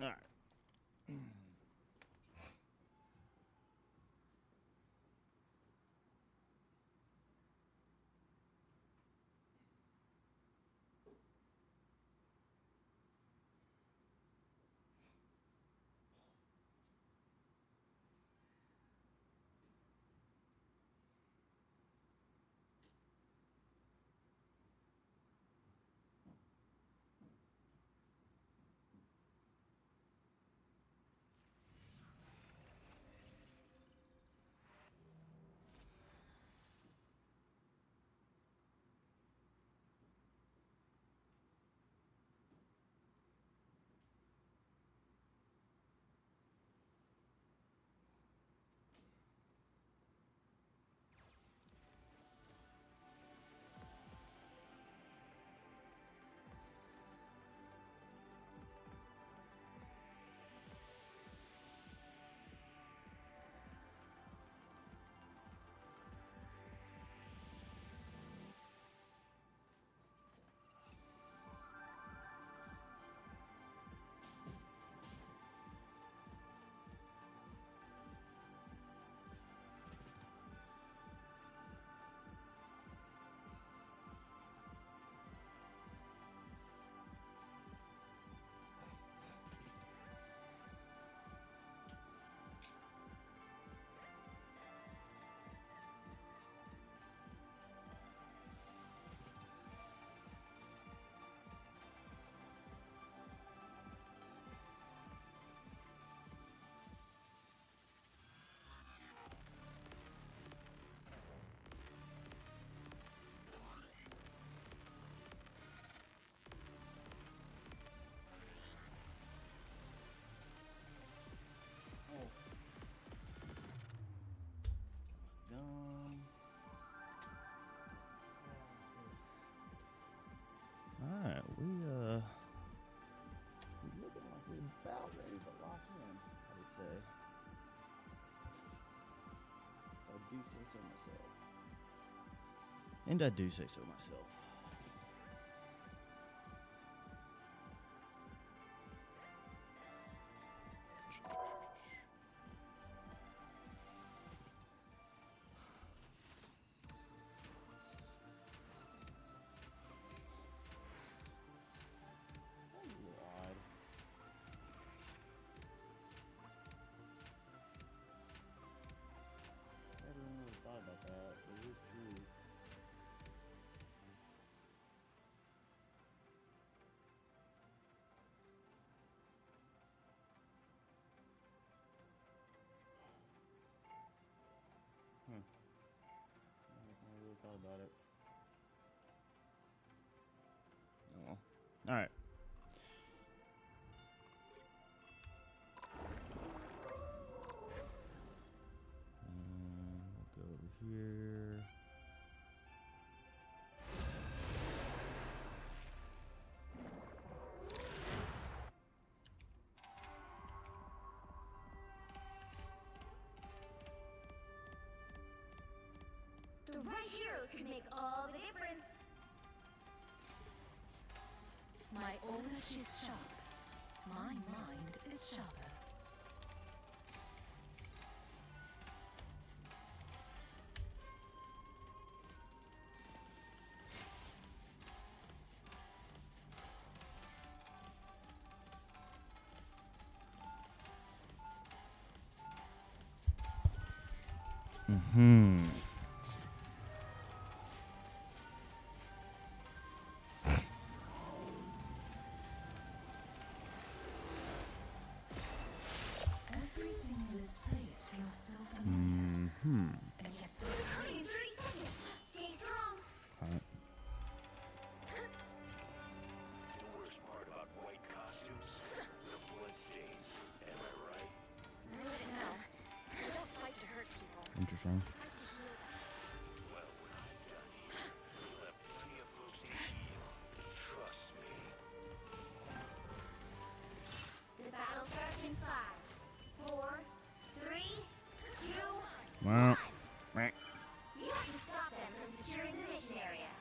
All right. Alright, we looking like we're about ready to lock in, I would say. I do say so myself. And I do say so myself. Thought about it. Oh, all right. We'll go over here. The right heroes can make all the difference. My Olaf is sharp. My mind is sharper. Mm-hmm. Everything in this place feels so familiar. Mm-hmm. And yet so Coming in 30 seconds. Stay strong. The worst part about white costumes? The blood stains. Am I right? I wouldn't know. I don't fight to hurt people. Interesting. I fight to heal them. Well, when I'm done here, you'll have plenty of folks to heal. Trust me. The battle starts in 5, 4, 3, 2, Well, 1. You have to stop them from securing the mission area.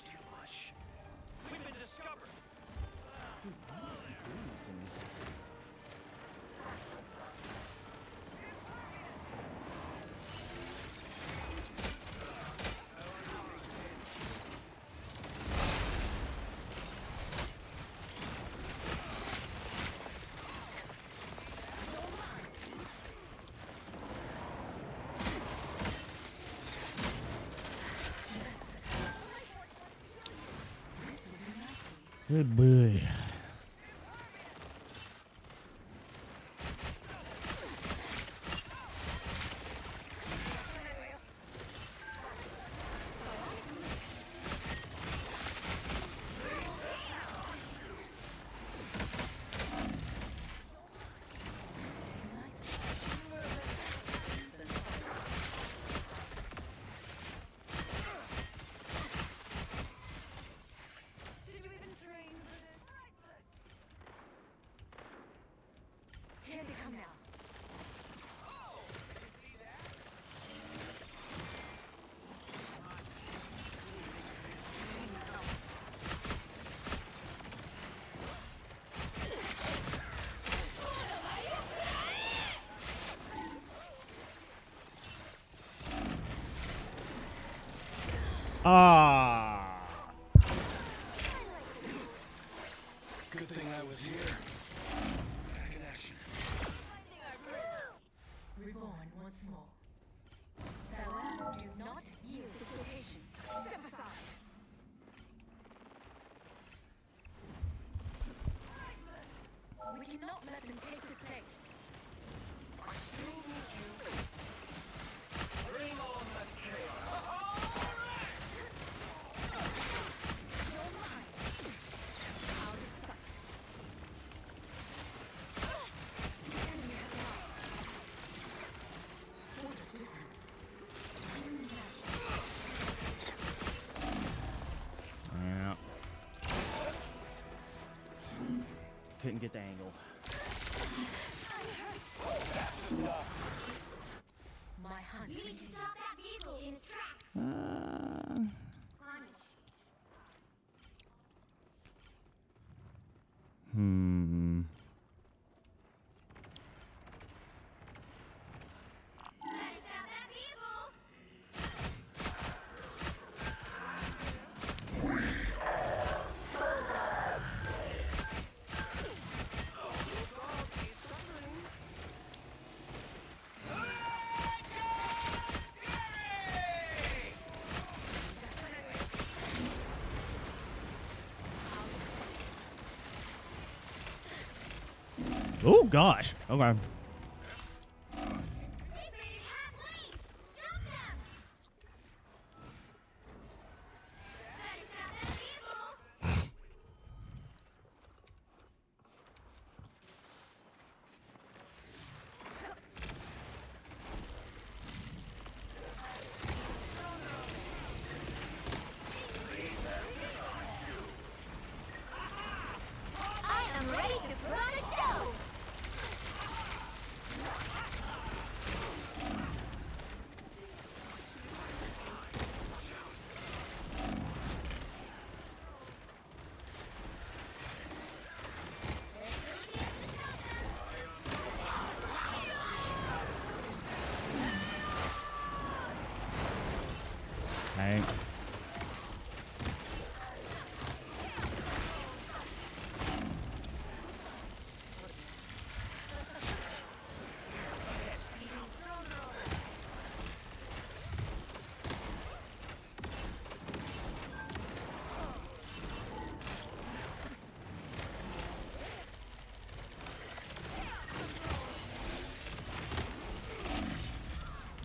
Too much. Good boy. Here they come now. Ah. Good thing I was here. Back in action. Reborn once more. Farewell, do not yield this location. Step aside. We cannot let them take this place. I still need you. Bring on the chaos. You're mine. Out of sight. The enemy has arrived. What a difference. Yeah. Couldn't get the angle. My hunt You need to continues. stop that vehicle in its tracks. Climate. Better stop that vehicle. Oh gosh. Okay. They made it half lane. Stop them. Better stop that vehicle. I am ready to put on a show. Hey.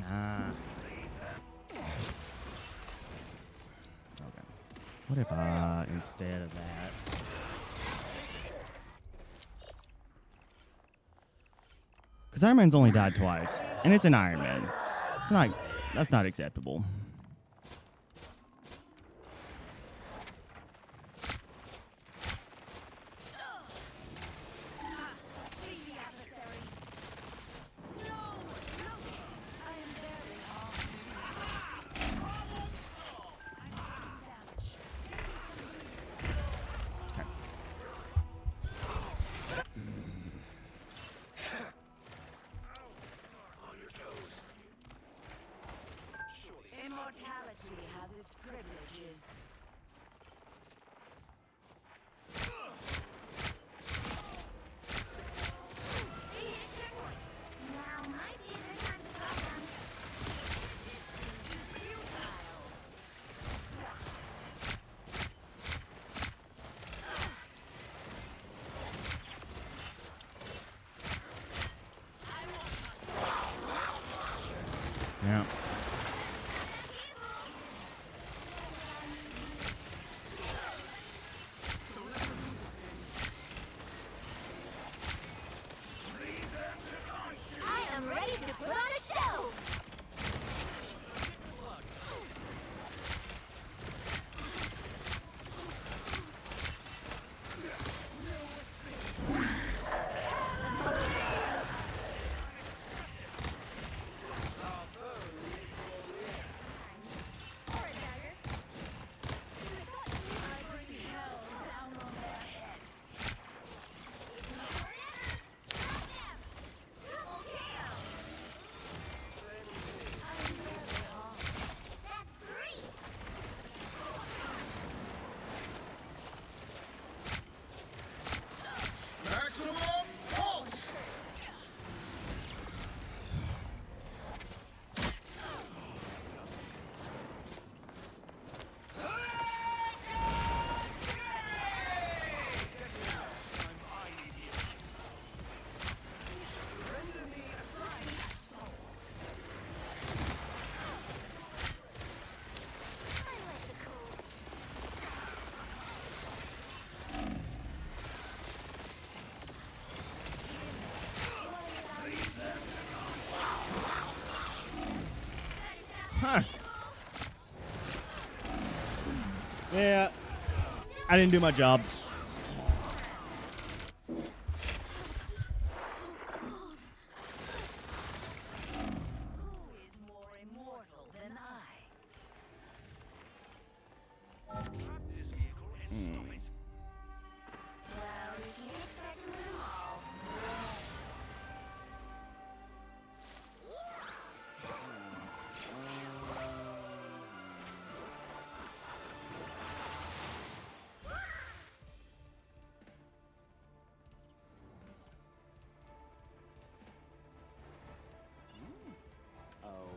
Ah. Okay. What if instead of that? Because Iron Man's only died twice, and it's an Iron Man. It's not. That's not acceptable. See the adversary. No! Look! I am very off. I'm taking damage. Okay. On your toes. Surely Yeah, I didn't do my job. Who is more immortal than I? Trap this vehicle and stop it. Well, you can't expect to win them all. Oh.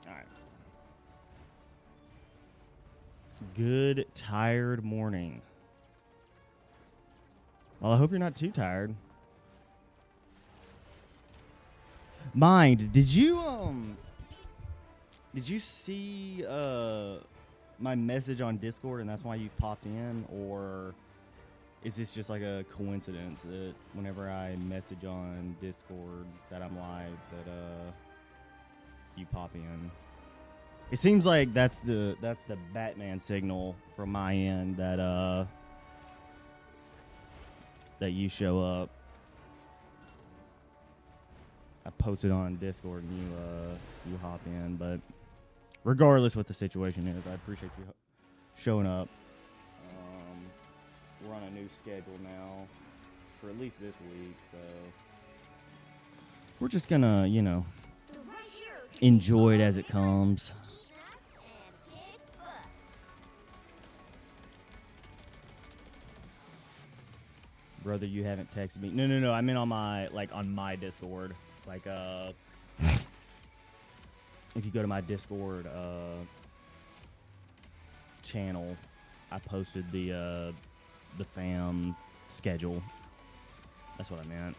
All right. Good tired morning. Well, I hope you're not too tired. Mind, did you see my message on Discord and that's why you've popped in, or is this just like a coincidence that whenever I message on Discord that I'm live that you pop in? It seems like that's the Batman signal from my end that that you show up. I posted on Discord and you hop in, but regardless what the situation is, I appreciate you showing up. We're on a new schedule now for at least this week, so we're just gonna, The right heroes can enjoy it as it comes. eat nuts and kick butts. Brother, you haven't texted me. No. I meant on my Discord. Like, if you go to my Discord channel, I posted the fam schedule. That's what I meant.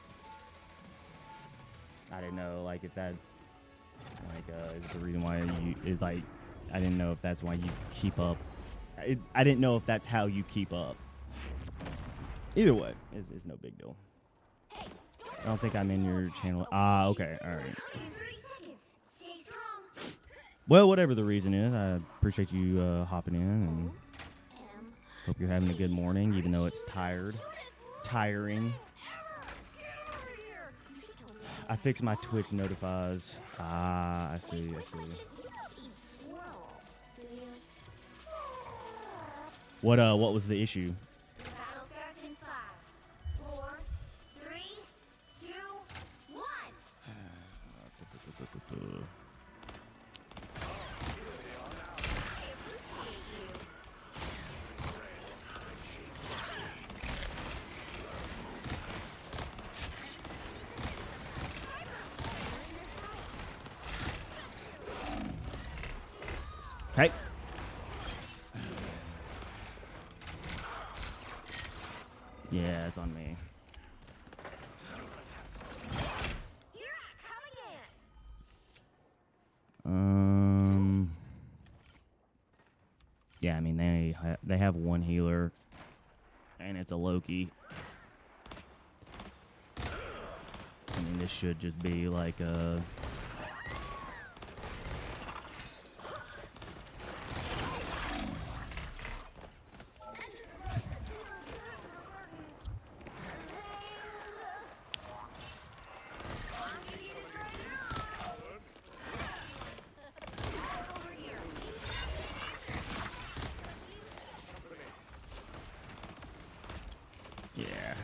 I didn't know, like, if that, like, is the reason why you, is like, I didn't know if that's why you keep up. I didn't know if that's how you keep up. Either way, it's no big deal. I don't think I'm in your channel. Ah, okay, all right. In 30 seconds. Stay strong. Well, whatever the reason is, I appreciate you hopping in and M. hope you're having a good morning, even though it's tiring. I fixed my Twitch notifies. Ah, I see. You don't eat squirrel, do you? What was the issue? Battle starts in 5, 4, 3, 2, 1. Okay. Yeah, it's on me. You're not coming in. Yeah, I mean they have one healer, and it's a Loki. I mean, this should just be like a. Yeah.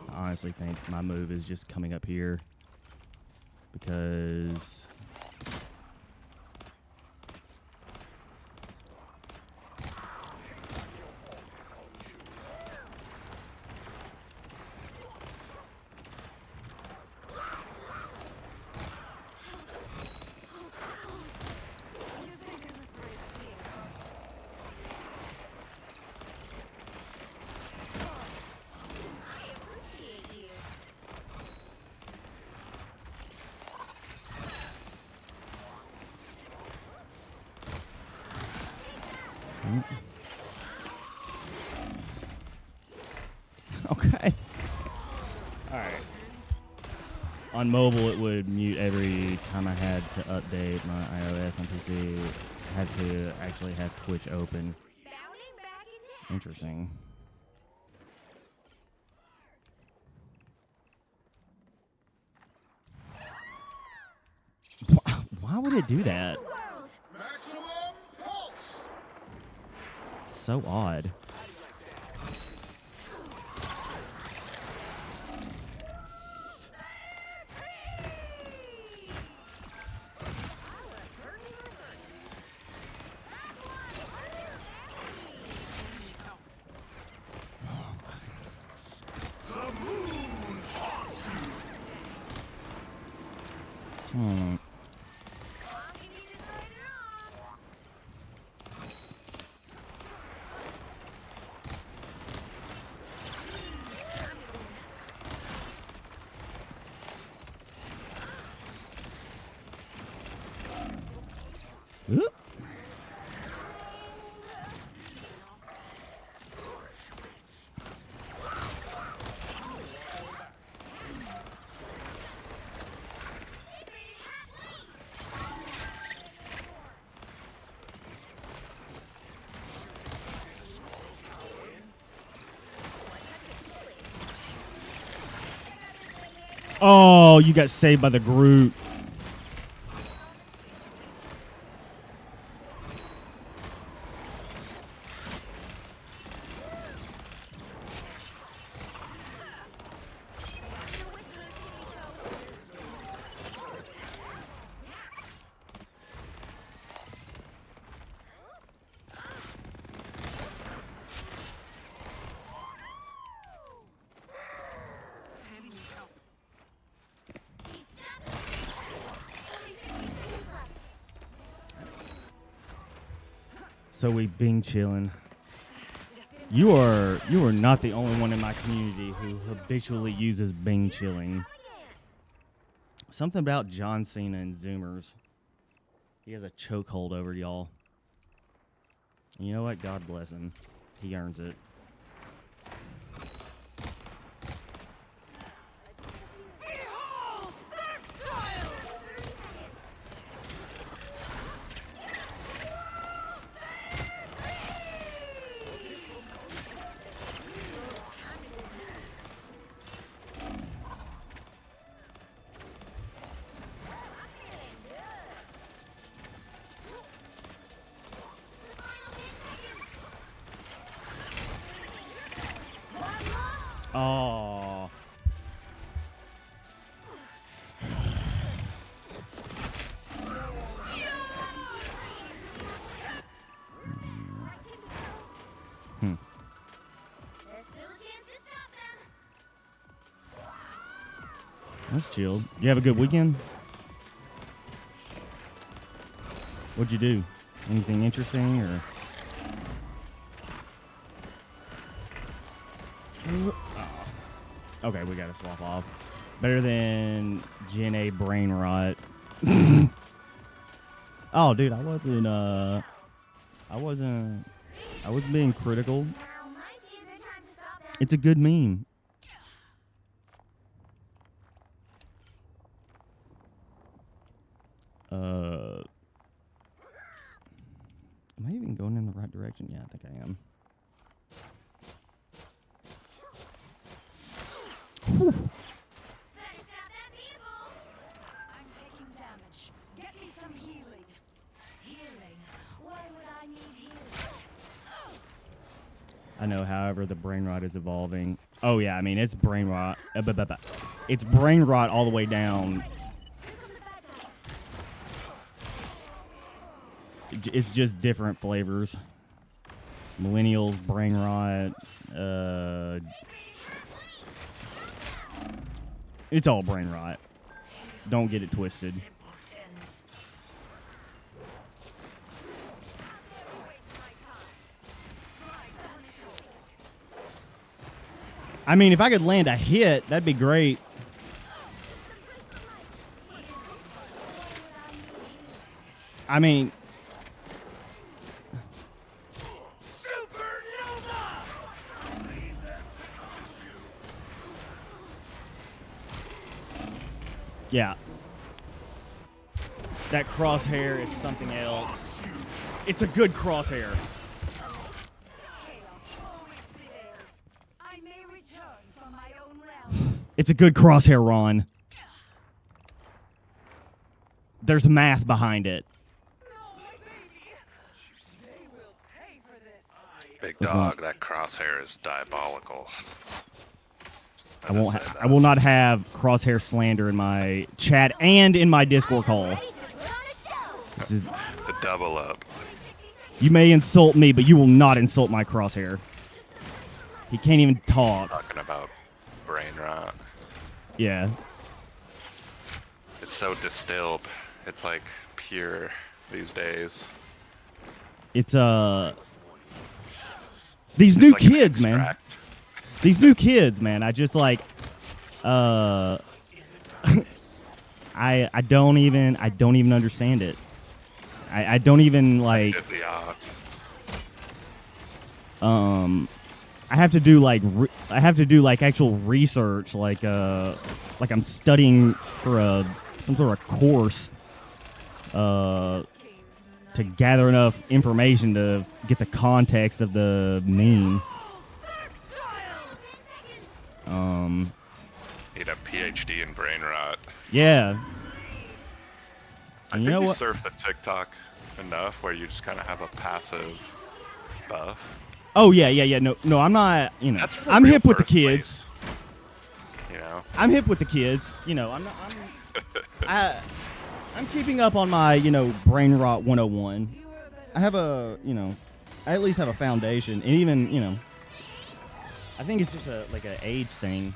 I honestly think my move is just coming up here because Okay. All right. On mobile, it would mute every time I had to update my iOS. On PC, I had to actually have Twitch open. Bounding back into Interesting. Why would it do that? world. Maximum pulse. So odd. Hmm. Oop. Oh, you got saved by the Groot. So we Bing chilling. You are not the only one in my community who habitually uses Bing chilling. Something about John Cena and Zoomers. He has a chokehold over y'all. You know what? God bless him. He earns it. Oh. There's still a chance to stop them. That's chill. You have a good weekend? What'd you do? Anything interesting or? Okay, we gotta swap off. Better than Gen A brain rot. Oh, dude, I wasn't being critical. Now might be a good time to stop them. It's a good meme. Am I even going in the right direction? Yeah, I think I am. Whew. Better stop that vehicle. I'm taking damage. Get me some healing. Healing. Why would I need healing? I know, however, the brain rot is evolving. Oh, yeah, I mean, it's brain rot. It's brain rot all the way down. It's just different flavors. Millennials, brain rot. It's all brain rot. Don't get it twisted. I mean, if I could land a hit, that'd be great. I mean, Yeah. That crosshair is something else. It's a good crosshair. Chaos always prevails. I may return from my own realm. It's a good crosshair, Ron. There's math behind it. Big What's going on? dog, that crosshair is diabolical. I will not have crosshair slander in my chat and in my Discord call. Ready to put on a show. This is, The double up. you may insult me, but you will not insult my crosshair. He can't even talk. Talking about brain rot. Yeah. It's so distilled. It's like pure these days. It's these new It's like an kids, man. extract. These new kids, man. I just like I don't even understand it. I don't even like Get the odds. I have to do like actual research, like I'm studying for some sort of course to gather enough information to get the context of the meme. Need a PhD in brain rot. Yeah. I And think you know you what? surf the TikTok enough where you just kind of have a passive buff. Oh yeah. No, I'm not. You know, That's for I'm real hip with the kids. birthplace. You know, I'm hip with the kids. You know, I'm not. I'm keeping up on my brain rot 101. I have I at least have a foundation, and even I think it's just like an age thing.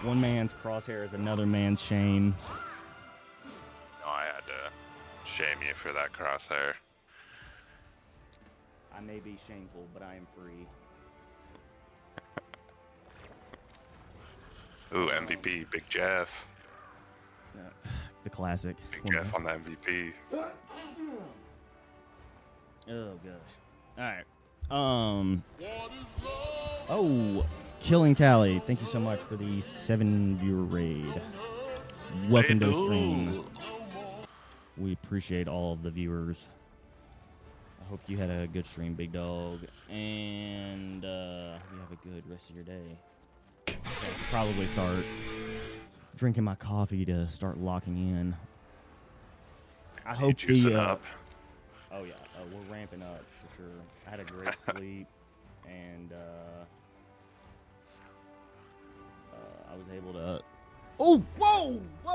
One man's crosshair is another man's shame. no, I had to shame you for that crosshair. I may be shameful, but I am free. Ooh, MVP, Big Jeff. The classic. Big Jeff on the MVP. Oh gosh. All right. Oh, Killing Callie. Thank you so much for the 7-viewer raid. Welcome to the stream. We appreciate all of the viewers. I hope you had a good stream, big dog, and you have a good rest of your day. So I should probably start drinking my coffee to start locking in. I hope Juicing up. Oh yeah, we're ramping up for sure. I had a great sleep, and I was able to. Oh, whoa! I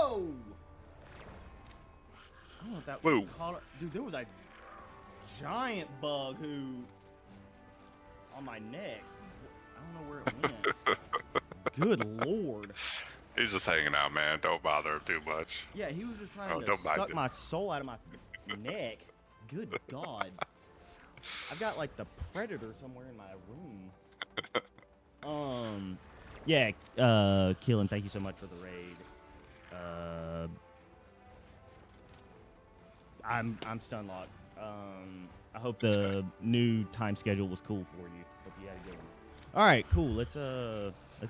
don't know if that was Whoa. caught. Dude, there was a giant bug on my neck. I don't know where it went. Good lord. He's just hanging out, man. Don't bother him too much. Yeah, he was just trying Oh, to don't mind suck it. my soul out of my neck. Good God. I've got like the predator somewhere in my room. Yeah, Keelan, thank you so much for the raid. I'm stun locked. I hope the new time schedule was cool for you. Hope you had a good one. All right, cool. Let's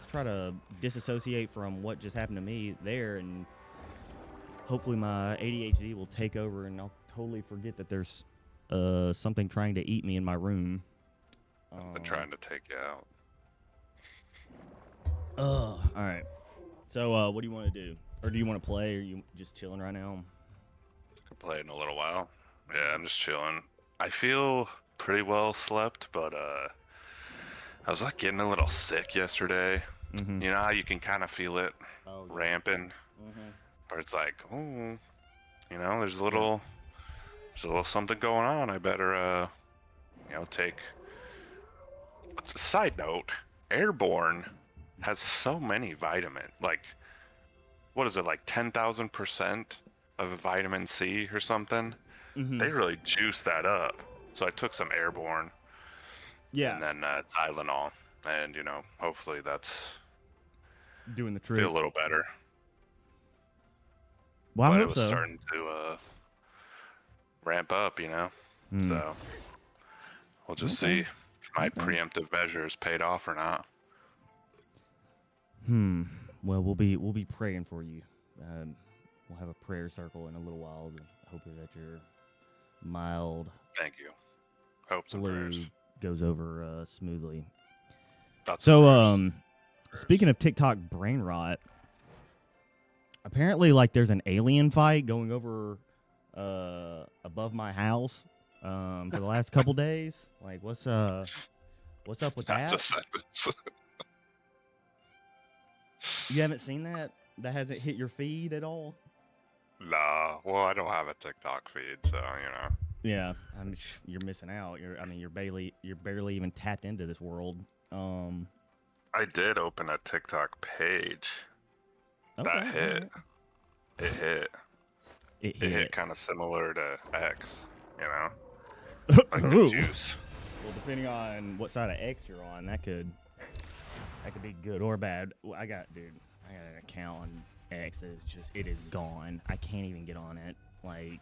try to disassociate from what just happened to me there, and hopefully my ADHD will take over, and I'll totally forget that there's something trying to eat me in my room. Been trying to take you out. All right. So, what do you want to do? Or do you want to play, or are you just chilling right now? Could play in a little while. Yeah, I'm just chilling. I feel pretty well slept, but I was like getting a little sick yesterday. Mm-hmm. You know how you can kind of feel it Oh, yeah. ramping, Mm-hmm. but it's like, oh, there's a little something going on. I better, take. Side note, Airborne has so many vitamin. Like, what is it? Like 10,000% of vitamin C or something. Mm-hmm. They really juice that up. So I took some Airborne. Yeah. And then Tylenol, and hopefully that's Doing the trick. feel a little better. Well, I But it hope was so. starting to ramp up, Mm. So we'll just Okay. see if my preemptive measures paid off or not. Well, we'll be praying for you. We'll have a prayer circle in a little while. Hopefully that your mild Thank you. Hopes and flu prayers. goes over smoothly. Thoughts So, and prayers. speaking of TikTok brain rot, apparently, like, there's an alien fight going over above my house for the last couple days. Like, what's up with That's that? a sentence. You haven't seen that? That hasn't hit your feed at all? Nah. Well, I don't have a TikTok feed, so you know. Yeah, you're missing out. You're barely even tapped into this world. I did open a TikTok page. Okay, That hit. alright. It hit. It It hit. hit kind of similar to X, you know? Like Ooh. the juice. Well, depending on what side of X you're on, that could be good or bad. Well, I got an account on X that is it is gone. I can't even get on it. Like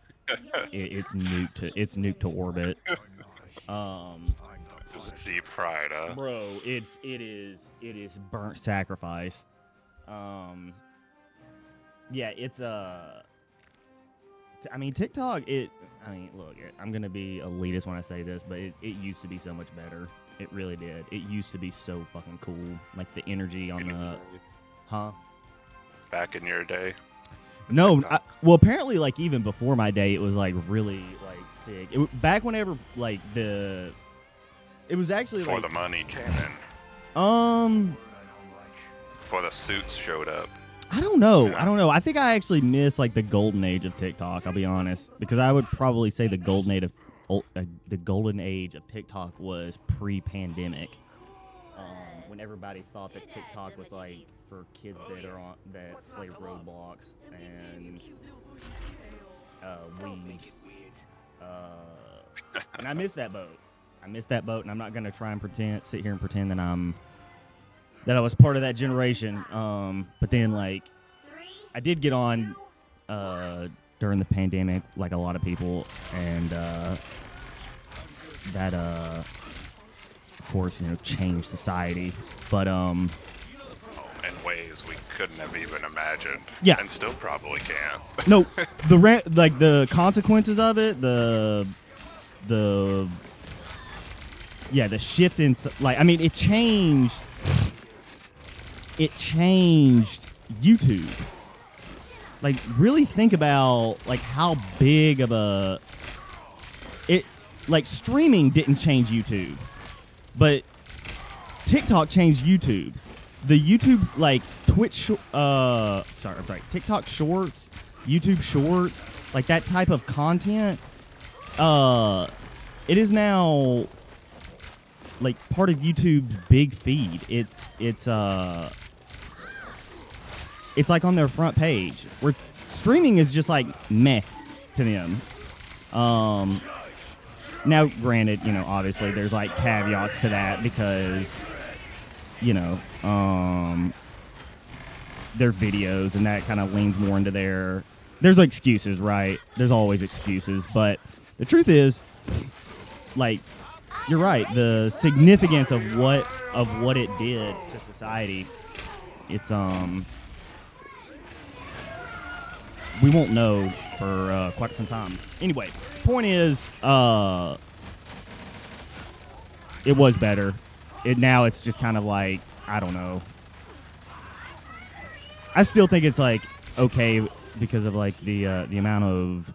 it's nuked to orbit. Just deep fried, huh? Bro, it is burnt sacrifice. Yeah, it's I mean, TikTok. Look, I'm gonna be elitist when I say this, but it used to be so much better. It really did. It used to be so fucking cool. Like the energy on the, huh? Back in your day. No, TikTok. well, apparently, like even before my day, it was like really like sick. Back whenever like it was actually Before like the money came in. Before the suits showed up. I don't know. Yeah. I don't know. I think I actually miss like the golden age of TikTok. I'll be honest, because I would probably say the golden age of TikTok was pre-pandemic, when everybody thought that TikTok was like for kids that play Roblox and weeds. And I miss that boat. And I'm not gonna try and sit here and pretend that I was part of that generation. But then like I did get on during the pandemic, like a lot of people, and that of course, changed society. But In ways we couldn't have even imagined. Yeah. And still probably can't. no, the consequences of it, the shift in it changed YouTube. Like really think about like how big of streaming didn't change YouTube, but TikTok changed YouTube. The YouTube TikTok Shorts, YouTube Shorts, like that type of content, it is now like part of YouTube's big feed. It's like on their front page. Where streaming is just like meh to them. Now, granted, obviously there's like caveats to that because, their videos and that kind of leans more into there's excuses, right? There's always excuses, but the truth is, like, you're right. The significance of what it did to society, it's we won't know for quite some time. Anyway, point is, it was better. Now it's just kind of like, I don't know. I still think it's like okay because of like the amount of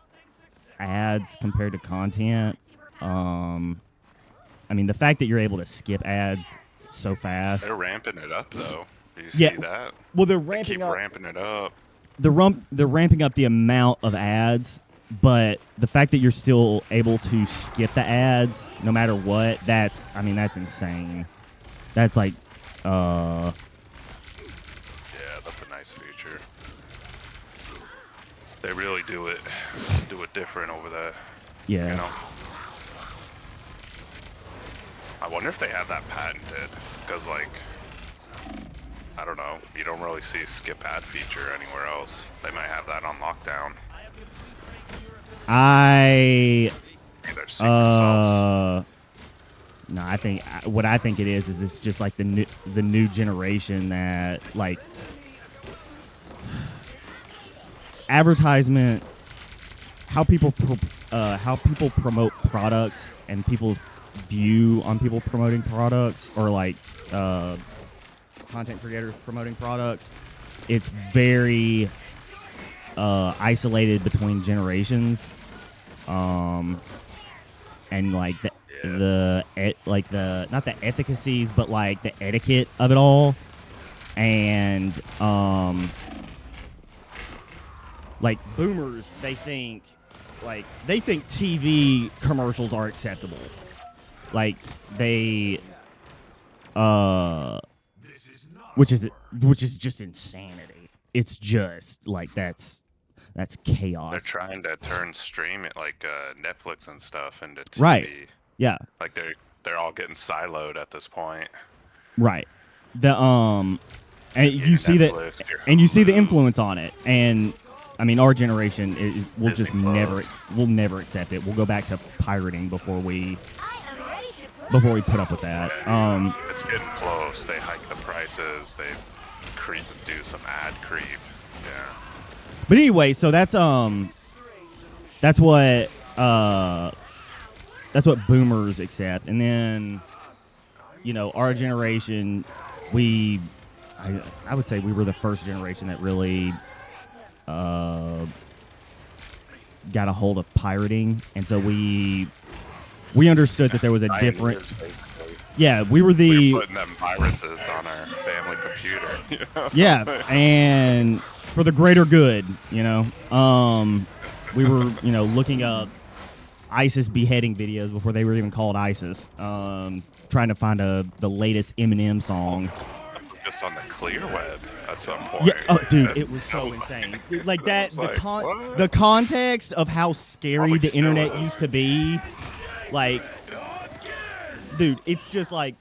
ads compared to content. The fact that you're able to skip ads so fast. They're ramping it up though. Do you Yeah. see that? Well, they're They ramping keep up. ramping it up. They're ramping up the amount of ads, but the fact that you're still able to skip the ads no matter what, that's insane. That's like, Yeah, that's a nice feature. They really do it different over there. yeah. You know. I wonder if they have that patented, because like, I don't know, you don't really see a skip ad feature anywhere else. They might have that on lockdown. Either secret sauce. No, what I think it is it's just like the new generation that like advertisement, how people promote products and people's view on people promoting products, or like content creators promoting products, it's very isolated between generations, and like the not the efficacies, but like the etiquette of it all, and like boomers, they think TV commercials are acceptable. Like they which is just insanity. It's just like that's chaos. They're trying to turn streaming like Netflix and stuff into TV. Right. Yeah. Like they're all getting siloed at this point. Right. The and you see Netflix, that, and you see the Hulu. influence on it, and I mean our generation will Disney just Plus. never accept it. We'll go back to pirating before we put up with that. It's getting close. They hike the prices. They do some ad creep. Yeah. But anyway, so that's what boomers accept, and then our generation, I would say we were the first generation that really got a hold of pirating, and so we understood that there was a different. Pioneers, basically. Yeah, we were We were putting them viruses on our family computer. You know? Yeah, and for the greater good, we were, looking up ISIS beheading videos before they were even called ISIS, trying to find the latest Eminem song. Just on the clear web at some point. Yeah, oh, Like, dude, I it was so know, insane. Like that, It's like, what? the context of how scary Probably the still internet is. used to be, like, dude, it's just like,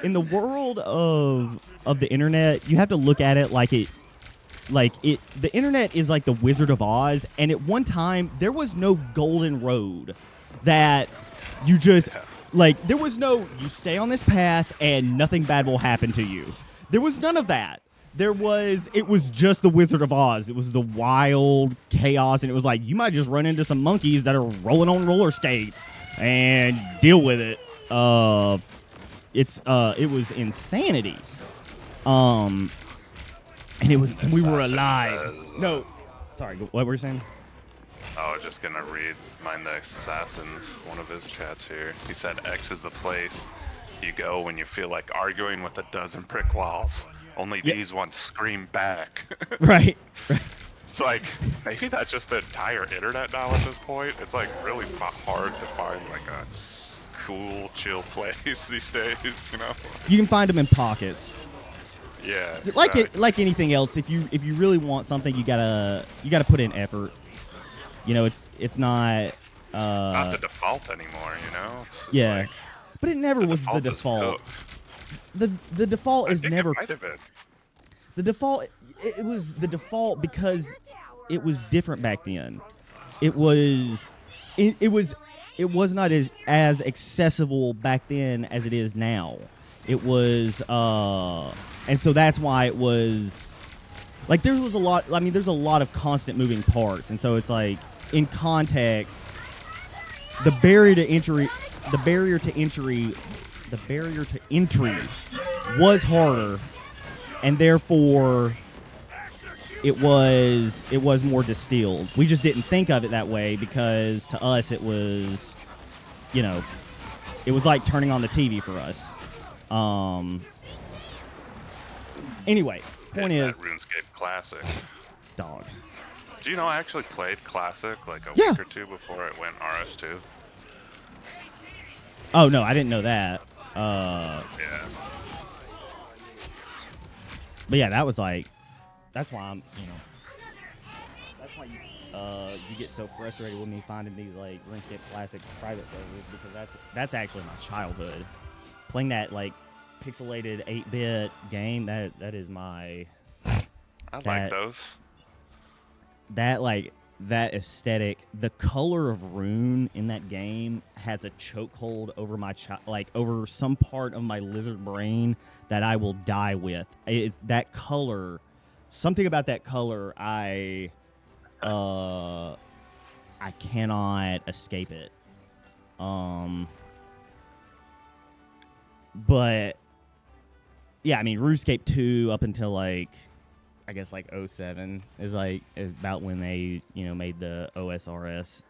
in the world of the internet, you have to look at it like the internet is like the Wizard of Oz, and at one time there was no golden road that you just there was no you stay on this path and nothing bad will happen to you. There was none of that. It was just the Wizard of Oz. It was the wild chaos, and it was like you might just run into some monkeys that are rolling on roller skates and deal with it. It was insanity. And we were alive. Says, No, sorry. What were you saying? I was just gonna read Mind the Assassin's one of his chats here. He said, "X is the place you go when you feel like arguing with a dozen brick walls. Only Yeah. these ones scream back." Right. It's like maybe that's just the entire internet now at this point. It's like really hard to find like a cool, chill place these days. You know? You can find them in pockets. Yeah. Like anything else, if you really want something, you gotta put in effort. It's not. Not the default anymore. You know? It's Yeah, like, but it never was the is default. cooked. The default I is think never It might have been. the default. It was the default because it was different back then. It was not as accessible back then as it is now. It was and so that's why it was like there was a lot. I mean, there's a lot of constant moving parts, and so it's like in context, the barrier to entry was harder, and therefore it was more distilled. We just didn't think of it that way because to us it was, it was like turning on the TV for us. Anyway, point Hitting is, that RuneScape Classic. dog. Do you know I actually played Classic like a Yeah. week or two before it went RS2? Oh no, I didn't know that. Yeah. But yeah, that's why that's why you get so frustrated with me finding these like RuneScape Classic private servers, because that's actually my childhood. Playing that like pixelated 8-bit game, that is my I like those. that aesthetic. The color of Rune in that game has a chokehold over my over some part of my lizard brain that I will die with. It's that color. Something about that color I cannot escape it. But yeah, I mean, RuneScape 2 up until like, I guess like 07 is like about when they made the OSRS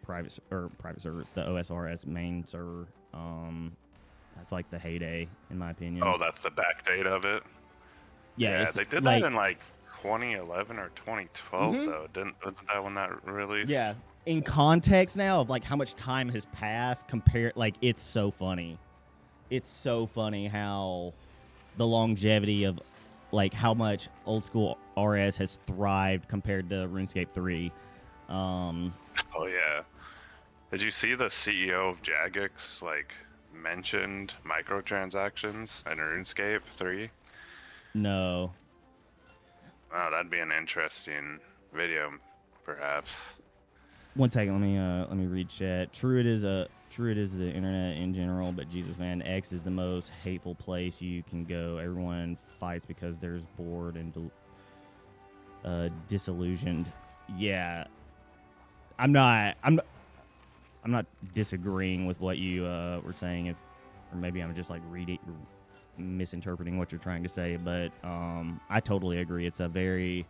private servers, the OSRS main server. That's like the heyday in my opinion. Oh, that's the back date of it. Yeah, they did like, that in like 2011 or 2012 though. Wasn't that when that released? yeah. In context now of like how much time has passed, like it's so funny. It's so funny how the longevity of like how much old school RS has thrived compared to RuneScape 3. Oh yeah. Did you see the CEO of Jagex like mentioned microtransactions in RuneScape 3? No. Oh, that'd be an interesting video, perhaps. One second, let me read chat. True it is the internet in general, but Jesus man, X is the most hateful place you can go. Everyone fights because they're bored and disillusioned. Yeah. I'm not disagreeing with what you were saying, or maybe I'm just like misinterpreting what you're trying to say, but I totally agree. It's a very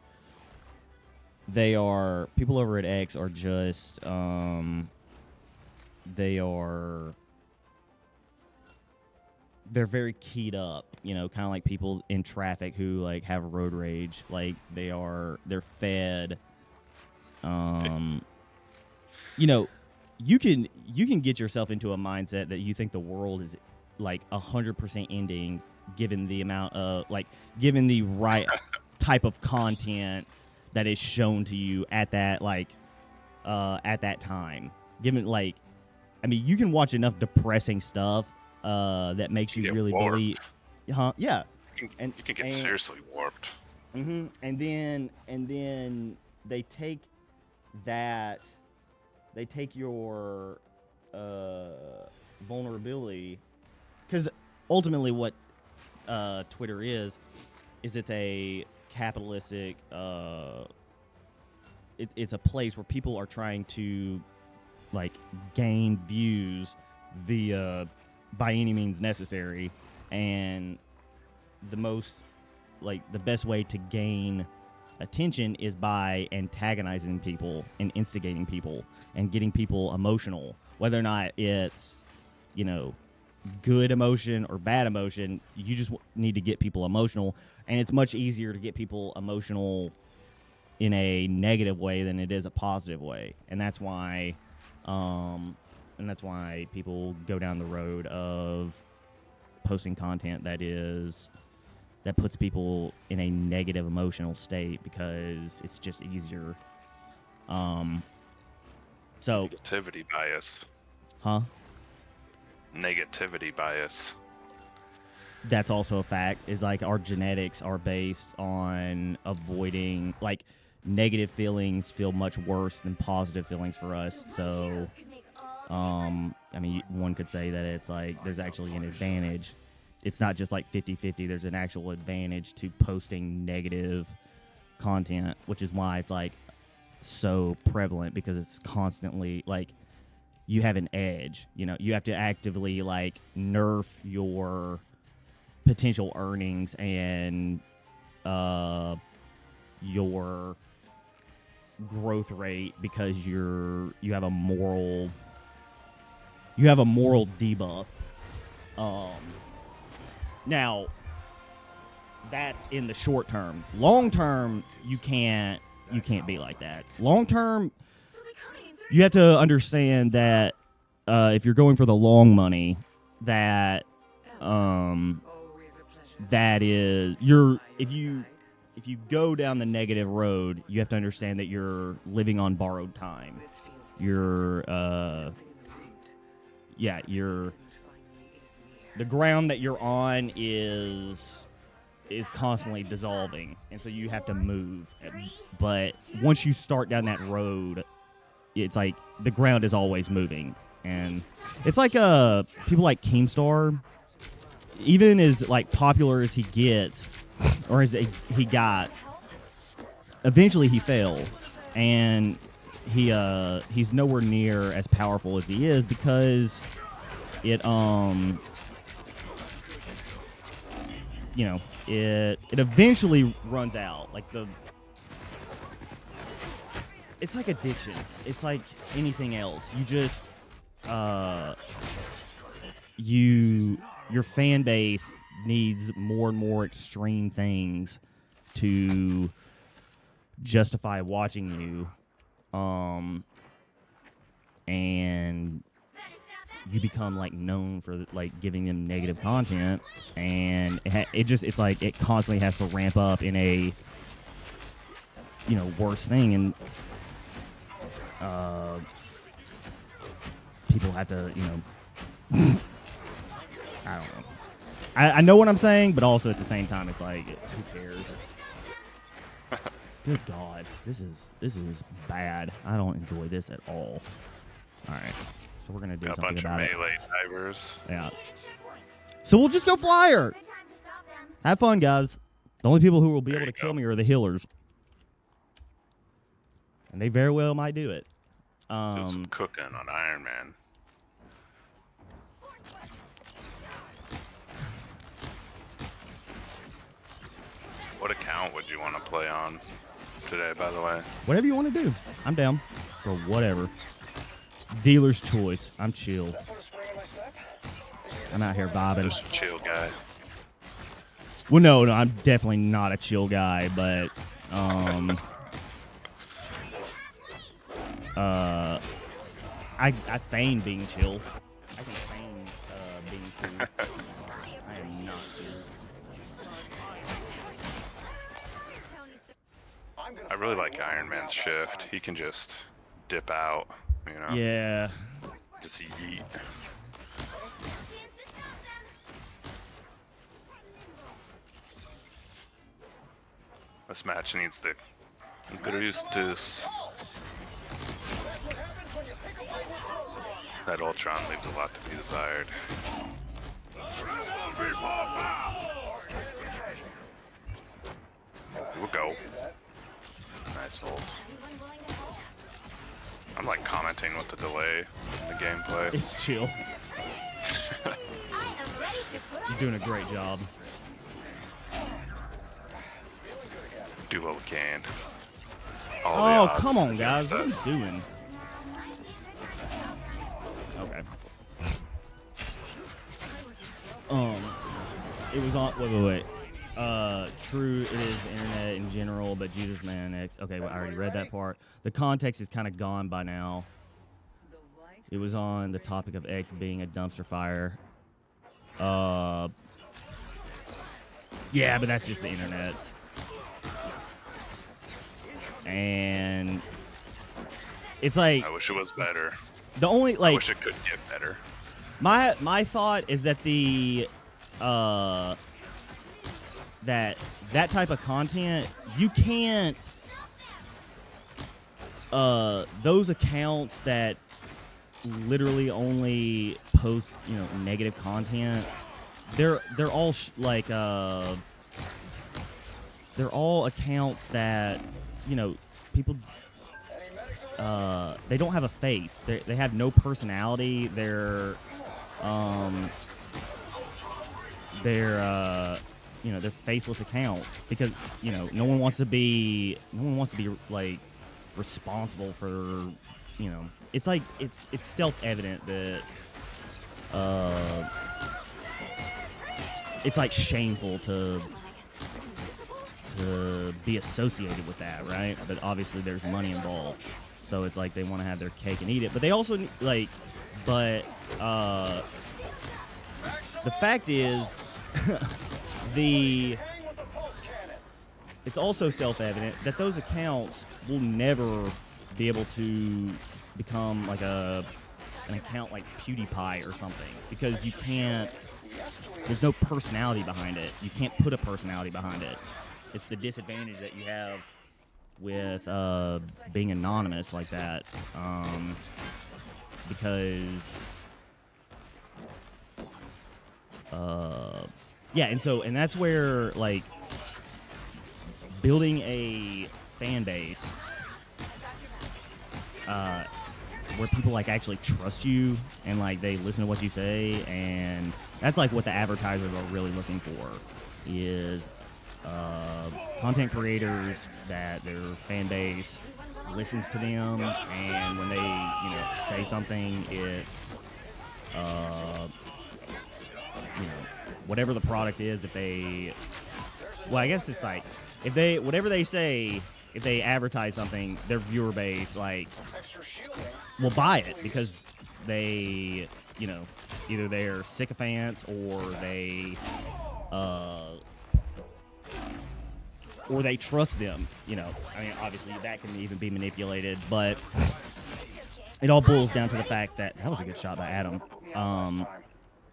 people over at X are just they're very keyed up, kind of like people in traffic who like have road rage. Like they're fed you can get yourself into a mindset that you think the world is like 100% ending given the amount of given the right type of content that is shown to you at that time. Given I mean, you can watch enough depressing stuff that makes you really warped. believe. Yeah. You can get seriously warped. Mm-hmm. And then they take your vulnerability, because ultimately what Twitter is it's a capitalistic it's a place where people are trying to gain views via by any means necessary, and the best way to gain attention is by antagonizing people and instigating people and getting people emotional, whether or not it's good emotion or bad emotion. You just need to get people emotional, and it's much easier to get people emotional in a negative way than it is a positive way, and that's why people go down the road of posting content that puts people in a negative emotional state, because it's just easier. So Negativity bias. Huh? Negativity bias. That's also a fact. Is our genetics are based on avoiding negative feelings feel much worse than positive feelings for us. So I mean, one could say that it's there's actually an advantage. It's not just 50-50. There's an actual advantage to posting negative content, which is why it's so prevalent, because it's constantly you have an edge. You have to actively nerf your potential earnings and your growth rate, because you have a moral debuff. Now, that's in the short term. Long term, you can't be like that. Long term, you have to understand that if you're going for the long money, that is if you go down the negative road, you have to understand that you're living on borrowed time. The ground that you're on is constantly dissolving, and so you have to move. But once you start down that road, it's the ground is always moving, and it's people like Keemstar, even as popular as he gets, or as he got, eventually he fell. and he's nowhere near as powerful as he is because it you know, it eventually runs out. Like it's like addiction. It's like anything else. You just your fan base needs more and more extreme things to justify watching you, and you become like known for like giving them negative content, and it's like it constantly has to ramp up in a, you know, worse thing, and people have to, you know, I don't know. I know what I'm saying, but also at the same time, it's like, who cares? Good God, this is bad. I don't enjoy this at all. All right, so we're gonna do something about it. A bunch of melee divers. Yeah. So we'll just go flyer. Have fun, guys. The only people who will be able to kill me are the healers, and they very well might do it. Do some cooking on Iron Man. What account would you want to play on today, by the way? Whatever you want to do. I'm down for whatever. Dealer's choice. I'm chill. I'm out here vibing. Just a chill guy. Well, no, I'm definitely not a chill guy, but I feign being chill. I can feign being cool. I am not chill. I really like Iron Man's shift. He can just dip out, you know? Yeah. Just yeet. This match needs the Greastus. That Ultron leaves a lot to be desired. We'll go. Nice ult. I'm like commenting with the delay in the gameplay. It's chill. You're doing a great job. Do what we can. Oh, come on, guys. What are you doing? Okay. It was on. Wait. True, it is internet in general, but Jesus, man, X. Okay, well, I already read that part. The context is kind of gone by now. It was on the topic of X being a dumpster fire. Yeah, but that's just the internet. And it's like, I wish it was better. The only like I wish it could get better. My thought is that the that type of content, you can't those accounts that literally only post, you know, negative content, they're all they're all accounts that, you know, people they don't have a face. They have no personality. They're you know, they're faceless accounts because, you know, no one wants to be like responsible for, you know, it's like it's self-evident that it's like shameful to be associated with that, right? But obviously there's money involved, so it's like they want to have their cake and eat it. But they also like, but the fact is, it's also self-evident that those accounts will never be able to become like an account like PewDiePie or something, because you can't. There's no personality behind it. You can't put a personality behind it. It's the disadvantage that you have with being anonymous like that, because yeah, and that's where like building a fan base where people like actually trust you and like they listen to what you say, and that's like what the advertisers are really looking for is content creators that their fan base listens to them, and when they say something, it's whatever the product is. If they, well, I guess it's like if they whatever they say. If they advertise something, their viewer base like will buy it because they, either they're sycophants or they trust them. I mean, obviously that can even be manipulated, but it all boils down to the fact that was a good shot by Adam.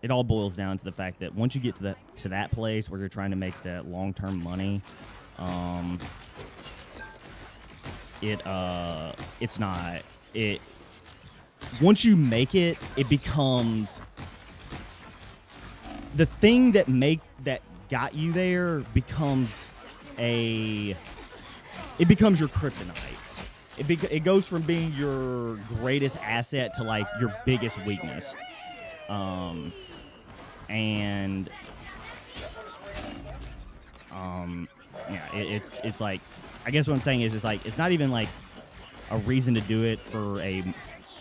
It all boils down to the fact that once you get to that place where you're trying to make that long-term money, it's not it. Once you make it, it becomes the thing that got you there becomes your kryptonite. It goes from being your greatest asset to like your biggest weakness. It's like, I guess what I'm saying is it's like it's not even like a reason to do it for a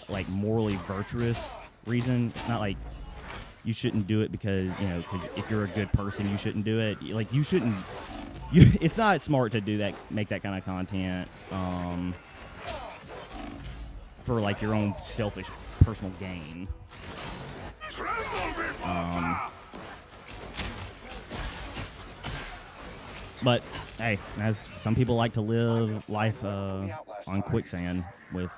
like morally virtuous reason. It's not like you shouldn't do it because cause if you're a good person you shouldn't do it. Like you shouldn't. It's not smart to do that, make that kind of content for like your own selfish personal gain. But hey, as some people like to live life on quicksand with,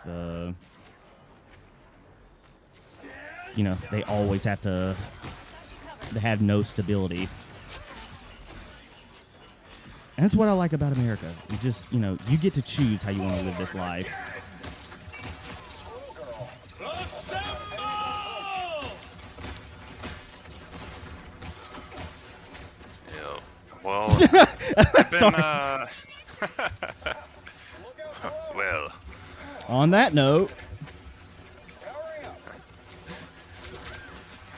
they always have to have no stability. And that's what I like about America. You just, you get to choose how you want to live this life. Well, I've been, well. On that note.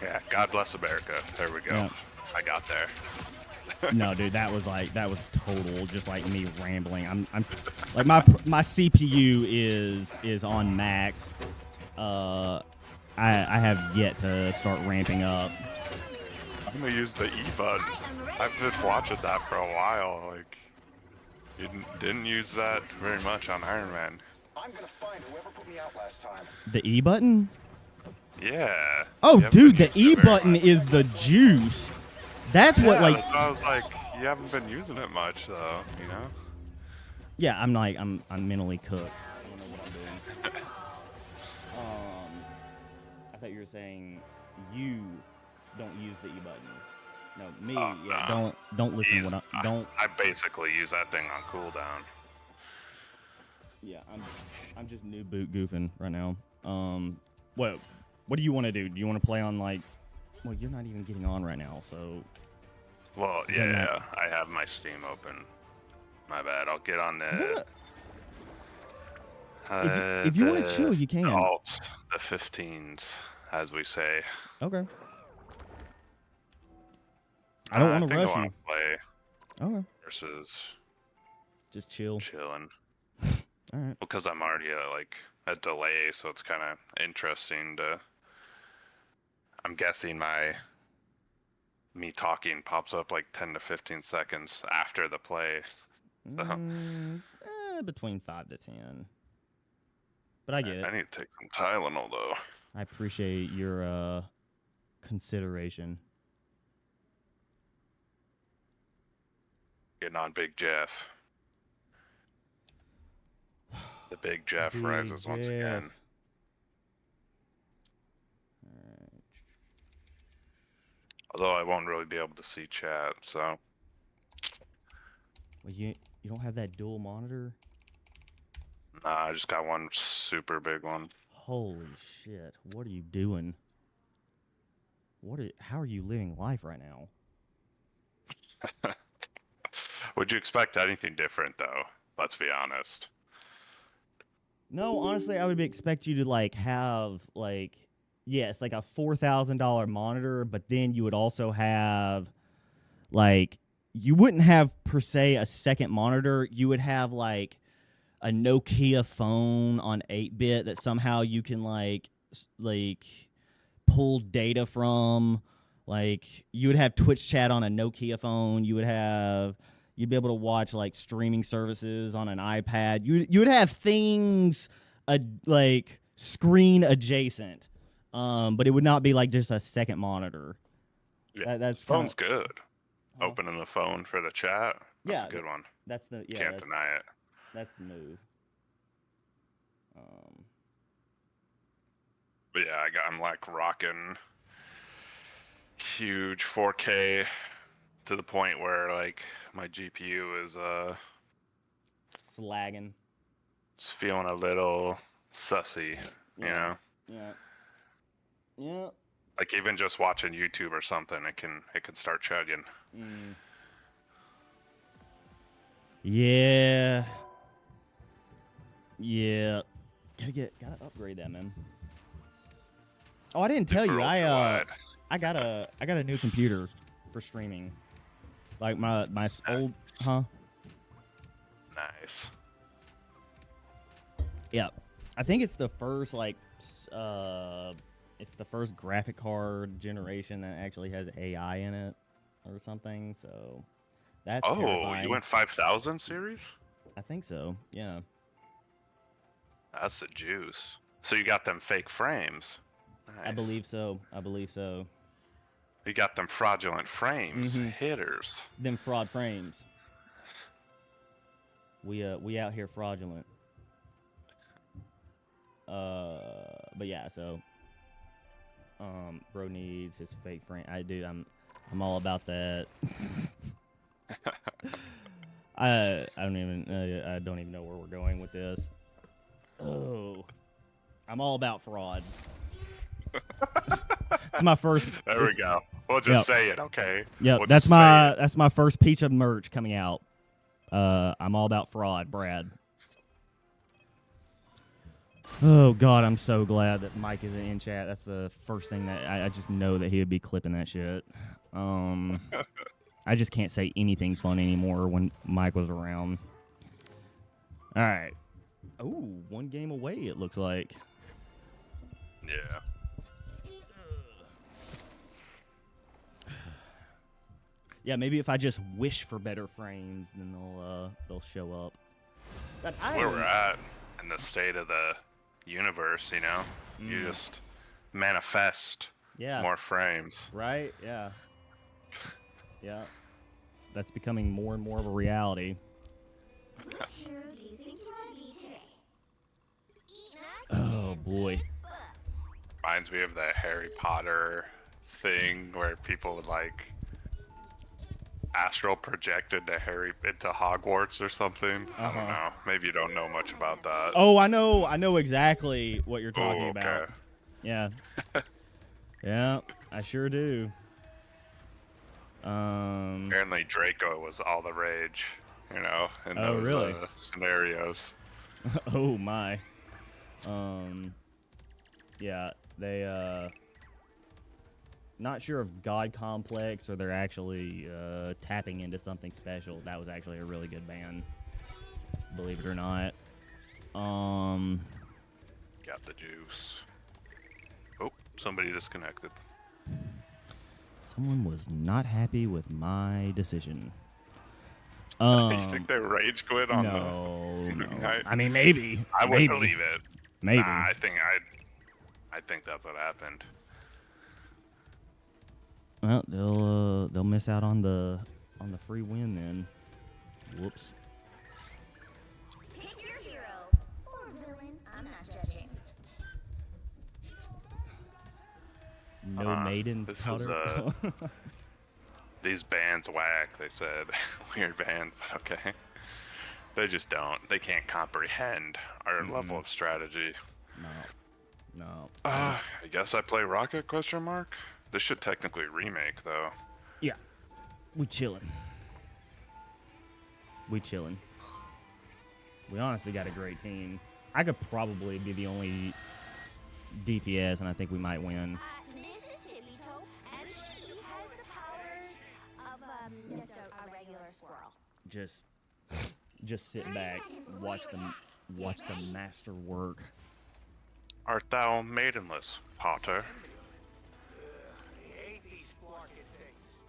Yeah, God bless America. There we go. Yeah. I got there. No, dude, that was total, just like me rambling. I'm like my CPU is on max. I have yet to start ramping up. I'm gonna use the E button. I've been watching that for a while. Like, you didn't use that very much on Iron Man. I'm gonna find whoever put me out last time. The E button? Yeah. Oh, dude, the E button is the juice. That's what like. That's why I was like, you haven't been using it much, though. Yeah, I'm mentally cooked. I don't know what I'm doing. I thought you were saying you don't use the E button. No, me. Yeah, nah. Don't listen to what don't. I basically use that thing on cooldown. Yeah, I'm just new boot goofing right now. What do you want to do? Do you want to play on like? Well, you're not even getting on right now, so. Well, yeah, I have my Steam open. My bad. I'll get on the. If you want to chill, you can. The 15s, as we say. Okay. I don't want to rush you. Play okay. Versus. Just chill. Chilling. All right. Because I'm already at like a delay, so it's kind of interesting to. I'm guessing me talking pops up like 10 to 15 seconds after the play. So. Between 5 to 10. But I get it. I need to take some Tylenol though. I appreciate your consideration. Getting on Big Jeff. The Big Jeff rises once again. Although I won't really be able to see chat, so. Well, you don't have that dual monitor? Nah, I just got one super big one. Holy shit! What are you doing? How are you living life right now? Would you expect anything different, though? Let's be honest. No, honestly, I would expect you to like have like yes, like a $4,000 monitor, but then you would also have like you wouldn't have per se a second monitor. You would have like a Nokia phone on 8-bit that somehow you can like pull data from. Like you would have Twitch chat on a Nokia phone. You'd be able to watch like streaming services on an iPad. You would have things like screen adjacent, but it would not be like just a second monitor. Yeah, That's phone's kinda, good. Opening the phone for the chat. That's yeah, a good one. that's the Can't deny it. that's the move. But yeah, I'm like rocking huge 4K to the point where like my GPU is Slagging. it's feeling a little sussy, you know? Yeah. Like even just watching YouTube or something, it can start chugging. Yeah. Gotta upgrade that, man. Oh, I didn't tell Super you. ultra-wide. I got a new computer for streaming. Like my old, huh? Nice. Yeah. I think it's the first it's the first graphic card generation that actually has AI in it or something. So that's Oh, terrifying. you went 5000 series? I think so. Yeah. That's the juice. So you got them fake frames. Nice. I believe so. You got them fraudulent frames, hitters. Them fraud frames. We out here fraudulent. But yeah, so bro needs his fake frame. I'm all about that. I don't even know where we're going with this. Oh, I'm all about fraud. It's my first. There we go. We'll just say it, okay? Yep, We'll that's just say it. my first piece of merch coming out. I'm all about fraud, Brad. Oh God, I'm so glad that Mike isn't in chat. That's the first thing that I just know that he would be clipping that shit. I just can't say anything fun anymore when Mike was around. All right. Oh, one game away, it looks like. Yeah. Yeah, maybe if I just wish for better frames, then they'll show up. But Where we're at in the state of the universe, you know? You just manifest more frames. Right? Yeah. Yeah. That's becoming more and more of a reality. Which hero do you think you want to be today? Oh boy. Reminds me of the Harry Potter thing where people would like astral project into Hogwarts or something. I don't know. Maybe you don't know much about that. Oh, I know exactly what you're talking okay. about. Yeah. Yeah, I sure do. Apparently Draco was all the rage, you know, in Oh, those really? scenarios. Oh my. Yeah, they not sure if God Complex or they're actually tapping into something special. That was actually a really good band, believe it or not. Got the juice. Oh, somebody disconnected. Someone was not happy with my decision. You think they rage quit on no. the? I mean, maybe. I wouldn't believe it. Maybe. Nah, I think that's what happened. Well, they'll miss out on the free win then. Whoops. Pick your hero or villain. I'm not judging. No maidens. This Cutter. is these bands whack. They said weird bands, but okay. They just don't. They can't comprehend our level of strategy. No. I guess I play Rocket? Question mark. This should technically remake though. Yeah. We chilling. We honestly got a great team. I could probably be the only DPS, and I think we might win. This is Tippy-Toe, and she has the powers of just a regular squirrel. Just sit back, watch the master work. Art thou maidenless, Potter? I hate these flarkin' things.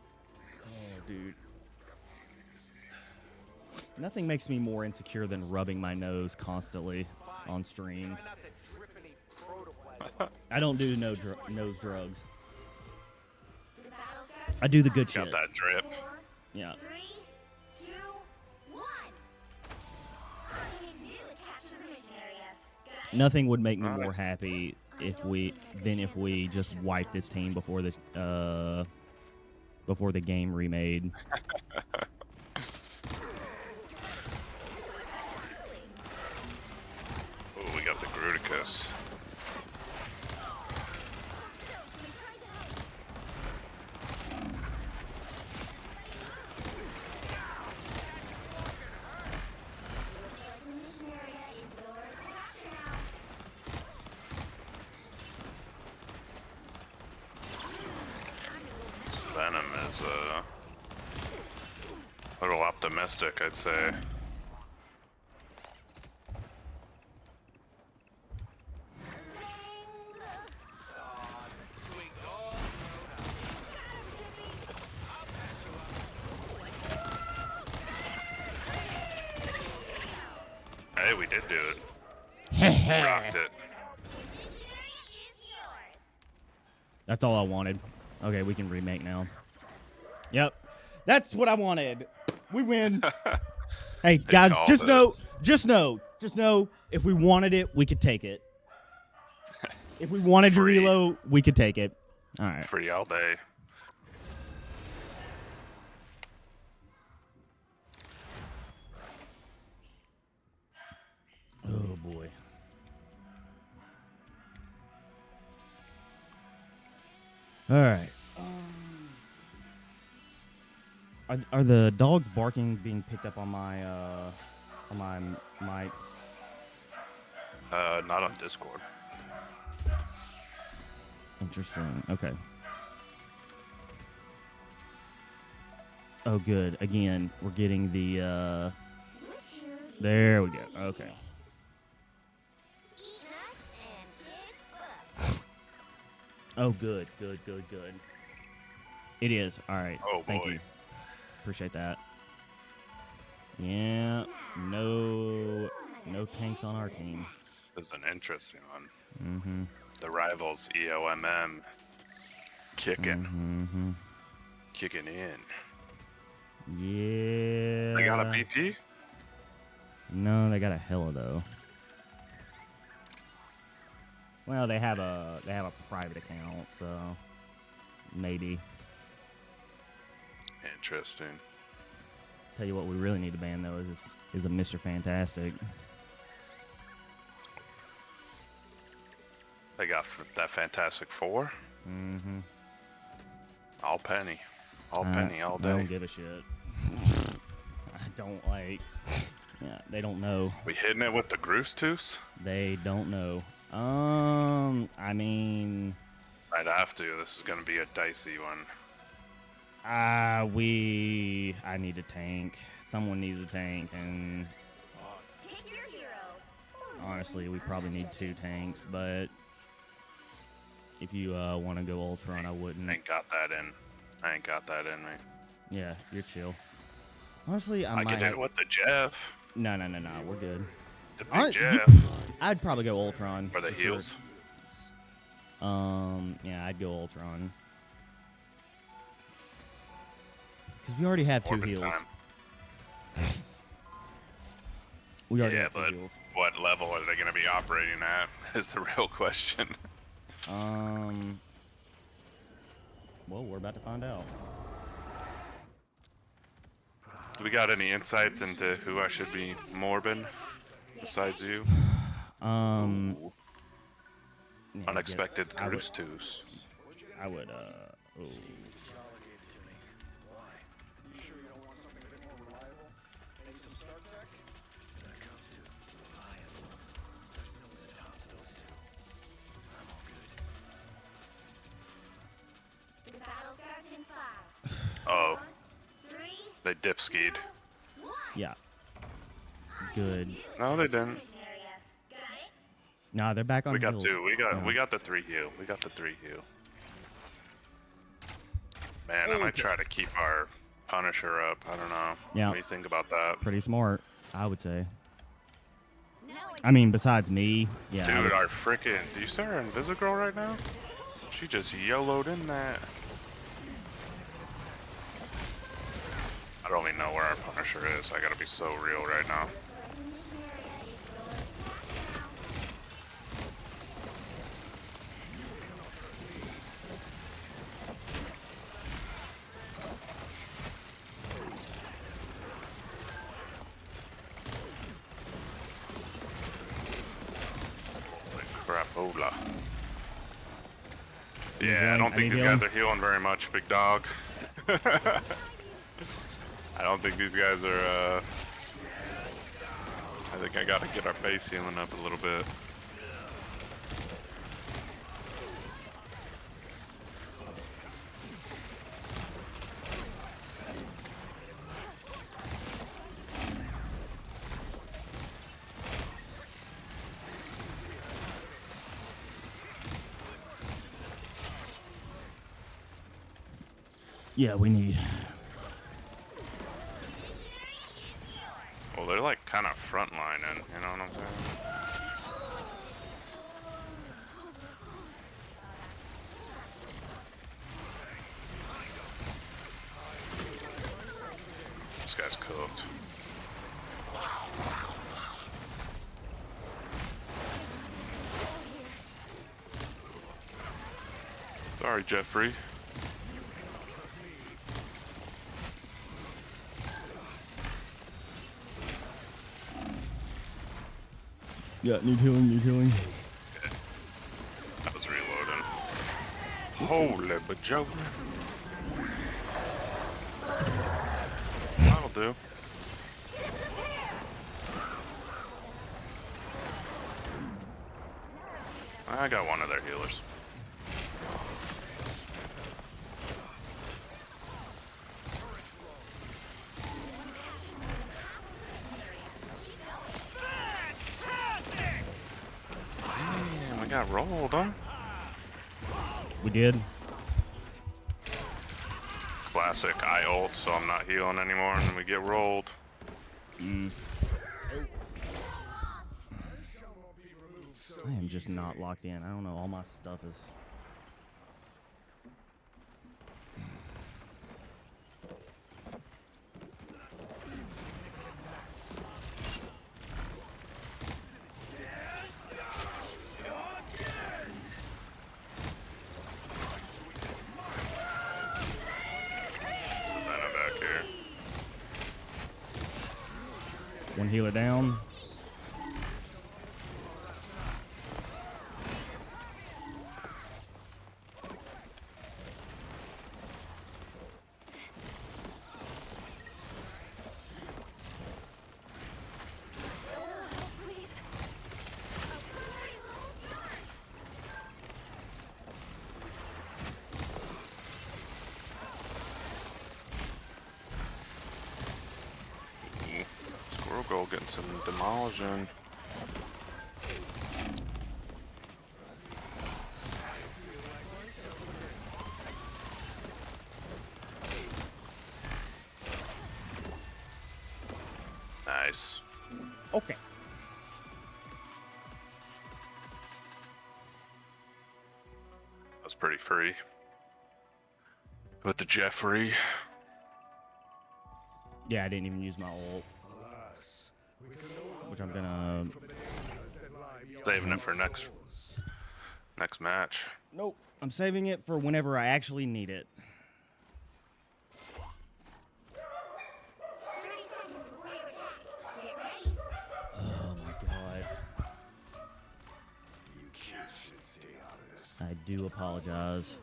Oh, dude. Nothing makes me more insecure than rubbing my nose constantly on stream. Try not to drip any protoplasm. I don't do nose drugs. The battle starts I do the good Got shit. that drip. 4, Yeah. 3, 2, 1. All you need to do is capture the mission area. Good idea. Nothing would make me Alright. more happy if we just wipe this team before the game remade. Oh, we got the Gruticus. The mission area is yours to capture now. Venom is a little optimistic, I'd say. Hey, we did do it. Rocked it. That's all I wanted. Okay, we can remake now. Yep. That's what I wanted. We win. Hey, guys, called just it. know, if we wanted it, we could take it. If we wanted to Free. reload, we could take it. All right. Free all day. Oh, boy. All right. Are the dogs barking being picked up on my mic? Not on Discord. Interesting. Okay. Oh, good. Again, we're getting the. There we go. Okay. Eat nuts and kick butt. Oh, good. It is. All right. Oh, Thank boy. you. Appreciate that. Yeah. No tanks on our team. This is an interesting one. Mm-hmm. The rivals EOMM kicking in. Yeah. They got a BP? No, they got a Hella though. Well, they have a private account, so maybe. Interesting. Tell you what, we really need to ban though is a Mr. Fantastic. They got that Fantastic Four. Mm-hmm. All penny. All penny, all I don't day. give a shit. I don't like. Yeah, they don't know. We hitting it with the Gruticus? They don't know. I mean, I'd have to. This is going to be a dicey one. I need a tank. Someone needs a tank, and Pick your hero. honestly, we probably need 2 tanks. But if you want to go Ultron, I wouldn't. I ain't got that in me. Yeah, you're chill. Honestly, I I might. could hit it with the Jeff. No, we're good. The big Hon- Jeff. I'd probably go Ultron. Or the for sure. heels. Yeah, I'd go Ultron. Because we already have 2 Orbit heals. time. We already Yeah, have 2 but heals. what level are they going to be operating at is the real question. Well, we're about to find out. Do we got any insights into who I should be morbing besides you? Yeah, Unexpected I would- Gruticus. I would, oh. They dip skied. Yeah. Good. No, they didn't. Nah, they're back on We got hills. two. We Yeah. got the 3 heal. We got the 3 heal. Man, I might Okay. try to keep our Punisher up. I don't know. Yeah. What do you think about that? Pretty smart, I would say. Now I mean, besides me, yeah. I Dude, would- our freaking. Do you see our Invisigirl right now? She just YOLO'd in that. I don't even know where our Punisher is. I gotta be so real right now. Crapola. Yeah, I don't think these guys are healing very much, big dog. I don't think these guys are, I think I gotta get our base healing up a little bit. Yeah, we need. Well, they're like kind of frontlining, you know what I'm saying? This guy's cooked. Sorry, Jeffrey. Yeah, need healing, need healing. I was reloading. Holy bajoke. That'll do. I got one of their healers. Damn, we got rolled, huh? We did. Classic, I ult, so I'm not healing anymore, and we get rolled. I am just not locked in. I don't know. All my stuff is. Venom back here. One healer down. please. Squirrel Girl getting some demolishing. Nice. Okay. That's pretty free. With the Jeffrey. Yeah, I didn't even use my ult. Which I'm gonna. Saving it for next match. Nope. I'm saving it for whenever I actually need it. 30 seconds before you attack. Get ready. Oh my god. You kids should stay out of this. I do apologize.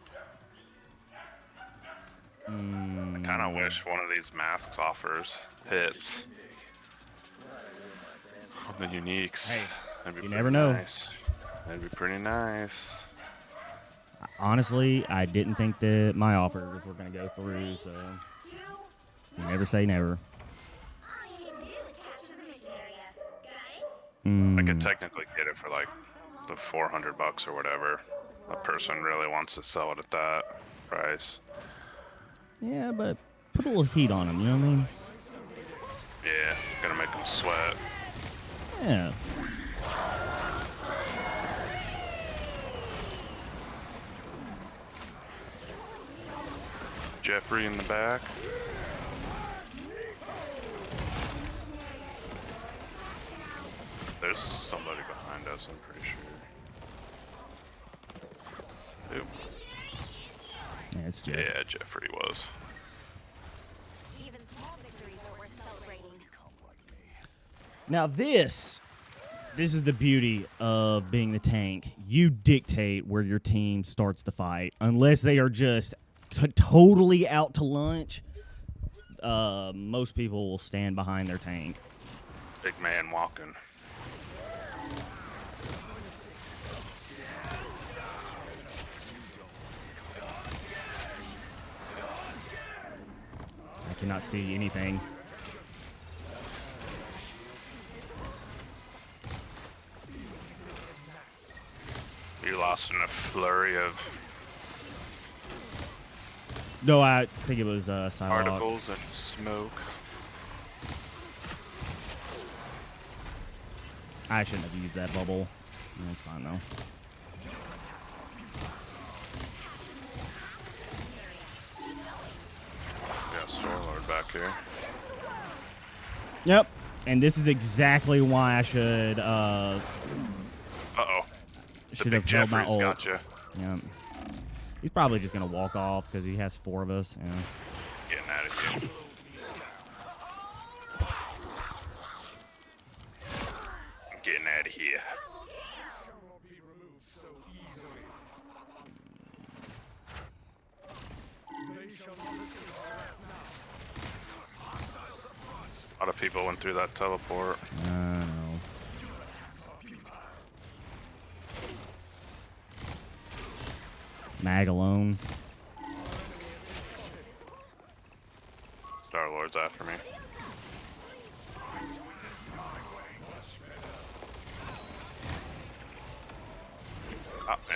I kind of wish one of these masks offers hits. The uniques. Hey, That'd be you pretty never know. Nice. That'd be pretty nice. Honestly, I didn't think that my offers were gonna go through, so. 2, You never say never. All you need to do is capture the mission area. Got it? I Mm. could technically get it for like the $400 or whatever. A person really wants to sell it at that price. Yeah, but put a little heat on them, you know what I mean? Yeah, gonna make them sweat. Yeah. Jeffrey in the back. There's somebody behind us, I'm pretty sure. Oop. Yeah, it's Jeff. Yeah, Jeffrey was. Even small victories are worth celebrating. Now this is the beauty of being the tank. You dictate where your team starts the fight, unless they are just totally out to lunch. Most people will stand behind their tank. Big man walking. I cannot see anything. You lost in a flurry of No, I think it was Psylocke. particles and smoke. I shouldn't have used that bubble. That's fine though. Yeah, Star-Lord back here. Yep. And this is exactly why I should Uh-oh. The should big have held my Jeffrey's ult. gotcha. Yeah. He's probably just gonna walk off because he has 4 of us. Yeah. Getting out of here. I'm getting out of here. A lot of people went through that teleport. No. Mag alone. Star-Lord's after me. Ah, eh.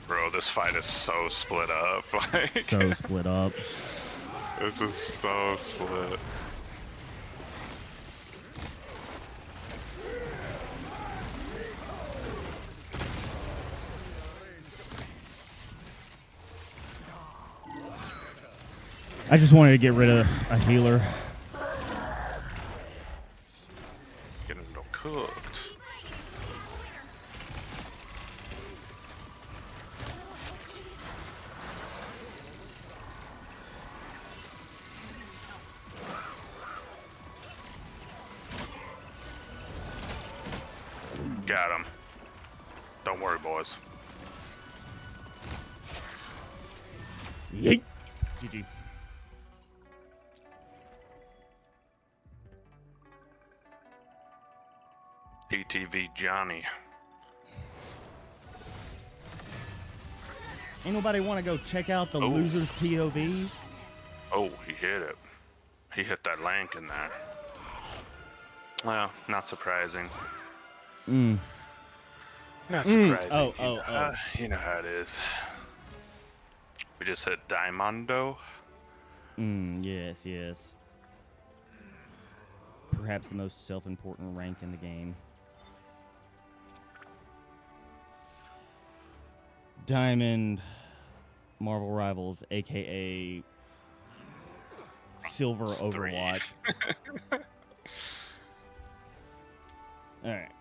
Bro, this fight is so split up. Like, So split up. this is so split. I just wanted to get rid of a healer. Getting cooked. Got him. Don't worry, boys. Yeet. GG. PTV Johnny. Ain't nobody want to go check out the Oh. loser's POV? Oh, he hit it. He hit that lank in there. Well, not surprising. Mm. Not surprising. Oh. You know how it is. We just hit Diamondo. Yes. Perhaps the most self-important rank in the game. Diamond Marvel Rivals, aka Silver It's 3. Overwatch. Alright.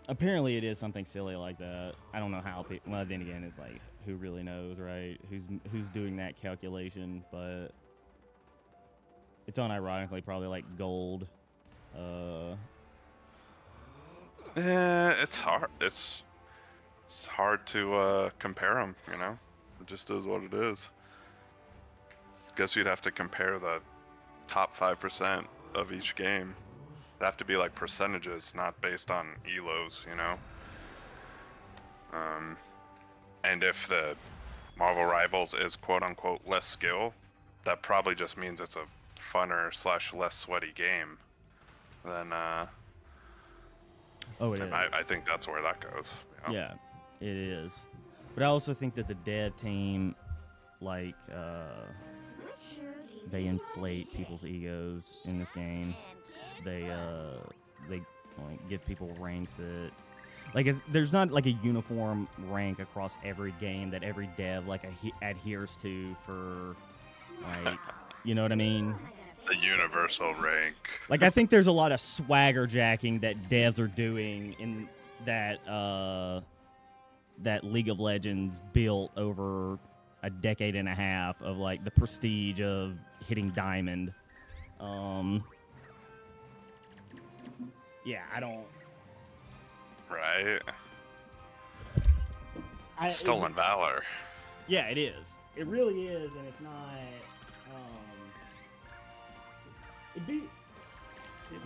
Apparently it is something silly like that. I don't know how people, well, then again, it's like, who really knows, right? Who's doing that calculation, but it's unironically probably like gold. Yeah, it's hard. It's hard to compare them, you know? It just is what it is. Guess you'd have to compare the top 5% of each game. It'd have to be like percentages, not based on elos, you know? And if the Marvel Rivals is quote-unquote less skill, that probably just means it's a funner / less sweaty game. Then, Oh, it is. I think that's where that goes. You know? Yeah, it is. But I also think that the dev team, like, they inflate people's egos in this game. They like give people ranks that, like, there's not like a uniform rank across every game that every dev like adheres to for, like, you know what I mean? The universal rank. Like, I think there's a lot of swagger jacking that devs are doing in that that League of Legends built over a decade and a half of, like, the prestige of hitting diamond. Yeah, I don't. Right? Stolen Valor. Yeah, it is. It really is, and it's not.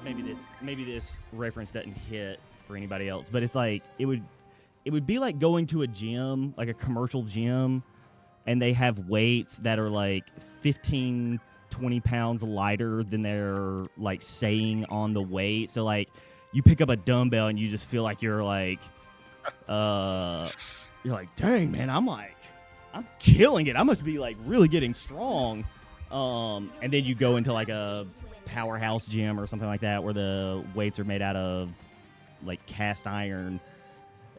Maybe this reference doesn't hit for anybody else, but it's like it would be like going to a gym, like a commercial gym, and they have weights that are like 15, 20 pounds lighter than they're like saying on the weight. So like you pick up a dumbbell and you just feel like you're like dang man, I'm killing it. I must be like really getting strong. And then you go into like a powerhouse gym or something like that where the weights are made out of like cast iron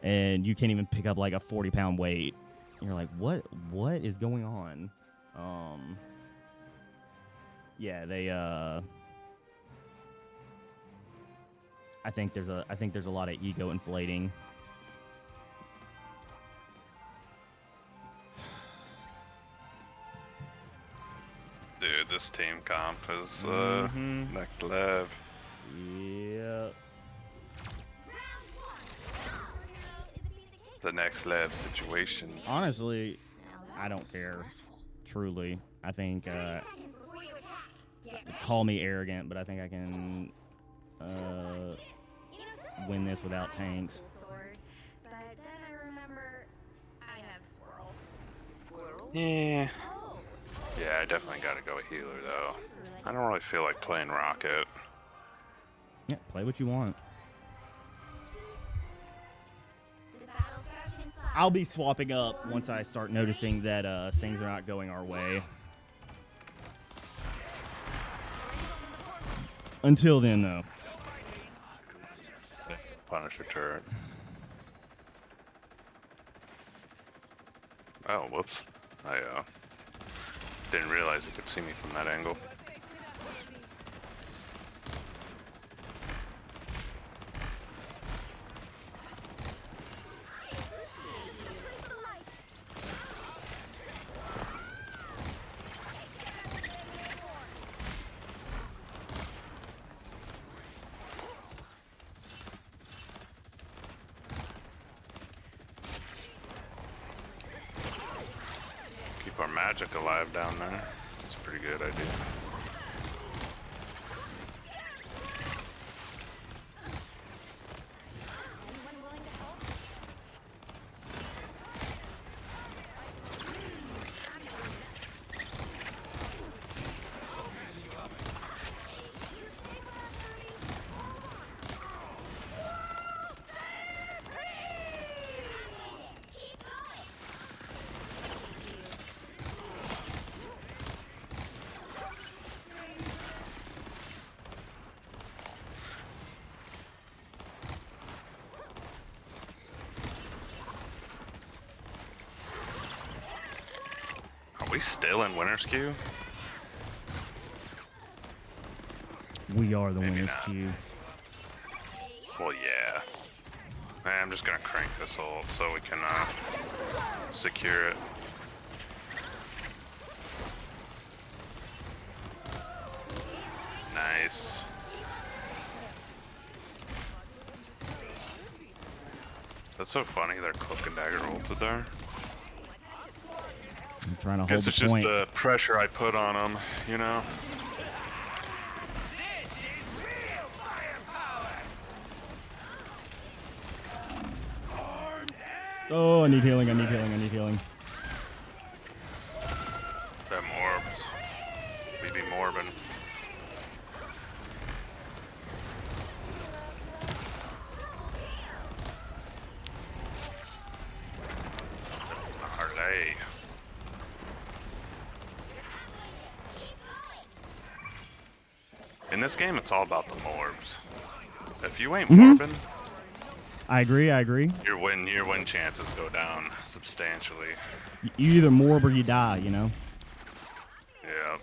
and you can't even pick up like a 40-pound weight. You're like, what is going on? Yeah, they I think there's a lot of ego inflating. Dude, this team comp is next level. Yeah. The next level situation. Honestly, I don't care. Truly, I think call me arrogant, but I think I can win this without tanks. But then I remember I have squirrels. Squirrels? Yeah. Yeah, I definitely gotta go a healer though. I don't really feel like playing Rocket. Yeah, play what you want. I'll be swapping up once I start noticing that things are not going our way. Until then, though. Punisher turret. Oh, whoops. I didn't realize you could see me from that angle. Keep our magic alive down there. It's a pretty good idea. Are we still in winner's queue? We are the Maybe winner's not. queue. Well, yeah. I'm just gonna crank this ult so we can secure it. Nice. That's so funny, they're cloak and dagger ulted there. I'm trying to hold Guess the it's just point. the pressure I put on them, you know? This is real firepower. Oh, I need healing. I need healing. I need healing. Them orbs. We be morbing. Harley. In this game, it's all about the morbs. If you ain't morbing, I agree. I agree. your win chances go down substantially. You either morb or you die. You know. Yeah,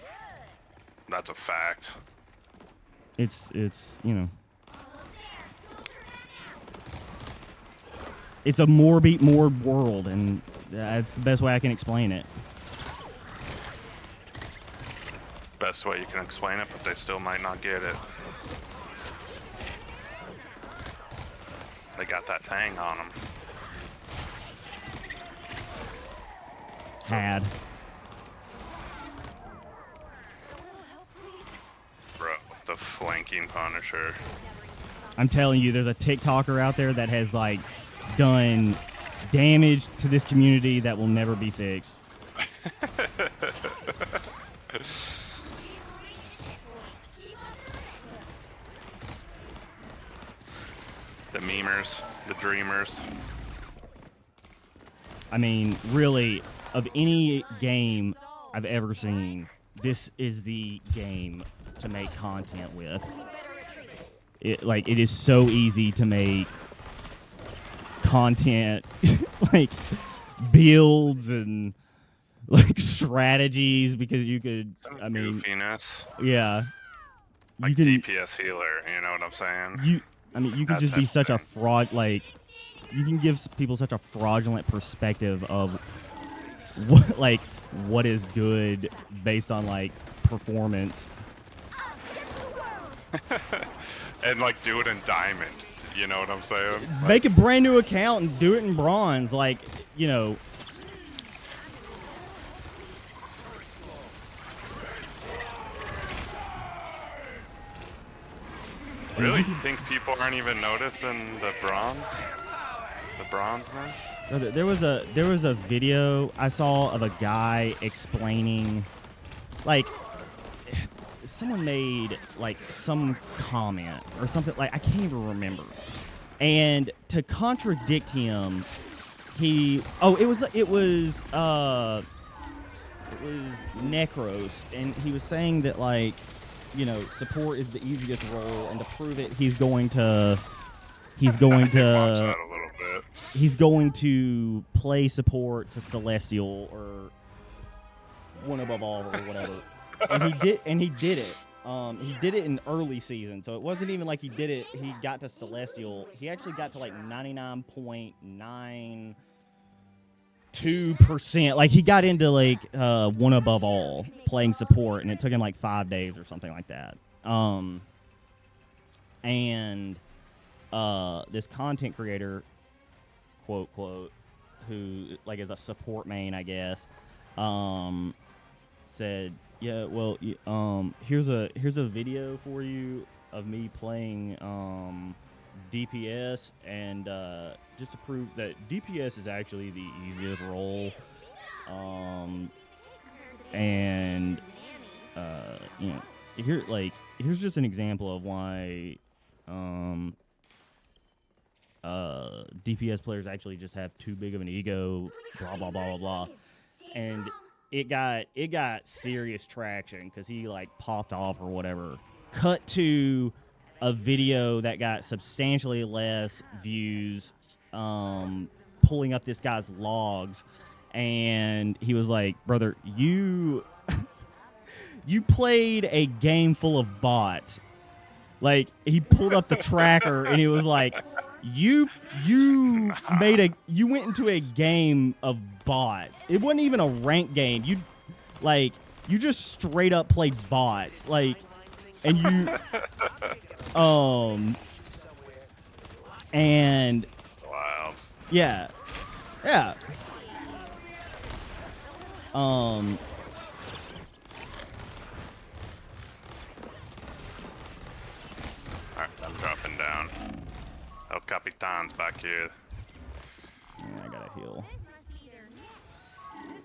that's a fact. It's you know. It's a more beat morb world, and that's the best way I can explain it. Best way you can explain it, but they still might not get it. They got that thing on them. Had. Bro, the flanking Punisher. I'm telling you, there's a TikToker out there that has like done damage to this community that will never be fixed. The memers, the dreamers. I mean, really, of any game I've ever seen, this is the game to make content with. It is so easy to make content, like builds and like strategies, because you could, I mean, Goofiness. yeah, Like you can, DPS healer, you know what I'm saying? you could That just be type of such a thing. fraud, like, you can give people such a fraudulent perspective of what, like, what is good based on like performance. And like do it in diamond, you know what I'm saying? Make a brand new account and do it in bronze, like, you know. Really? You think people aren't even noticing the bronze? The bronzeness? There was a video I saw of a guy explaining, like, someone made like some comment or something, like, I can't even remember. And to contradict him, it was Necros, and he was saying that, like, you know, support is the easiest role, and to prove it, he's going to I watched that a little bit. he's going to play support to Celestial or One Above All or whatever. And he did it. He did it in early season, so it wasn't even like he did it. He got to Celestial. He actually got to like 99.92%. Like, he got into like One Above All playing support, and it took him like 5 days or something like that. And this content creator, quote, who like is a support main, I guess, said, yeah, well, here's a video for you of me playing DPS, and just to prove that DPS is actually the easiest role, and you know, here's just an example of why DPS players actually just have too big of an ego, blah blah blah blah blah. And it got serious traction because he like popped off or whatever. Cut to a video that got substantially less views, pulling up this guy's logs, and he was like, brother, you played a game full of bots. Like, he pulled up the tracker and it was like, you went into a game of bots. It wasn't even a ranked game. You just straight up played bots. Like, and you and Wow. yeah. Alright, I'm dropping down. El Capitan's back here. Yeah, I gotta heal. This must be their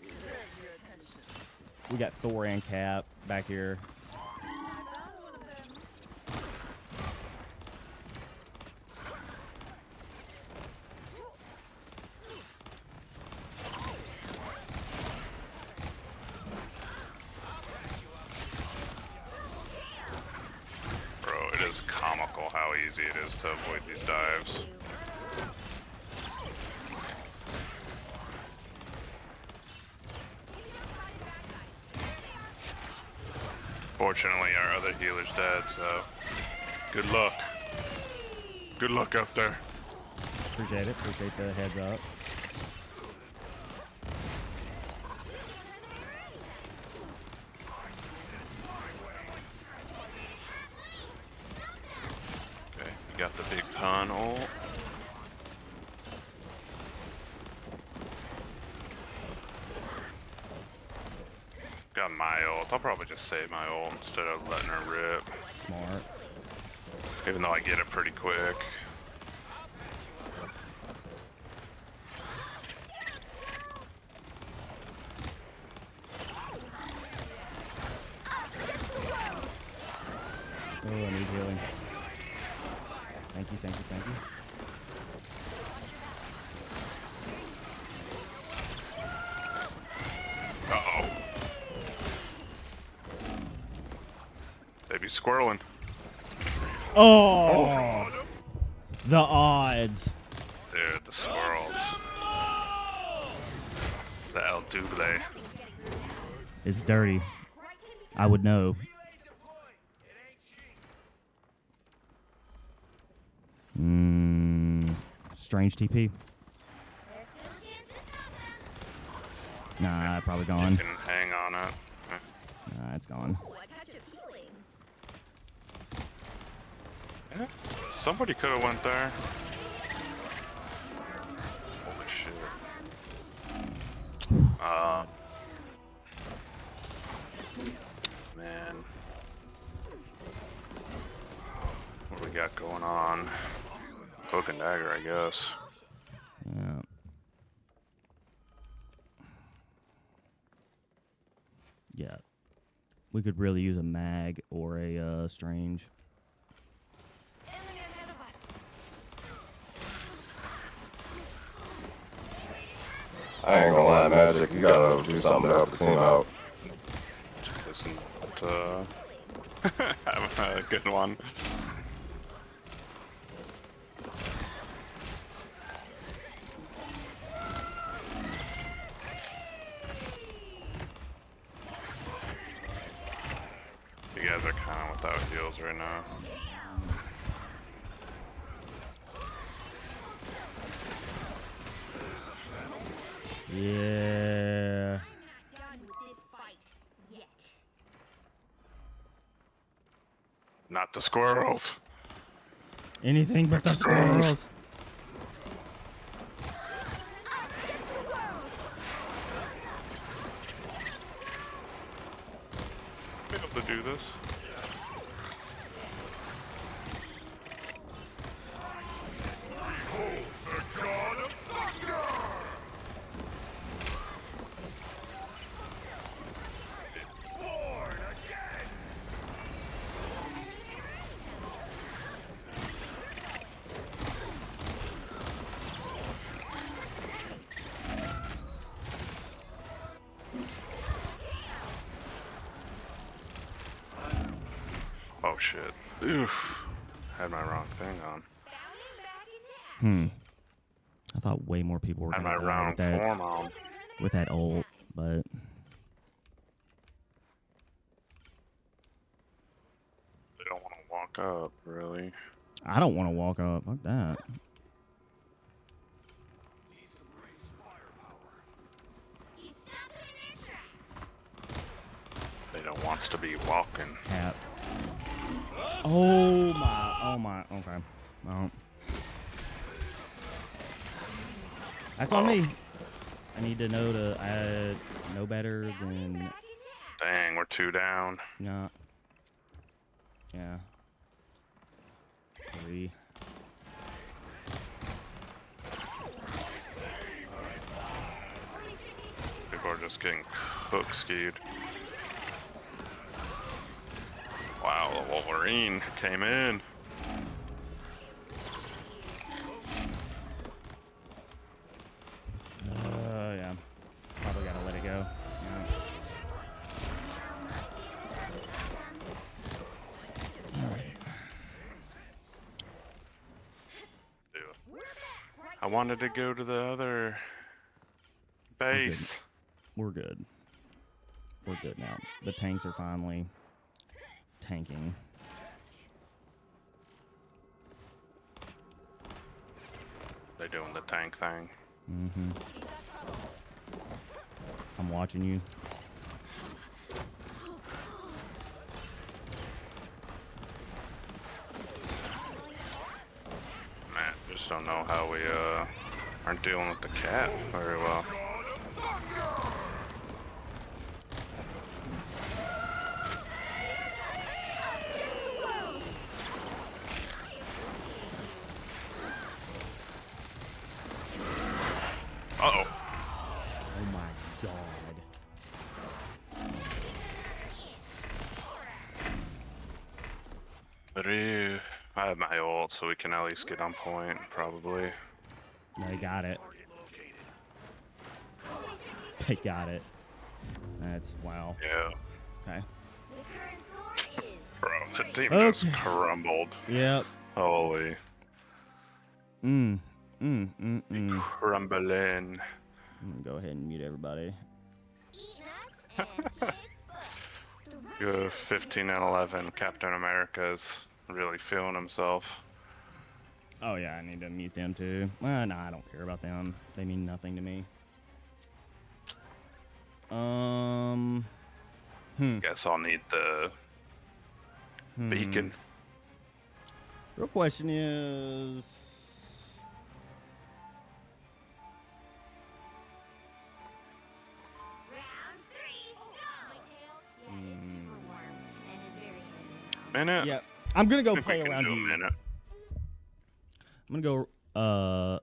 nest. We got Thor and Cap back here. Bro, it is comical how easy it is to avoid these dives. Fortunately, our other healer's dead, so good luck. Good luck out there. Appreciate it. Appreciate the heads up. Okay, we got the big pun ult. Got my ult. I'll probably just save my ult instead of letting her rip. Smart. Even though I get it pretty quick. Oh, I need healing. Thank you, thank you, thank you. Uh-oh. They be squirreling. Oh! The odds. Dude, the squirrels. The El Double. It's dirty. I would know. Strange TP. There's still a chance to stop them. Nah, probably You gone. can hang on it. Nah, it's gone. Ooh, a touch of healing. Yeah, somebody could have went there. Holy shit. Man. What do we got going on? Cloak and dagger, I guess. Yeah. Yeah. We could really use a mag or a strange. Enemy ahead of us. I ain't gonna lie, Magic, you gotta do something to help the team out. Listen to have a good one. You guys are kind of without heals right now. Yeah. I'm not done with this fight yet. Not the squirrels. Anything but the squirrels. Be able to do this. Oh shit. Oof. Had my wrong thing on. Bounding back into action. I thought way more people were Had gonna my die wrong with that form on. with that ult, but They don't want to walk up, really. I don't want to walk up. Fuck that. He's stopping in their tracks. They don't wants to be walking. Cap. Oh my. Oh my. Okay. Well. That's on me. I need to know know better than Dang, we're 2 down. no. Yeah. 3. People are just getting cook-skied. Wow, the Wolverine came in. Yeah. Probably gotta let it go. Yeah. I wanted to go to the other base. We're good. We're good now. The tanks are finally tanking. They doing the tank thing. Mm-hmm. I'm watching you. Man, just don't know how we aren't dealing with the cat very well. Uh-oh. Oh my god. But I have my ult, so we can at least get on point, probably. They got it. They got it. That's wow. Yeah. Okay. The current score is Bro, the team Okay. just crumbled. Yep. Holy. I'm Crumbling. gonna go ahead and mute everybody. eat nuts and kick butts. The Go 15 and 11. Captain America's really feeling himself. Oh yeah, I need to mute them too. Well, no, I don't care about them. They mean nothing to me. Guess I'll need the beacon. Real question is, round 3, go! My tail? Yeah, it's super warm and is very handy. Minute? yeah, I'm gonna go I think play we can around do a you. minute. I'm gonna go.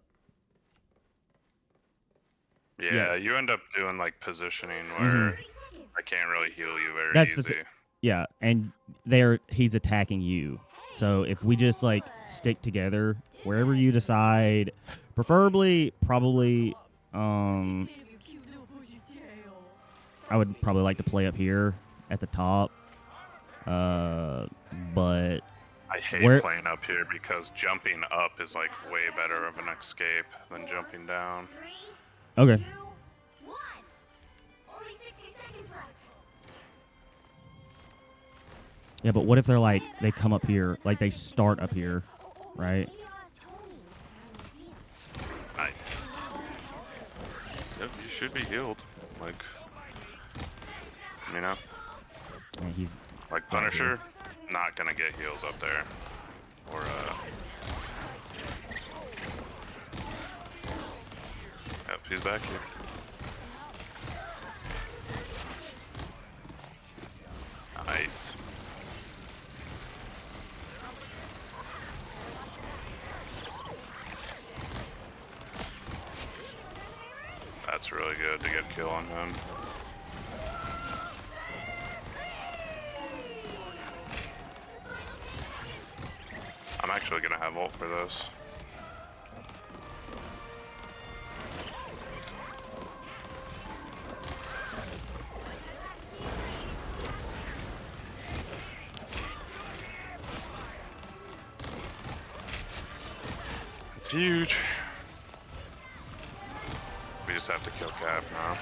Yeah, Yes. you end up doing like positioning where I can't really heal you very That's the easy. Yeah, and he's attacking you. So if we just like stick together, wherever you decide, preferably, probably, I would probably like to play up here at the top. But I hate where- playing up here because jumping up is like way better of an escape than jumping down. 3, okay, 2, 1. Only 60 seconds left. yeah, but what if they're like they come up here, like they start up here, right? Maybe I'll ask Tony next time we see him. Nice. Yep, you should be healed. Like, you know, And he's like Punisher, not gonna get heals up there. Or, yep, he's back here. Nice. That's really good to get a kill on him. I'm actually gonna have ult for this. It's huge. We just have to kill Cap now.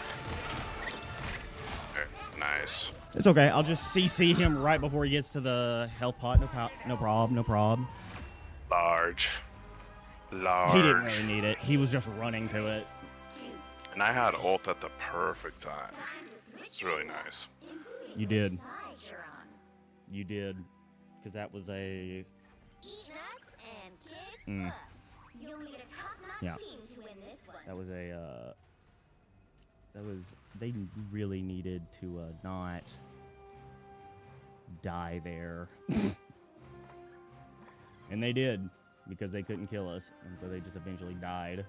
Okay, nice. It's okay. I'll just CC him right before he gets to the health pot. No problem. No problem. Large. Large. He didn't really need it. He was just running to it. And I had ult at the perfect time. Time to switch It's really nice. You did. side you're on. You did. Because that was a... Eat nuts and kick Mm. butts. You'll need a top-notch Yeah. team to win this one. That was a They really needed to not die there. And they did, because they couldn't kill us, and so they just eventually died.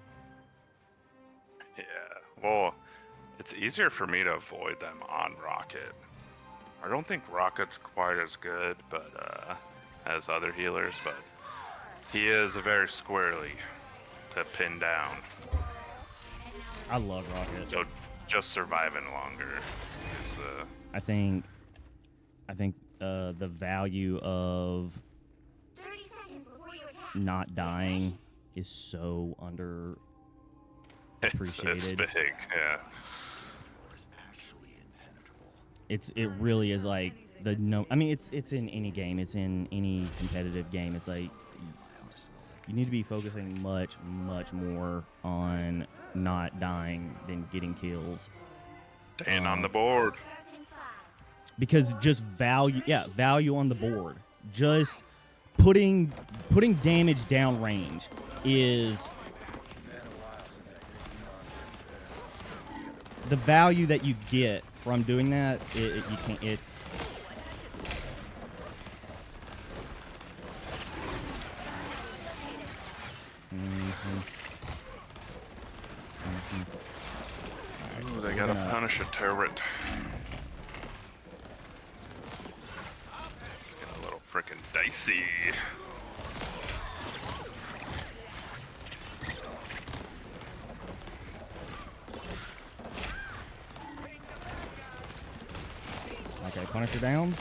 Yeah. Well, it's easier for me to avoid them on Rocket. I don't think Rocket's quite as good, but as other healers, but he is very squarely to pin down. I love Rocket. So just surviving longer is I think the value of 30 seconds before you attack. not dying is so it's underappreciated. big, yeah. It really is like the no. I mean, it's in any game. It's in any competitive game. It's like you need to be focusing much more on not dying than getting kills. Staying on the board. Starts in 5. Because just value on the board. Just putting damage downrange is the value that you get from doing that. You can't. It's Ooh, they gotta punish a turret. It's getting a little freaking dicey. Okay, Punisher down.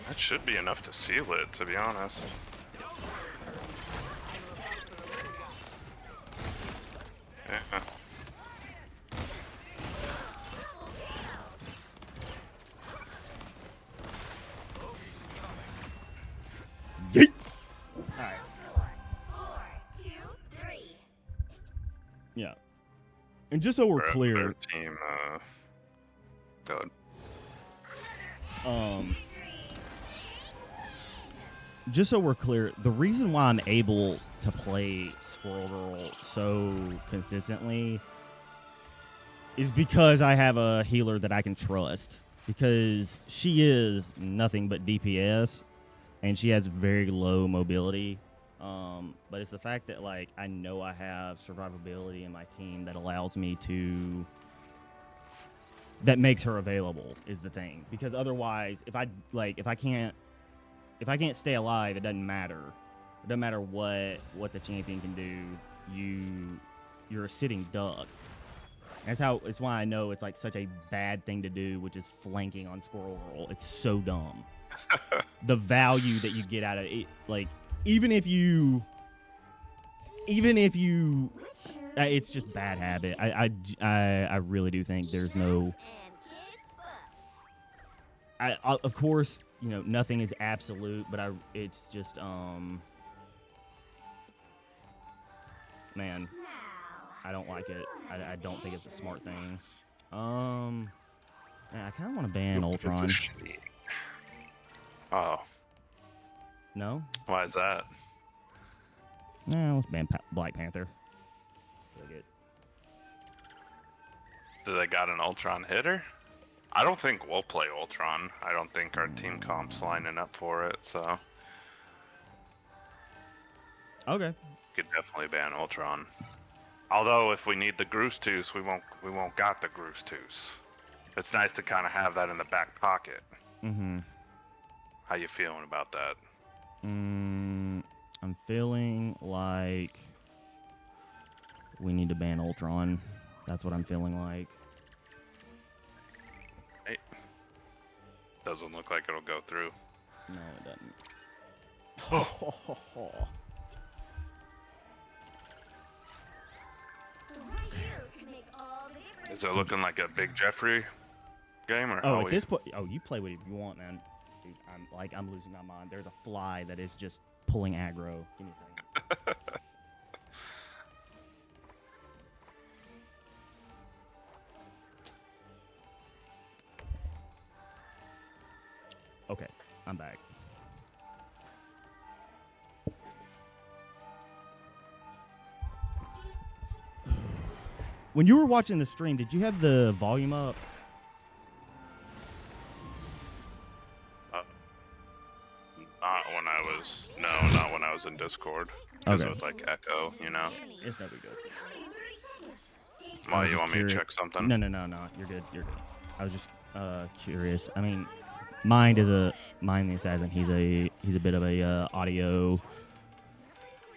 That should be enough to seal it, to be honest. Yeah. Yeet. All right. 4, 2, 3. Yeah. And just so we're Their clear, team, good. just so we're clear, the reason why I'm able to play Squirrel Girl so consistently is because I have a healer that I can trust. Because she is nothing but DPS, and she has very low mobility. But it's the fact that, like, I know I have survivability in my team that allows me to... that makes her available, is the thing. Because otherwise, if I can't stay alive, it doesn't matter. It doesn't matter what the champion can do. You're a sitting duck. It's why I know it's like such a bad thing to do, which is flanking on Squirrel Girl. It's so dumb. The value that you get out of it, like even if you, it's just bad habit. I really do think there's no. Of course, you know, nothing is absolute, but it's just man, I don't like it. I don't think it's a smart thing. Man, I kind of want to ban Ultron. Oh, No? why is that? No, let's ban Black Panther. Really good. Do they got an Ultron hitter? I don't think we'll play Ultron. I don't think our team comp's lining up for it, so Okay. could definitely ban Ultron. Although if we need the Groostooth, we won't got the Groostooth. It's nice to kind of have that in the back pocket. Mm-hmm. How you feeling about that? I'm feeling like we need to ban Ultron. That's what I'm feeling like. Hey, doesn't look like it'll go through. No, it doesn't. The right heroes can make all the difference. Is it looking like a big Jeffrey game or Oh, how at we? this point, you play whatever you want, man. Dude, I'm losing my mind. There's a fly that is just pulling aggro. Give me a second. Okay, I'm back. When you were watching the stream, did you have the volume up? Not when I was in Discord. Because Okay. it would like echo, you know. It's no big deal. Why, was you just want me to curious. check something? No. You're good. You're good. I was just curious. I mean, Mind the Assassin. He's a bit of a audio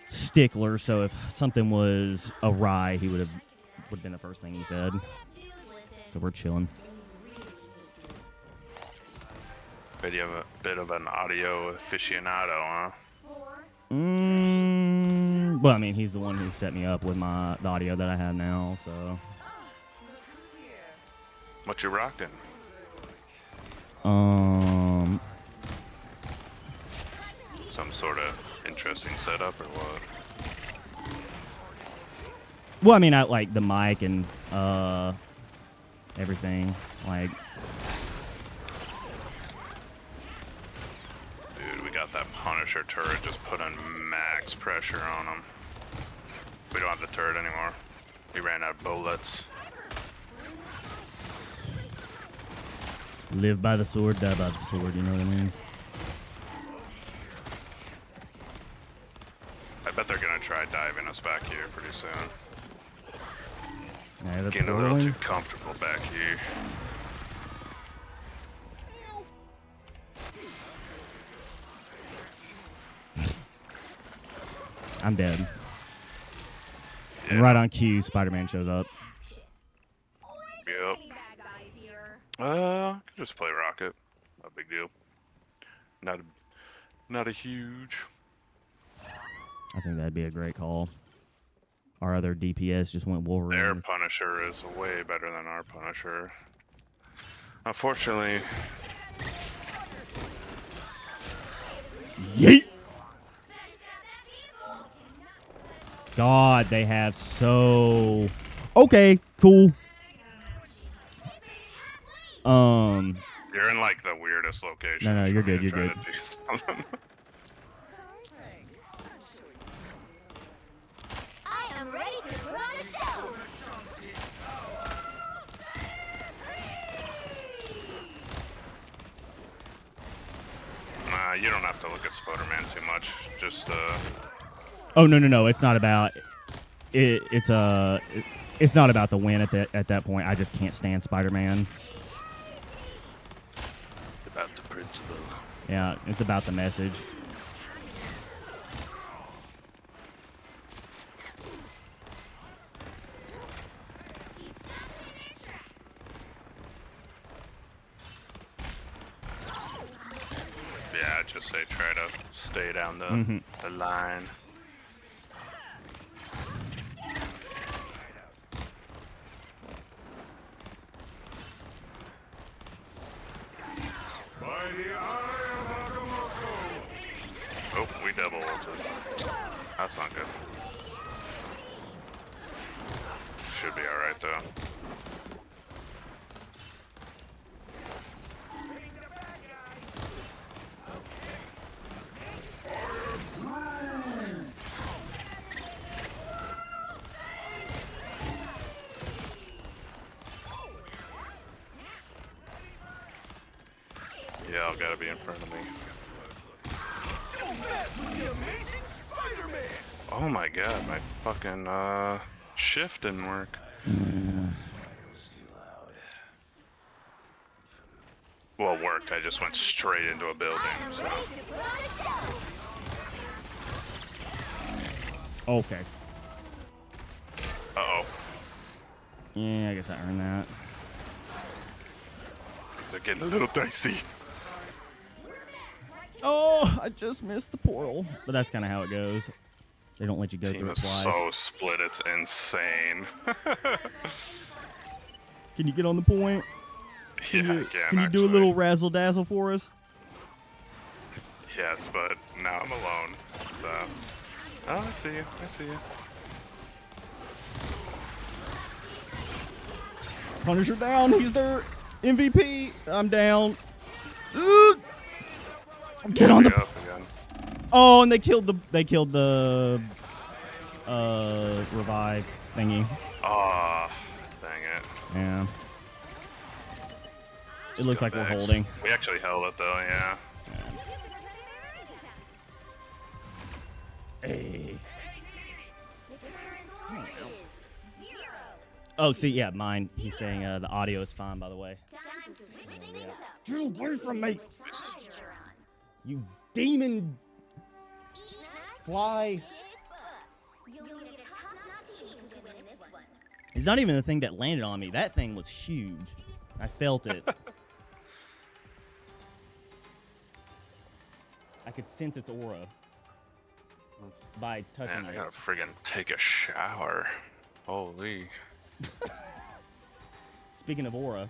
stickler. So if something was awry, he would have been the first thing he said. So we're chilling. But you have a bit of an audio aficionado, huh? Well, I mean, he's the one who set me up with the audio that I have now. So. What you rocking? Some sort of interesting setup or what? Well, I mean, I like the mic and everything. Like, dude, we got that Punisher turret just putting max pressure on him. We don't have the turret anymore. We ran out of bullets. live by the sword, die by the sword. You know what I mean? I bet they're gonna try diving us back here pretty soon. Yeah, the Getting a little portal. too comfortable back here. I'm dead. And Yeah. right on cue, Spider-Man shows up. Yep. Bad guys here. Just play Rocket. No big deal. Not a huge. I think that'd be a great call. Our other DPS just went Wolverine. Their Punisher is way better than our Punisher. Unfortunately, Yeet! God, they have so... Okay, cool. you're in like the weirdest location. No, you're for me good, to you're try good. to do something. I am ready to put on a show. Nah, you don't have to look at Spider-Man too much. Just Oh, no. It's not about... It's not about the win at that point. I just can't stand Spider-Man. about the principle. Yeah, it's about the message. Yeah, I'd just say try to stay down the the line. Oh, we double ulted. That's not good. Should be alright though. Yeah, I'll gotta be in front of me. Oh my god, my fucking shift didn't work. Well, it worked. I just went straight into a building. I am So. ready to put on a show. Okay. Uh-oh. Yeah, I guess I earned that. They're getting a little dicey. Oh, I just missed the portal. But that's kind of how it goes. They don't let you go Team through it is twice. so split, it's insane. Can you get on the point? Yeah, Can I you, can, can you do a actually. little razzle dazzle for us? Yes, but now I'm alone. So. Oh, I see you. I see you. Punisher down. He's their MVP. I'm down. Ugh. Get on the. Up again. Oh, and they killed the revive thingy. Ah, Yeah. It looks like we're Scumbags. holding. We actually held it though, yeah. Hey. The current score is 0. Oh, see, yeah, mine. He's saying the audio is fine, by the way. Time to switch things up. Get away from me, Which side you're on? you demon fly. You'll need a top-notch team to win this one. It's not even the thing that landed on me. That thing was huge. I felt it. I could sense its aura by touching Man, I it. gotta friggin' take a shower. Holy. Speaking of aura,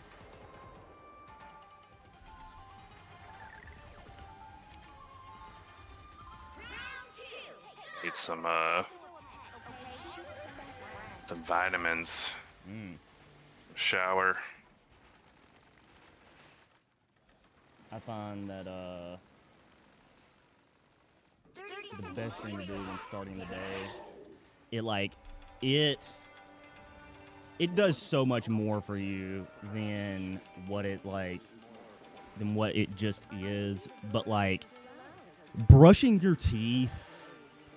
Need some vitamins. Shower. I find that the best thing to do when starting the day, it does so much more for you than what it just is. But like brushing your teeth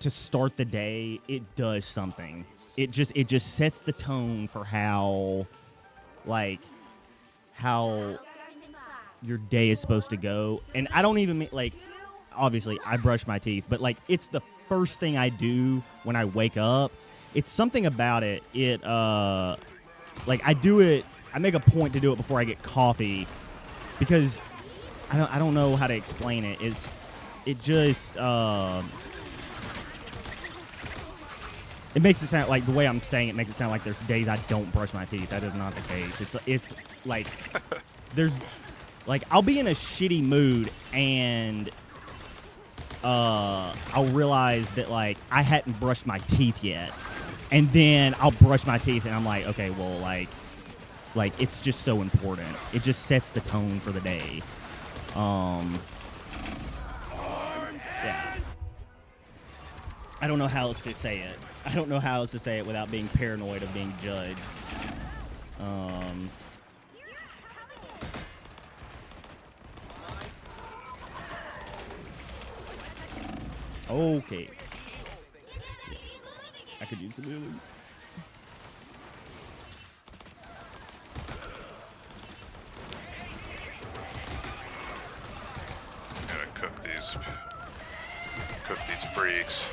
to start the day, it does something. It just sets the tone for how your day is supposed to go. And I don't even mean, like, obviously I brush my teeth, but like it's the first thing I do when I wake up. It's something about it. Like I do it, I make a point to do it before I get coffee because I don't know how to explain it. It just it makes it sound like, the way I'm saying it makes it sound like there's days I don't brush my teeth. That is not the case. It's like there's like I'll be in a shitty mood and I'll realize that like I hadn't brushed my teeth yet, and then I'll brush my teeth and I'm like, okay, well, like it's just so important. It just sets the tone for the day. Yeah. I don't know how else to say it. I don't know how else to say it without being paranoid of being judged. Okay. I could use a lily. Gotta cook these freaks.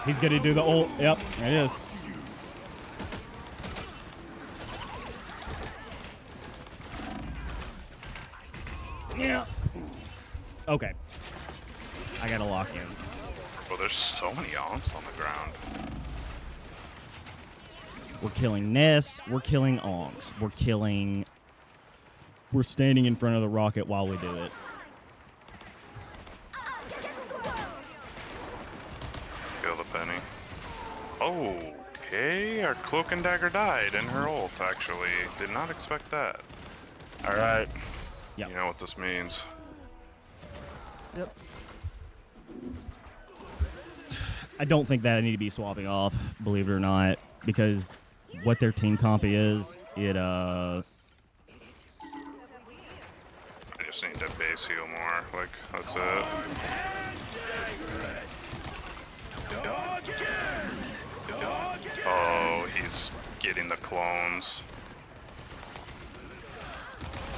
He's gonna do the ult. Yep, it is. Yeah. Okay. I gotta lock in. Well, there's so many onks on the ground. We're killing nests. We're killing onks. We're standing in front of the rocket while we do it. Kill the penny. Okay, our cloak and dagger died in her ult, actually. Did not expect that. Alright. Yep. You know what this means. Yep. I don't think that I need to be swapping off, believe it or not, because what their team comp is, I just need to base heal more. Like, that's it. Oh, he's getting the clones.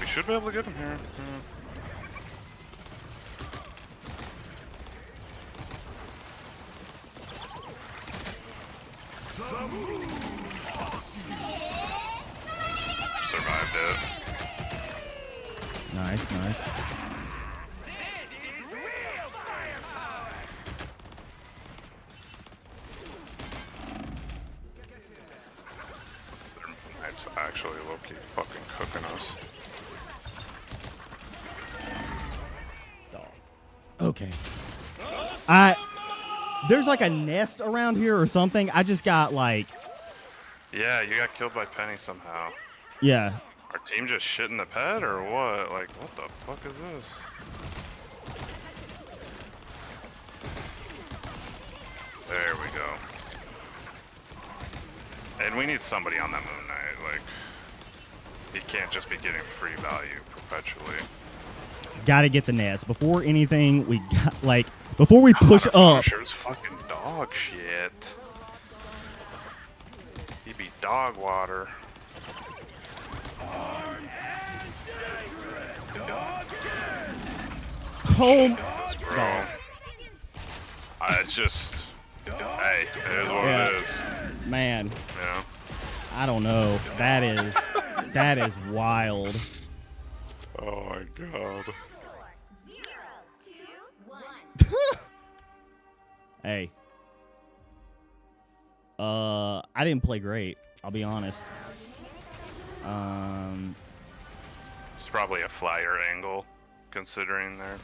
We should be able to get him here. Survived it. nice, nice. It's actually low-key fucking cooking us. Okay. There's like a nest around here or something. I just got like, Yeah, you got killed by Penny somehow. yeah. Our team just shit in the pet or what? Like, what the fuck is this? There we go. And we need somebody on that Moon Knight. Like, he can't just be getting free value perpetually. Gotta get the nest before anything. We got before we push up. It's fucking dog shit. He be dog water. Home. Bro. It's just, hey, it is what it is. Man, You know? I don't know. That is wild. Oh my god. 0, 2, 1. Hey. I didn't play great. I'll be honest. It's probably a flyer angle, considering their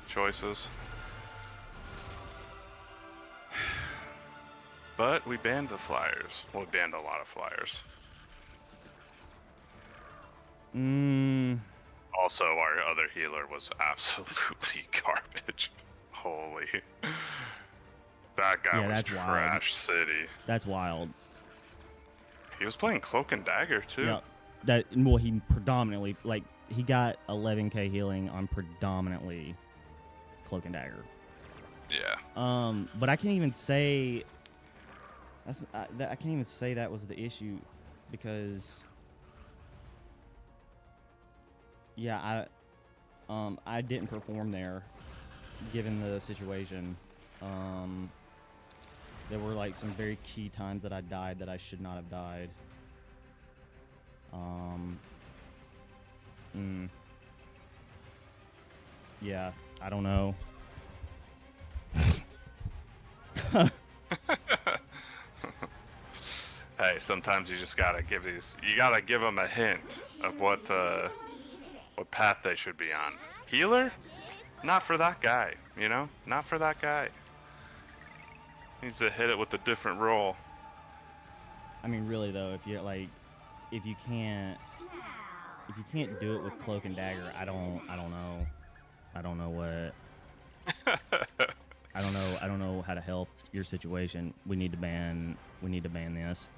choices. But we banned the flyers. Well, we banned a lot of flyers. Also, our other healer was absolutely garbage. Holy. That guy was that's wild. trash city. That's wild. He was playing Cloak and Dagger, too. Yeah. He predominantly he got 11k healing on predominantly Cloak and Dagger. Yeah. But I can't even say I can't even say that was the issue because I didn't perform there given the situation. There were some very key times that I died that I should not have died. Yeah, I don't know. Hey, sometimes you just gotta give them a hint of what path they should be on. Healer? Not for that guy, you know? Not for that guy. Needs to hit it with a different role. I mean, really though, if you can't do it with Cloak and Dagger, I don't know. I don't know what. I don't know how to help your situation. We need to ban this.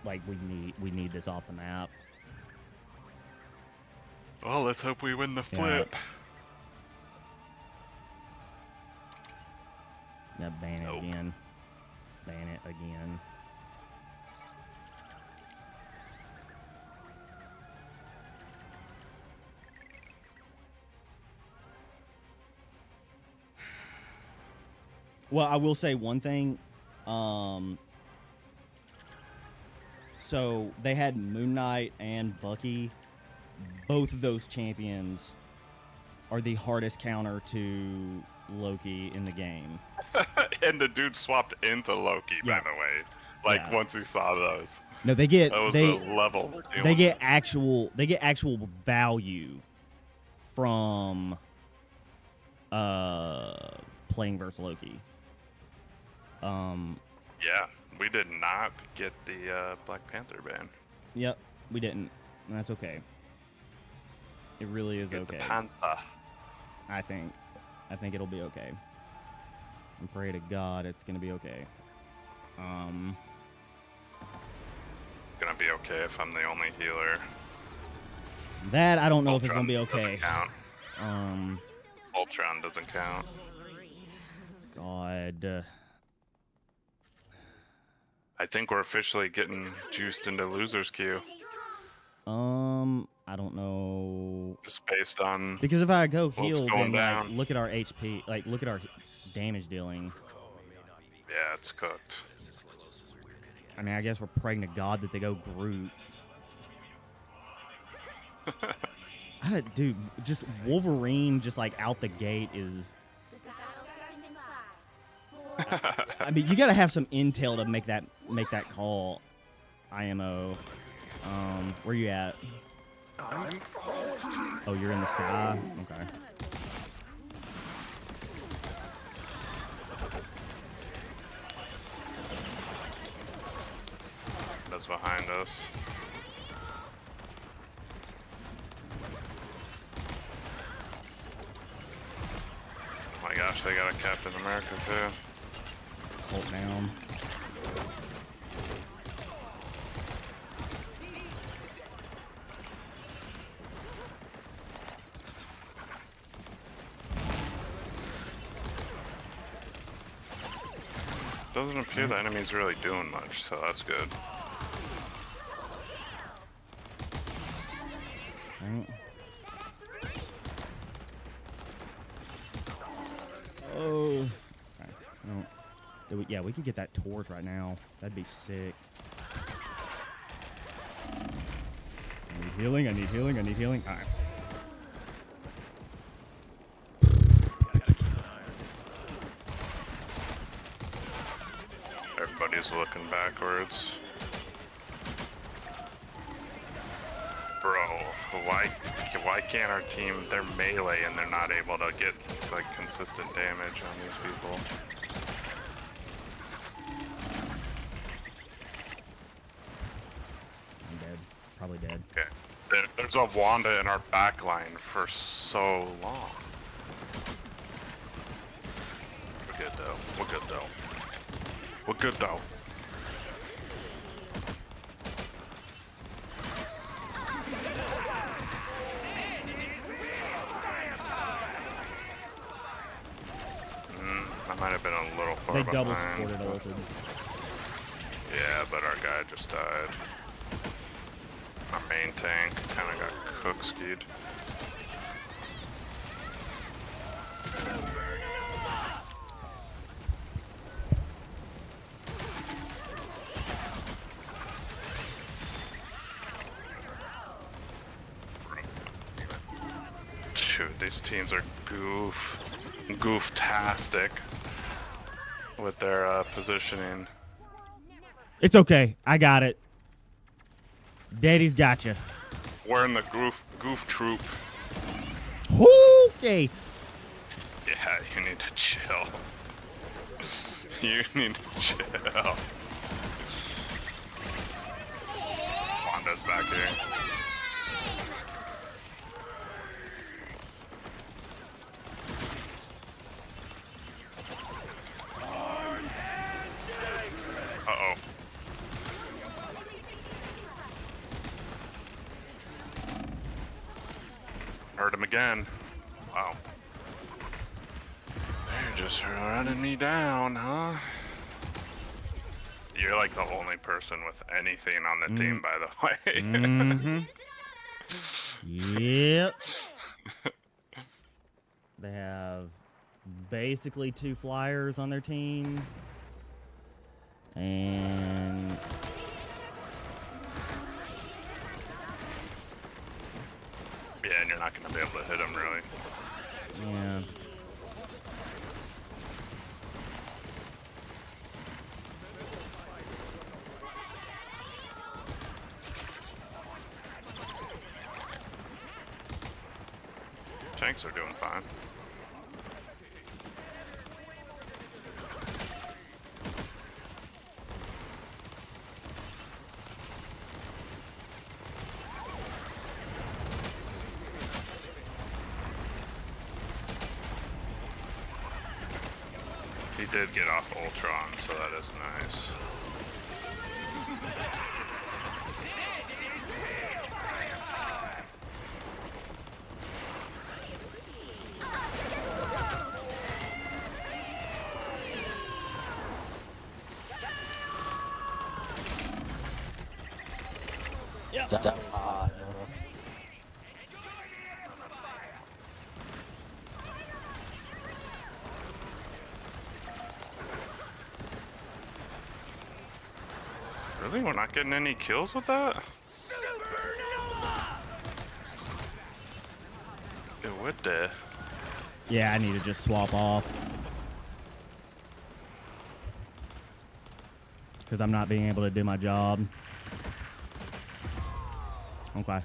We need this off the map. Well, let's hope we win the flip. Yeah, ban it again. Ban it again. Well, I will say one thing. So they had Moon Knight and Bucky. Both of those champions are the hardest counter to Loki in the game. And the dude swapped into Loki, by the way. Once he saw those. No, they get that was the level. They get actual value from playing versus Loki. Yeah, we did not get the Black Panther ban. Yep, we didn't. And that's okay. It really is okay. The Panther. I think it'll be okay. And pray to God it's gonna be okay. Gonna be okay if I'm the only healer. That I don't know Ultron if it's gonna be okay. Doesn't count. Ultron doesn't count. God. I think we're officially getting juiced into losers queue. I don't know. Just based on because if I go heal, going then down. look at our HP, look at our damage dealing. Yeah, it's cooked. I mean, I guess we're praying to God that they go Groot. Dude, just Wolverine, just out the gate is. I mean, you gotta have some intel to make that call. IMO. Where you at? Oh, you're in the sky? Okay. That's behind us. Oh my gosh. they got a Captain America too. Hold down. Doesn't appear the enemy's really doing much, so that's good. Right. Oh. Okay. No. Yeah, we could get that torch right now. That'd be sick. I need healing. I need healing. I need healing. All right. Everybody's looking backwards. Bro, why can't our team, they're melee and they're not able to get like consistent damage on these people? I'm dead. Probably dead. Okay. There's a Wanda in our backline for so long. We're good though. We're good though. We're good though. I might have been a little far They behind. double supported ulted. Yeah, but our guy just died. Our main tank kind of got cook-skied. Shoot, these teams are goof-tastic with their positioning. It's okay. I got it. Daddy's got you. We're in the goof troop. Okay. Yeah, you need to chill. You need to chill. Wanda's back here. Uh-oh. Heard him again. Wow. They're just running me down, huh? You're like the only person with anything on the team, by the way. Mm-hmm. Yep. They have basically 2 flyers on their team. And Yeah, and you're not going to be able to hit him, really. yeah. Tanks are doing fine. He did get off Ultron, so that is nice. Really? We're not getting any kills with that? It would Yeah, I need to just swap off. Because I'm not being able to do my job. Okay.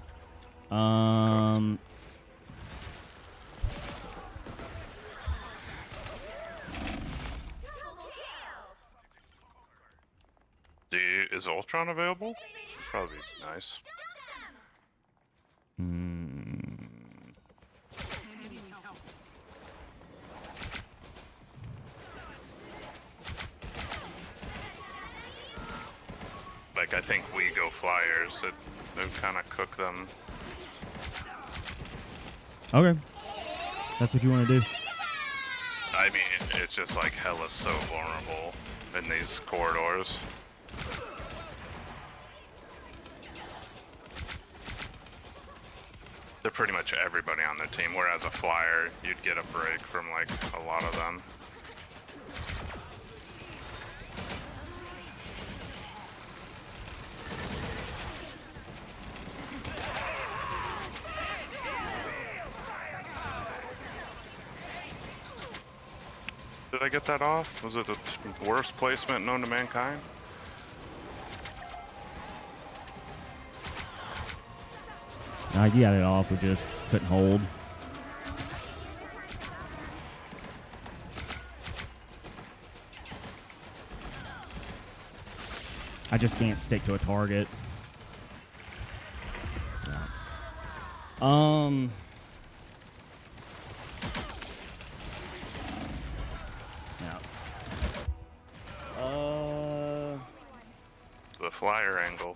Is Ultron available? Probably nice. like, I think we go flyers. It would kind of cook them. Okay. That's what you want to do. I mean, it's just like hella so vulnerable in these corridors. They're pretty much everybody on the team, whereas a flyer, you'd get a break from like a lot of them. Did I get that off? Was it the worst placement known to mankind? You got it off, we just couldn't hold. I just can't stick to a target. Yeah. The flyer angle.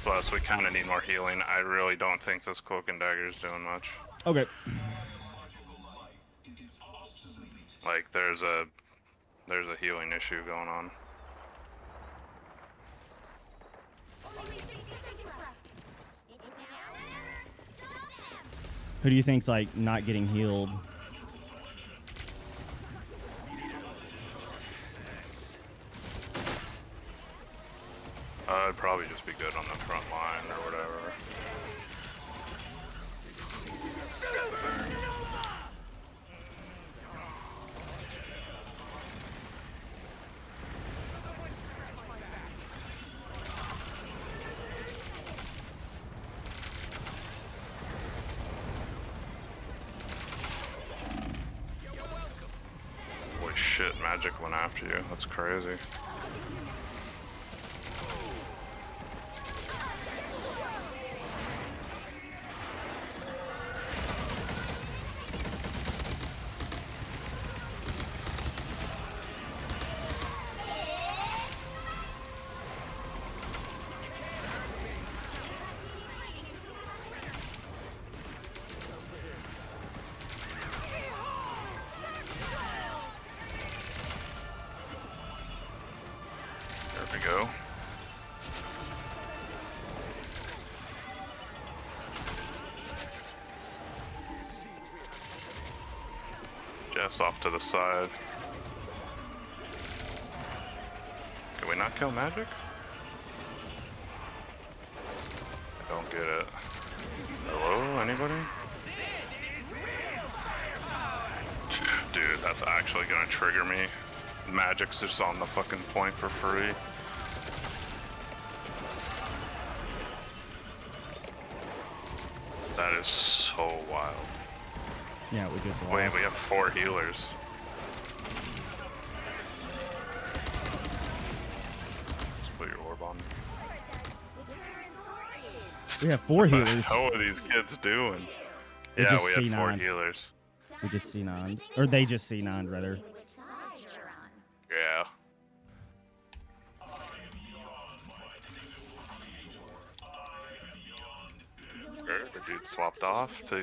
Plus, we kind of need more healing. I really don't think this cloak and dagger is doing much. Okay. Like, there's a healing issue going on. Only 60 seconds left. It's now. Stop them. Who do you think's like not getting healed? It'd probably just be good on the front line or whatever. Holy shit, magic went after you. That's crazy. There we go. Jeff's off to the side. Can we not kill magic? I don't get it. Hello, anybody? Dude, that's actually gonna trigger me. Magic's just on the fucking point for free. That is so wild. Yeah, we just Wait, lost. we have 4 healers. Let's put your orb on. We have 4 healers. How are these kids doing? They Yeah, just we had 4 C9. healers. We just C9s. Or they just C9'd, rather. Which side you're on. Yeah. The dude swapped off to...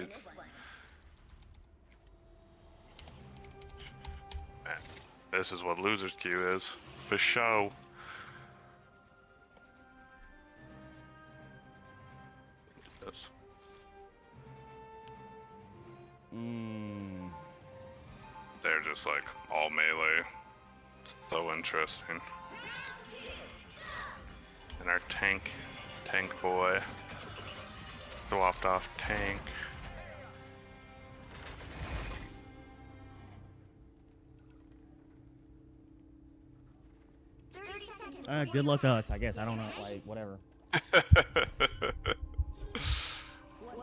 Man, this is what loser's queue is. For show. This. They're just like all melee. So interesting. And our tank boy swapped off tank. Good luck to us, I guess. I don't know, like, whatever.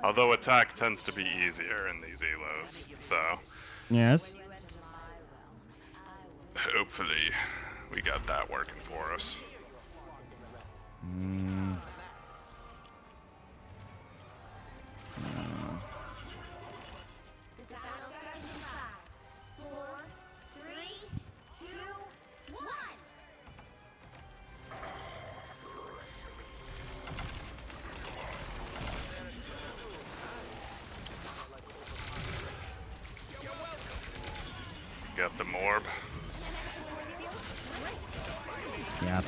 Although attack tends to be easier in these elos, so Yes. hopefully we got that working for us. The battle starts in 5, 4, 3, 2, 1.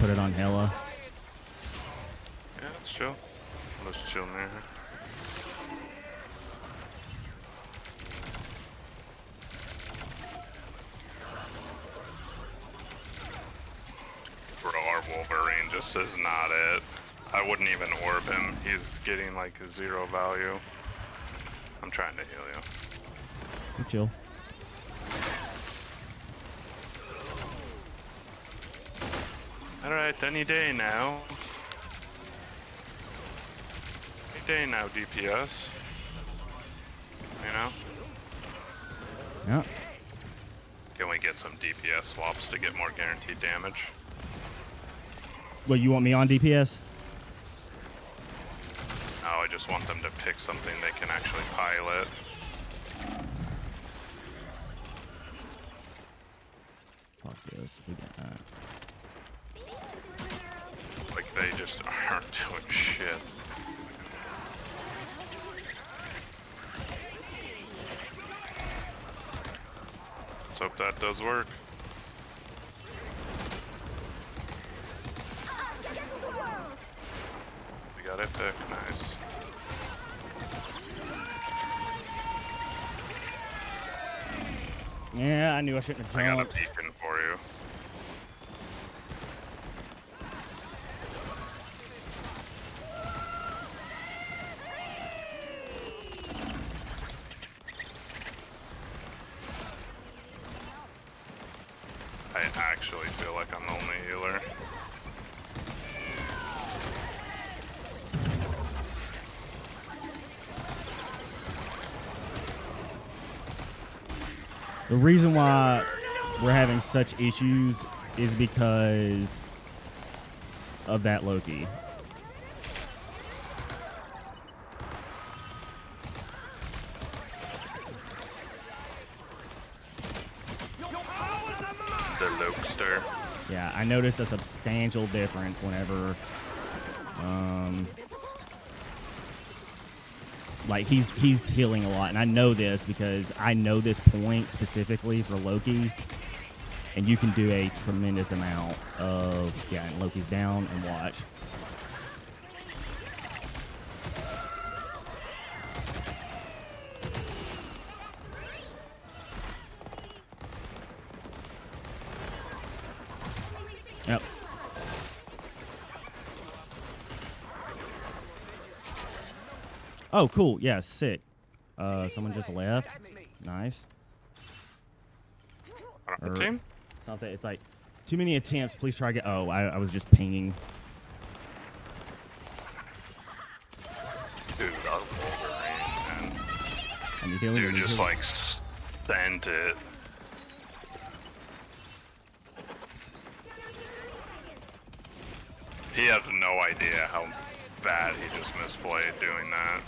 put it on hella. Yeah, let's chill. Let's chill near here. Bro, our Wolverine just is not it. I wouldn't even orb him. He's getting like 0 value. I'm trying to heal you. You chill. Alright, any day now. Any day now, DPS. You know? Yeah. Can we get some DPS swaps to get more guaranteed damage? Well, you want me on DPS? No, I just want them to pick something they can actually pilot. Fuck this. We got that. Like, they just aren't doing shit. Let's hope that does work. We got it pick, nice. Yeah, I knew I shouldn't have I got a jumped. beacon for you. I actually feel like I'm the only healer. The reason why we're having such issues is because of that Loki. The Lokester. Yeah, I noticed a substantial difference whenever, like he's healing a lot, and I know this because I know this point specifically for Loki, and you can do a tremendous amount of and Loki's down and watch. Yep. Oh, cool. Yeah, sick. Someone just left. Nice. Our Or team? something. It's like too many attempts. Please try again. Oh, I was just pinging. Dude, our Wolverine, man. I need healing. I Dude need just healing. like sent it. He has no idea how bad he just misplayed doing that.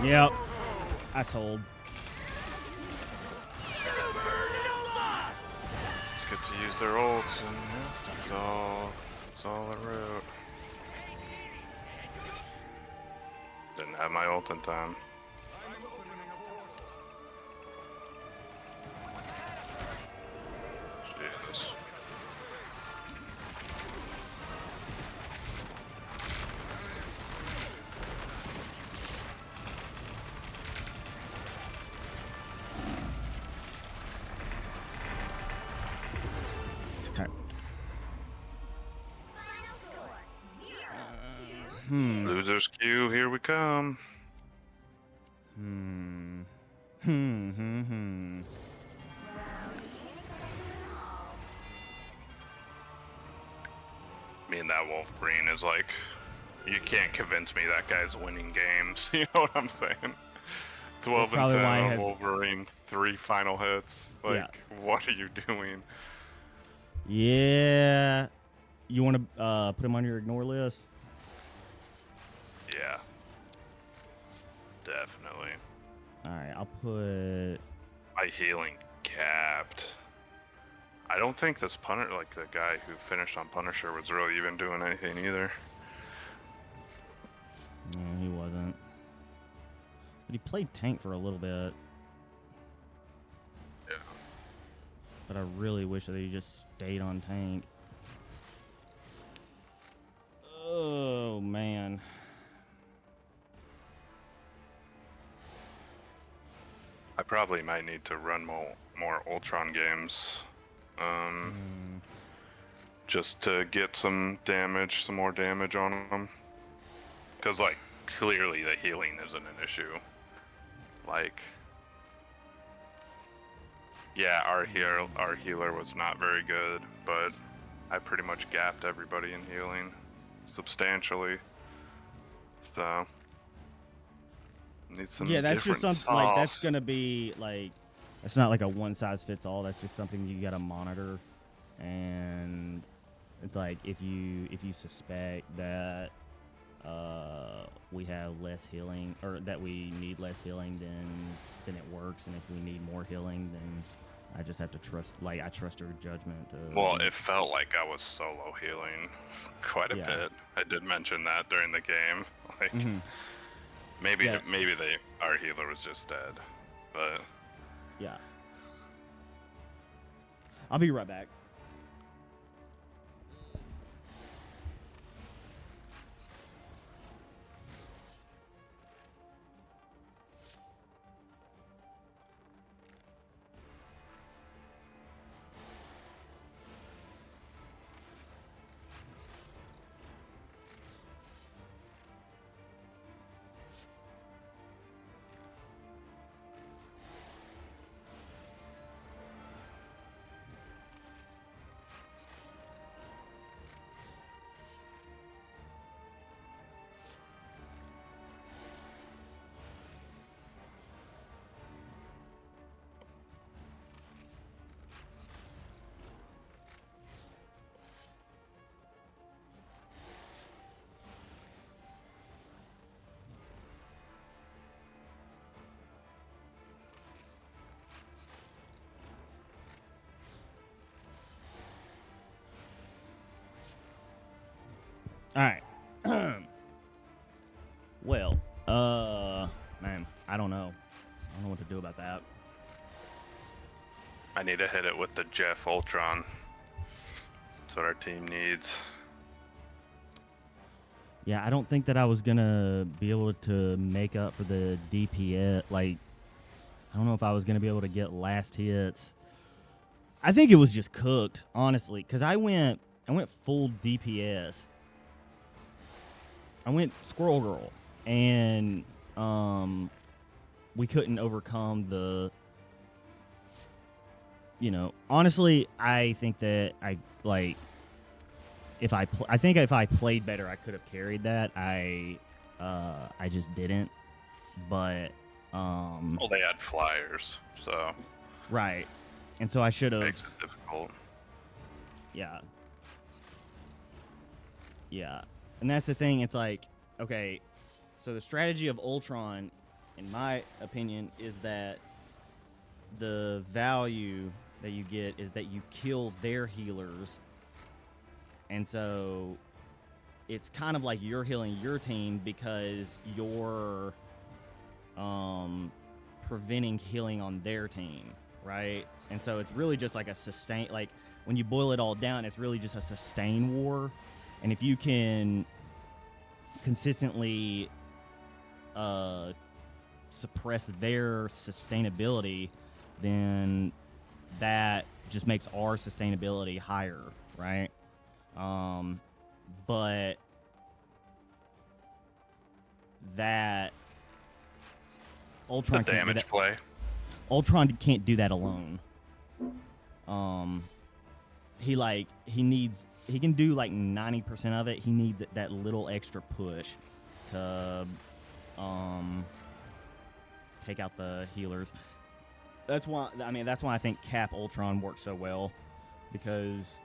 Yep. I sold. It's good to use their ults, and yeah, it's all I wrote. Didn't have my ult in time. Jesus. Okay. Final score 0-2. Losers queue, here we come. Me and that Wolverine is like, you can't convince me that guy's winning games. You know what I'm saying? 12 and probably 10 why I on had- Wolverine, 3 final hits. Like, what are you doing? Yeah. You want to put him on your ignore list? Yeah. Definitely. All right, I'll put. My healing capped. I don't think this like the guy who finished on Punisher was really even doing anything either. No, he wasn't. But he played tank for a little bit. Yeah. But I really wish that he just stayed on tank. Oh, man. I probably might need to run more Ultron games. Just to get some more damage on them. Because, like, clearly the healing isn't an issue. Like, yeah, our healer was not very good, but I pretty much gapped everybody in healing substantially. So, need some Yeah, that's just different something like that's sauce. gonna be like it's not like a one size fits all. That's just something you gotta monitor, and it's like if you suspect that we have less healing or that we need less healing, then it works, and if we need more healing, then I just have to trust I trust your judgment. Well, it felt like I was solo healing quite a bit. I did mention that during the game. Like, maybe our healer was just dead, but yeah. I'll be right back. All right. Well, man, I don't know. I don't know what to do about that. I need to hit it with the Jeff Ultron. That's what our team needs. Yeah, I don't think that I was gonna be able to make up for the DPS. Like, I don't know if I was gonna be able to get last hits. I think it was just cooked, honestly, because I went full DPS. I went Squirrel Girl, and we couldn't overcome the. Honestly, I think that I think if I played better, I could have carried that. I just didn't. But Well, they had flyers, so right, and so I should have. makes it difficult. Yeah. Yeah. And that's the thing. It's like, okay, so the strategy of Ultron, in my opinion, is that the value that you get is that you kill their healers. And so it's kind of like you're healing your team because you're preventing healing on their team, right? And so it's really just like a sustain, like when you boil it all down, it's really just a sustain war. And if you can consistently suppress their sustainability, then that just makes our sustainability higher, right? But that Ultron The damage play. Ultron can't do that alone. He can do like 90% of it. He needs that little extra push to take out the healers. That's why I think Cap Ultron works so well, because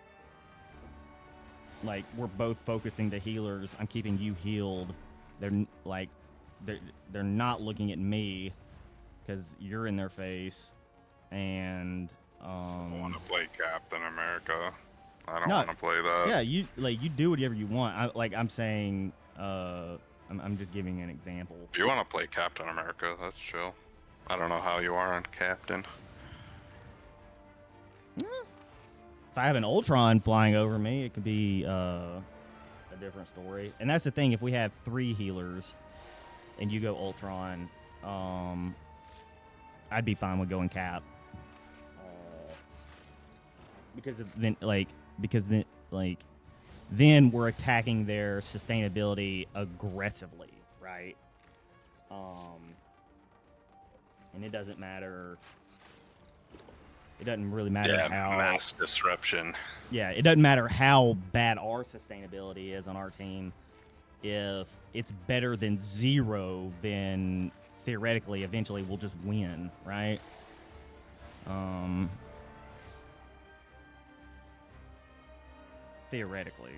like we're both focusing the healers. I'm keeping you healed. Like they're not looking at me because you're in their face, and I want to play Captain America. I don't No, want to play that. yeah, you do whatever you want. I'm saying I'm just giving an example. If you want to play Captain America, that's chill. I don't know how you are on Captain. If I have an Ultron flying over me, it could be a different story. And that's the thing. If we have 3 healers, and you go Ultron, I'd be fine with going Cap. Then we're attacking their sustainability aggressively, right? And it doesn't matter. It doesn't really matter how mass disruption. Yeah, it doesn't matter how bad our sustainability is on our team. If it's better than 0, then theoretically, eventually, we'll just win, right? Theoretically.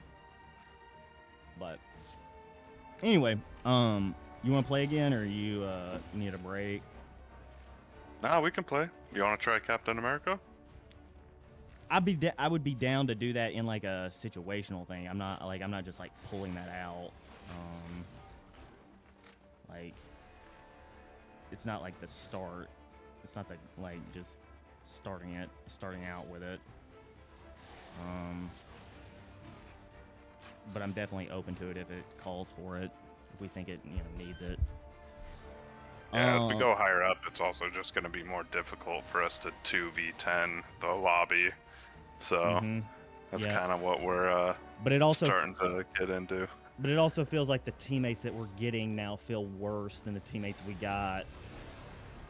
But anyway, you want to play again, or you need a break? Nah, we can play. You want to try Captain America? I would be down to do that in like a situational thing. I'm not just like pulling that out. Like it's not like the start. It's not the like just starting out with it. But I'm definitely open to it if it calls for it. If we think it needs it. Yeah, if we go higher up, it's also just going to be more difficult for us to 2v10 the lobby. So that's kind of what we're but it also starting to get into. But it also feels like the teammates that we're getting now feel worse than the teammates we got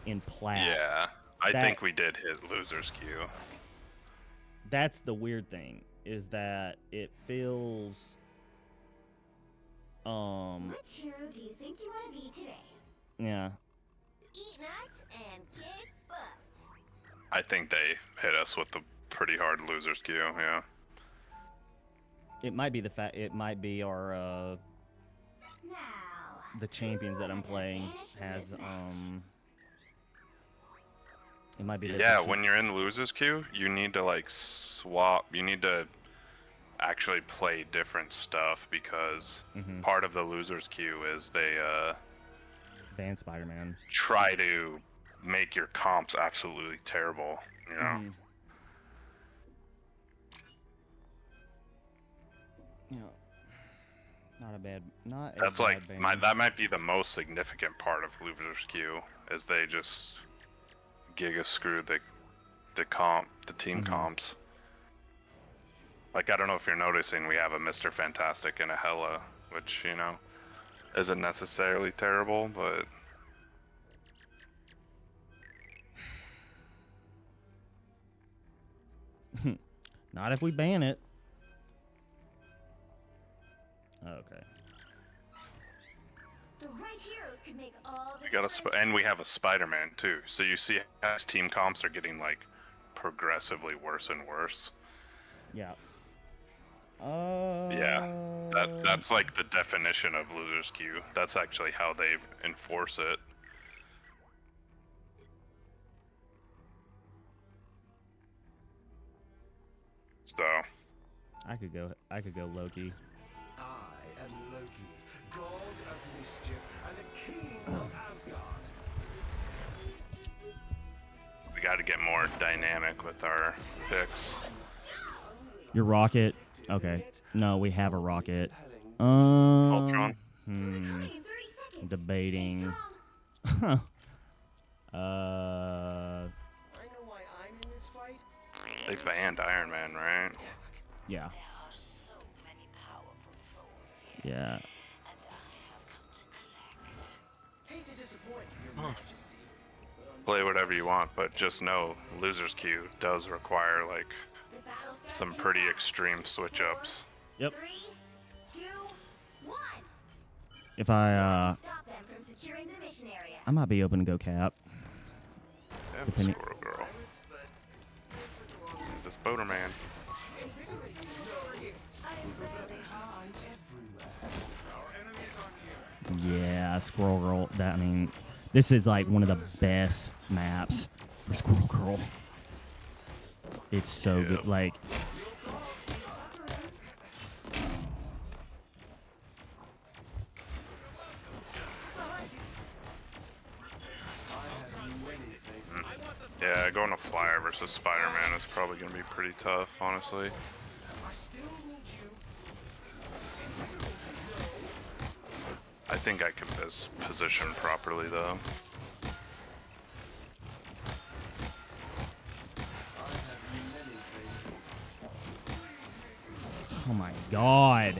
in Plat. Yeah, I think we did hit loser's queue. That's the weird thing, is that it feels... Which hero do you think you want to be today? Yeah. Eat nuts and kick butts. I think they hit us with the pretty hard loser's queue, yeah. It might be it might be our Now, the champions that I'm playing has it might be Yeah, when you're in loser's queue, you need to like swap. You need to actually play different stuff because part of the loser's queue is they ban Spider-Man. Try to make your comps absolutely terrible, you know. Yeah. Not a bad. That's like that might be the most significant part of loser's queue is they just giga screw the team comps. Like I don't know if you're noticing, we have a Mr. Fantastic and a Hela, which isn't necessarily terrible, but not if we ban it. Okay. the right heroes could make all the we got and we have a Spider-Man too. So you see how his team comps are getting like progressively worse and worse. Yeah. Yeah. That's like the definition of loser's queue. That's actually how they enforce it. So I could go Loki. I am Loki, god of mischief and the king of Asgard. we got to get more dynamic with our picks. Your rocket. Okay. No, we have a rocket. Ultron. recovery in 30 seconds. Debating. Stay strong. I know why I'm in this fight. They banned Iron Man, right? Yeah. There are so many powerful souls here, Yeah. and I have come to collect. Hate to disappoint your majesty. Play whatever you want, but just know loser's queue does require like The battle starts some in pretty 5, extreme switch ups. Yep. 3, 2, 1. If I Stop them from securing the mission area. I might be open to go Cap. Yeah, Depending- Squirrel Girl. It's Boater Man. Yeah, Squirrel Girl. That I mean, this is like one of the best maps for Squirrel Girl. It's so good. Like, Yeah, going to Flyer versus Spider-Man is probably going to be pretty tough, honestly. I think I can position properly, though. oh my god.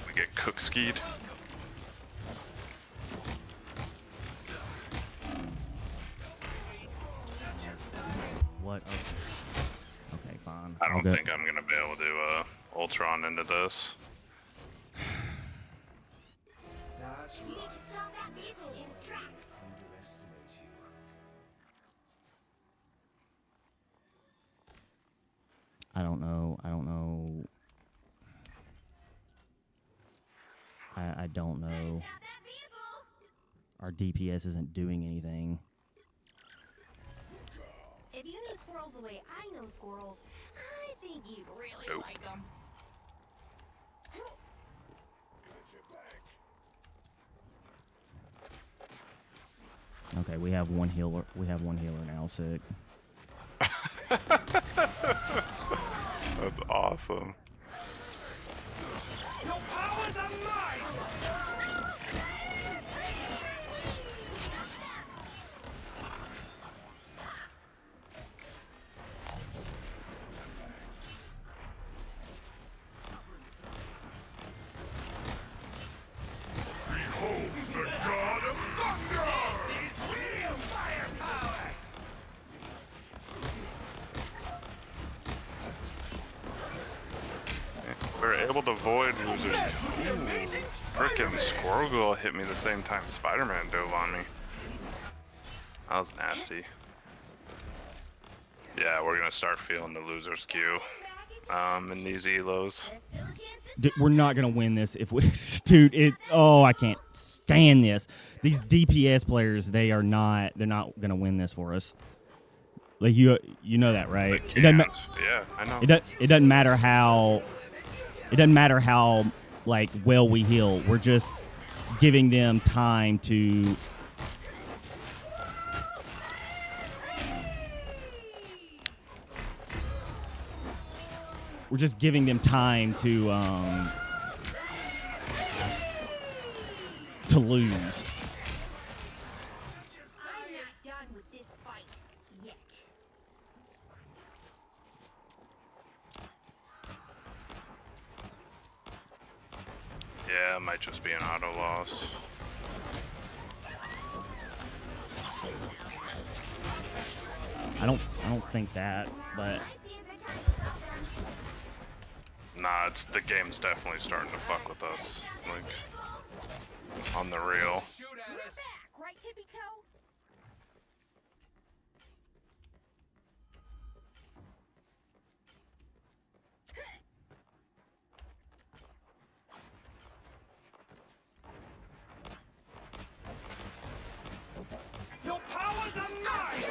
We get cook-skied. What? Okay, fine. I I'll don't go- think I'm going to be able to Ultron into this. That's You need right. to stop that vehicle in its tracks. Underestimate you. I don't know. I don't know. I don't know. Stop that vehicle. Our DPS isn't doing anything. If you knew squirrels the way I know squirrels, I think you'd really Nope. like them. Okay, we have one healer. We have one healer now, sick. That's awesome. Your powers are mine! We're able to avoid losers. Frickin' Squirrel Girl hit me the same time Spider-Man dove on me. That was nasty. Yeah, we're gonna start feeling the loser's queue. In these elos. There's still a chance to Dude, we're not gonna win this if we, dude. I can't stand this. These DPS players, they're not gonna win this for us. Like you know that, right? They can't. Yeah, I know. It doesn't matter how. It doesn't matter how like well we heal. We're just giving them time to. We're just giving them time to lose. I'm not done with this fight yet. Yeah, it might just be an auto loss. I don't think that, but Might be a good time to stop them. Nah, the game's definitely starting to fuck with us. Like, on the real. Shoot at us! Back, right, Tippy Toe? Your powers are mine!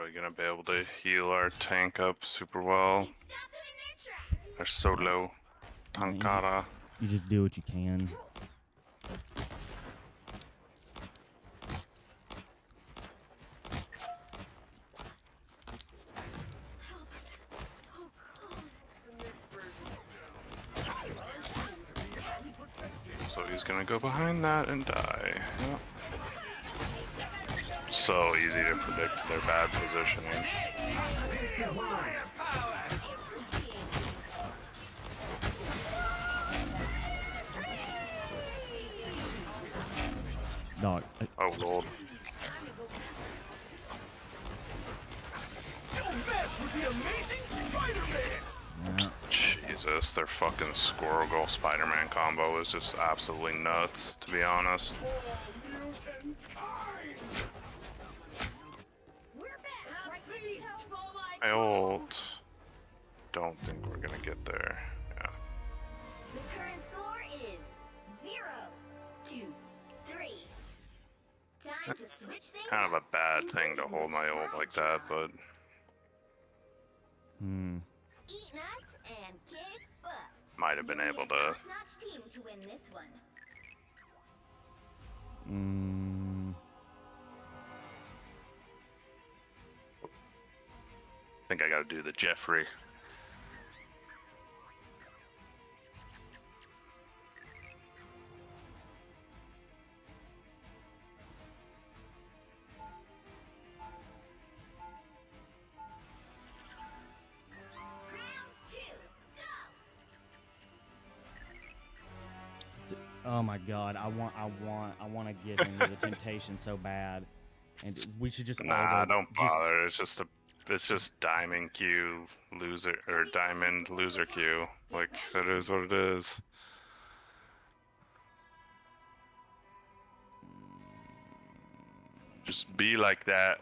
really gonna be able to heal our tank up super well. We stop them in their tracks. They're so low. Tankara. You just do what you can. So he's gonna go behind that and die. Yep. So easy to predict their bad positioning. Dog. Oh lord. Yeah. Jesus, their fucking Squirrel Girl Spider-Man combo is just absolutely nuts, to be honest. We're back, right, Magneto? I ult. Don't think we're gonna get there. Yeah. The current score is 0-3. Time to switch things Kind of a up. bad thing to hold my ult like that, but Eat nuts and kick butts. might have been You need able a to. top-notch team to win this one. I think I gotta do the Jeffrey. Round 2, go! Oh my god, I want to get into the temptation so bad, and we should just all Nah, go, don't bother. It's just diamond Q loser or diamond loser Q. Like it is what it is. Just be like that.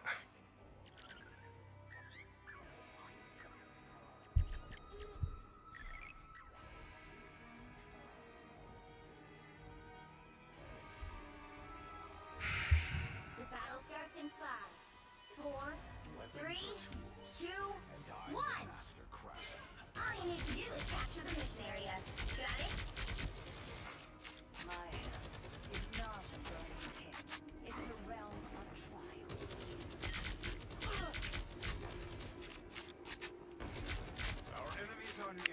The battle starts in 5, 4, 3, 2, 1. All you need to do is capture the mission area. Got it? My hell is not a burning pit. It's a realm of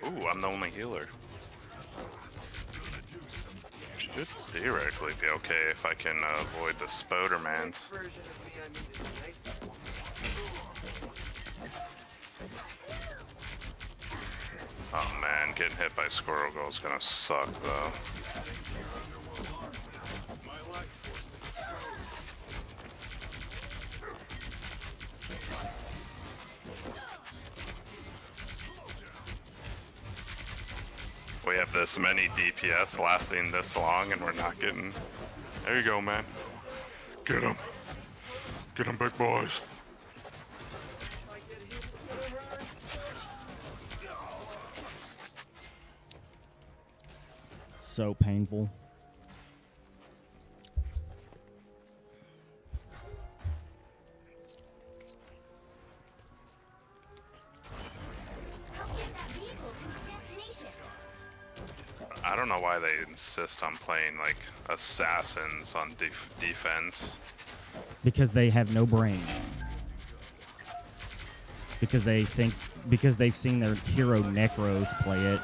trials. Ooh, I'm the only healer. Should theoretically be okay if I can avoid the Spodermans. Oh man, getting hit by Squirrel Girl is gonna suck though. We have this many DPS lasting this long and we're not getting... There you go, man. Get him. Get him, big boys. so painful. How is that vehicle to its destination? I don't know why they insist on playing like assassins on defense. Because they have no brain. Because they've seen their hero Necros play it,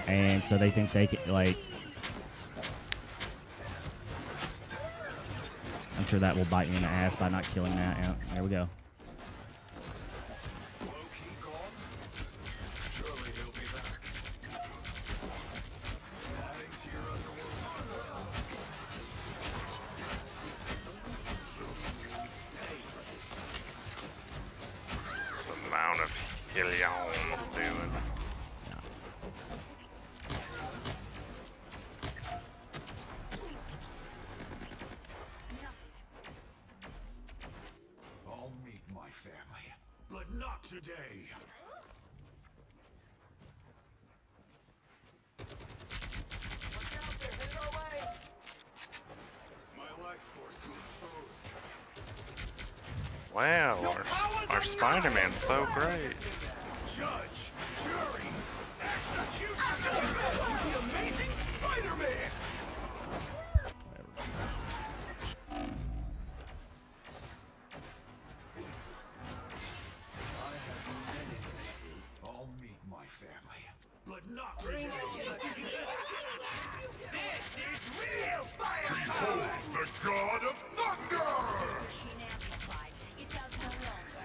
and so they think they can, like, I'm sure that will bite me in the ass by not killing that. Yeah, there we go. The amount of helium I'm doing. I'll meet my family, but not today. My life force is exposed. Wow, our Spider-Man's so great. Judge, jury, executioner, the amazing Spider-Man! I have many places. I'll meet my family, but not today. This is real firepower! The God of Thunder! Machine amplified. It does no longer.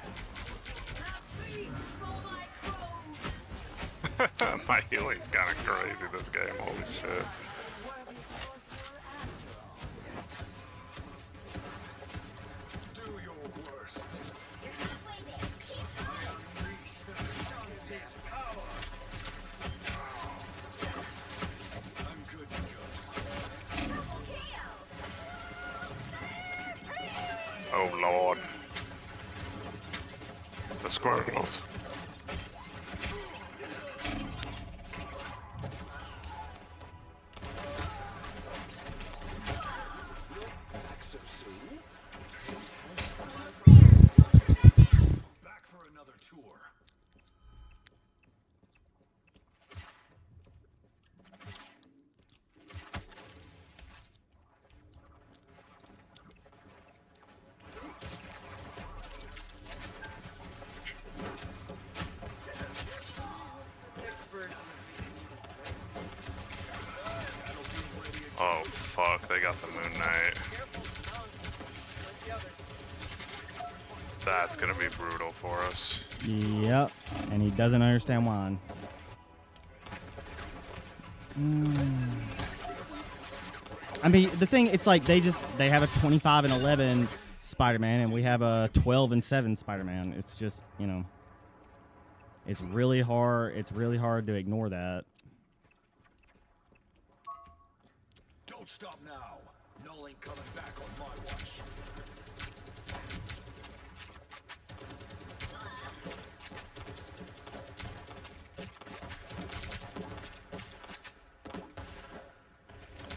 My healing's kind of crazy this game. Holy shit. Do your worst. You're halfway there. Keep going. Unleash the Shanty's power. I'm good to go. Double kill. Oh lord. The squirrels. Back so soon? Back for another tour. Oh fuck, they got the Moon Knight. That's gonna be brutal for us. Yep, and he doesn't understand why. I mean, the thing, it's like they have a 25 and 11 Spider-Man, and we have a 12 and 7 Spider-Man. It's just, you know, it's really hard. It's really hard to ignore that. Don't stop now. Null ain't coming back on my watch.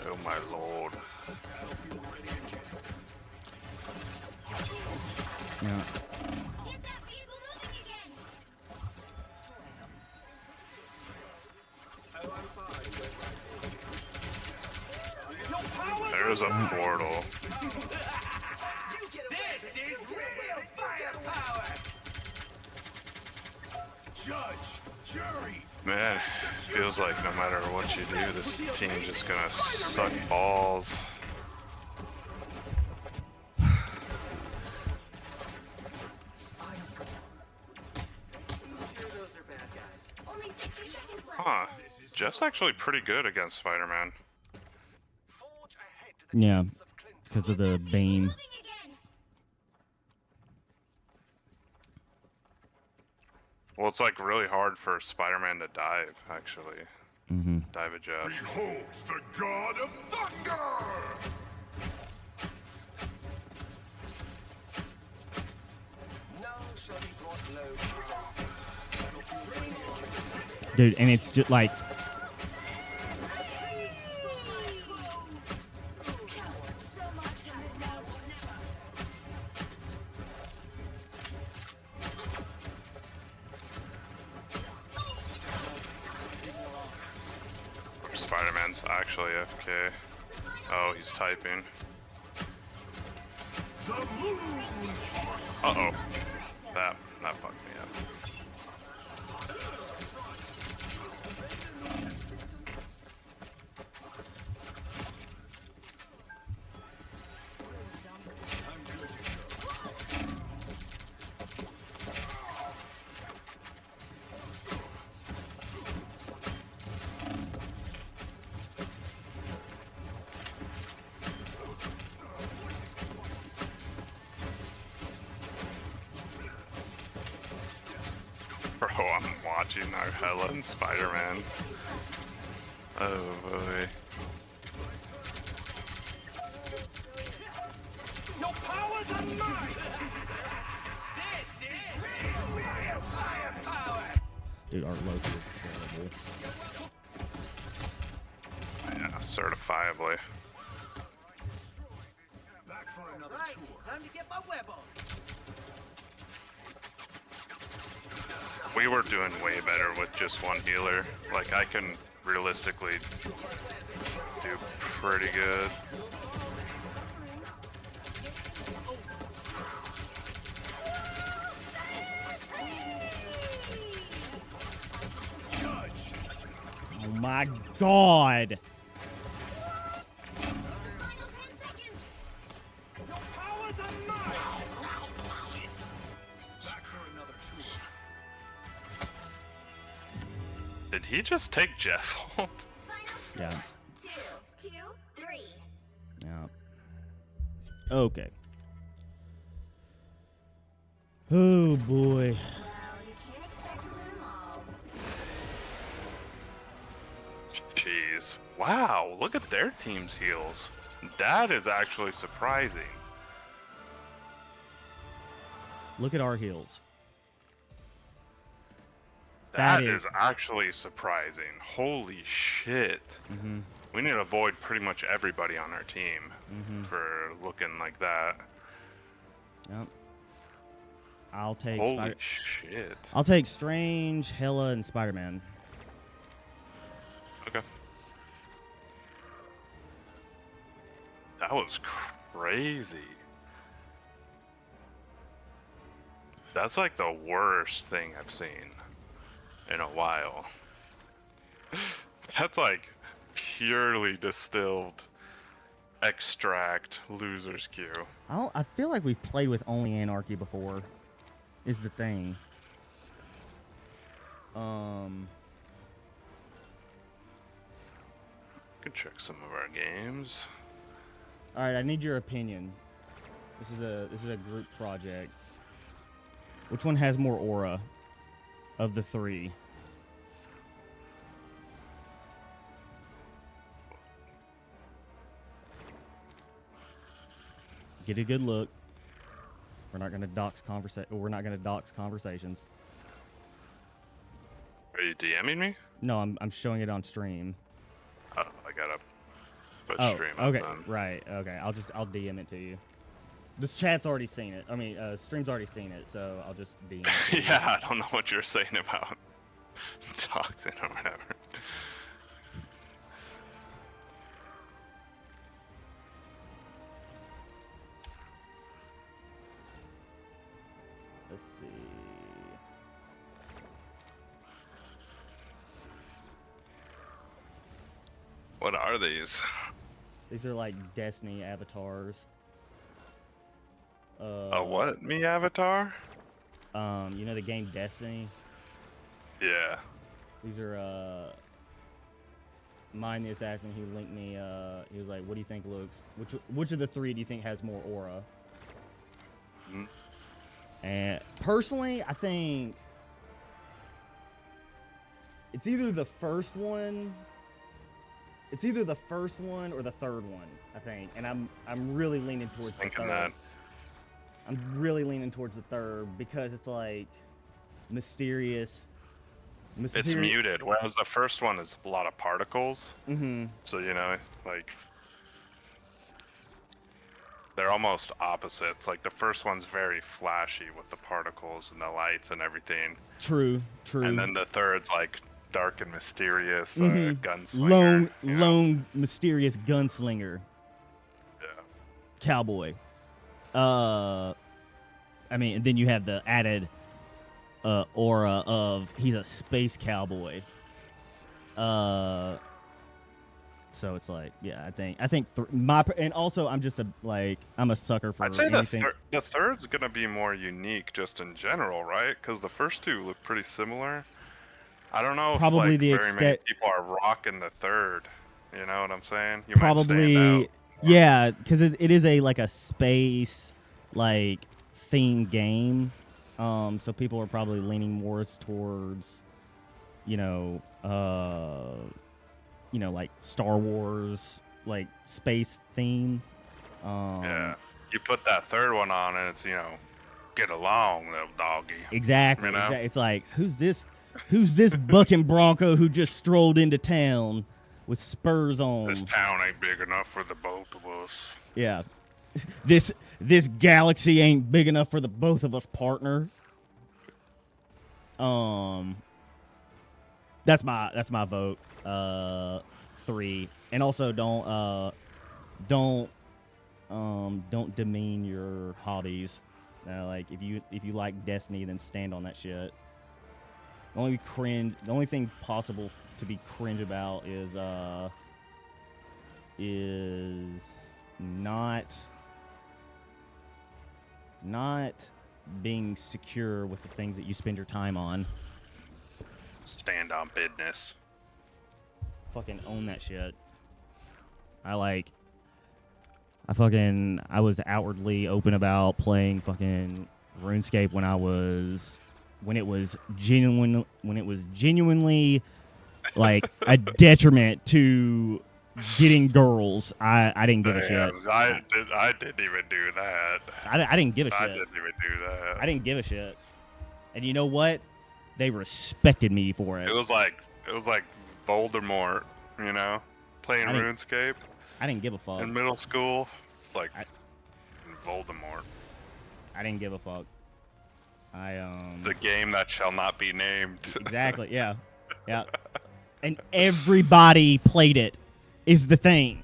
Oh my lord. Battlefield ready again. Yeah. Get that vehicle moving again. There's a portal. This is real firepower! Judge, jury, Man, feels like no matter what you do, this team's just gonna suck balls. Only 60 seconds left. Huh. Jeff's actually pretty good against Spider-Man. forge ahead to the Yeah, depths of Clinton. because of the Bane. Moving again. Well, it's like really hard for Spider-Man to dive, actually. Mm-hmm. Dive a Jeff. Beholds the God of Thunder! Now shall be brought low to his office. Dude, and it's just like, Spider-Man's actually FK. Oh, he's typing. Uh-oh. That fucked me up. Bro, I'm watching our Helen Spider-Man. Oh boy. Your powers are mine! This is real firepower! dude, our Loki is terrible. Yeah, certifiably. Back for another tour. Time to get my web on. we were doing way better with just one healer. Like, I can realistically do pretty good. Oh my god! Final 10 seconds. Back for another tour. Did he just take Jeff ult? Yeah. 2, 3. Yeah. Okay. Oh boy. Well, you can't expect to win them all. Jeez. Wow, look at their team's heals. That is actually surprising. Look at our heals. That That is is- actually surprising. Holy shit. Mm-hmm. We need to avoid pretty much everybody on our team Mm-hmm. for looking like that. Yep. I'll take Holy shit. I'll take Strange, Hela, and Spider-Man. Okay. That was crazy. That's like the worst thing I've seen in a while. That's like purely distilled extract loser's queue. I feel like we've played with only Anarchy before. Is the thing. Could check some of our games. All right, I need your opinion. This is a group project. Which one has more aura of the three? Get a good look. We're not gonna dox conversations. Are you DMing me? No, I'm showing it on stream. Oh, I gotta put Oh, stream up okay, then. right, okay. I'll DM it to you. This chat's already seen it. I mean, stream's already seen it, so I'll just DM it to you. Yeah, I don't know what you're saying about toxin or whatever. Let's see. What are these? These are like Destiny avatars. A what? Me avatar? You know the game Destiny? Yeah. These are Mine the Assassin, he linked me, he was like, what do you think looks, which of the three do you think has more aura? Mm. And personally, I think it's either the first one or the third one, I think. And I'm really leaning towards the Thinking third. that. I'm really leaning towards the third because it's like mysterious. It's muted, whereas the first one is a lot of particles. Mm-hmm. So, you know, like, they're almost opposites. Like, the first one's very flashy with the particles and the lights and everything. True. And then the third's, like, dark and mysterious, Mhm. gunslinger. Lone mysterious gunslinger. Yeah. Cowboy. I mean, and then you have the added aura of he's a space cowboy. So it's like, yeah, I think and also I'm just I'm a sucker for I'd say anything. the third's gonna be more unique just in general, right? Because the first two look pretty similar. I don't know Probably if the like, very many extent- people are rocking the third. You know what I'm saying? You might stand Probably, out. yeah, because it is a space themed game. So people are probably leaning more towards, like Star Wars, like space theme. Yeah. You put that third one on and it's, get along, little doggy. Exactly. You know? It's like, who's this bucking Bronco who just strolled into town with spurs on? This town ain't big enough for the both of us. Yeah. This galaxy ain't big enough for the both of us, partner. That's my vote. 3. And also don't demean your hobbies. Like if you like Destiny, then stand on that shit. The only thing possible to be cringe about is not being secure with the things that you spend your time on. Stand on business. Fucking own that shit. I was outwardly open about playing fucking RuneScape when it was genuinely like a detriment to getting girls. I didn't give a shit. I didn't even do that. I didn't give a shit. I didn't even do that. I didn't give a shit. And you know what? They respected me for it. It was like Voldemort, you know, playing I didn't- RuneScape I didn't give a fuck. in middle school. It's like Voldemort. I didn't give a fuck. The game that shall not be named. Exactly, yeah. Yeah. And everybody played it, is the thing.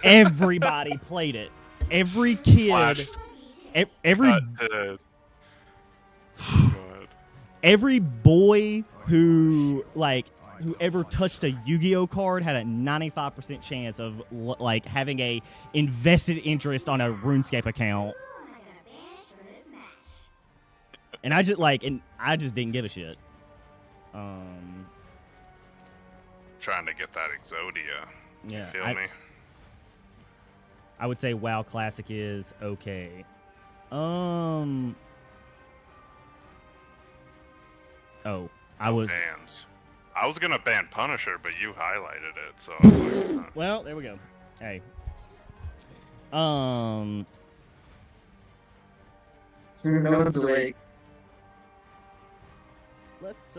Everybody played it. Every kid, every every boy who ever touched a Yu-Gi-Oh card had a 95% chance of like having a invested interest on a RuneScape account. Who am I gonna banish from this match? And I just didn't give a shit. Trying to get that Exodia. Yeah, You feel me? I would say WoW Classic is okay. Oh, Bans. I was gonna ban Punisher, but you highlighted it, so I was like, Well, there we go. Hey. No one's awake. Let's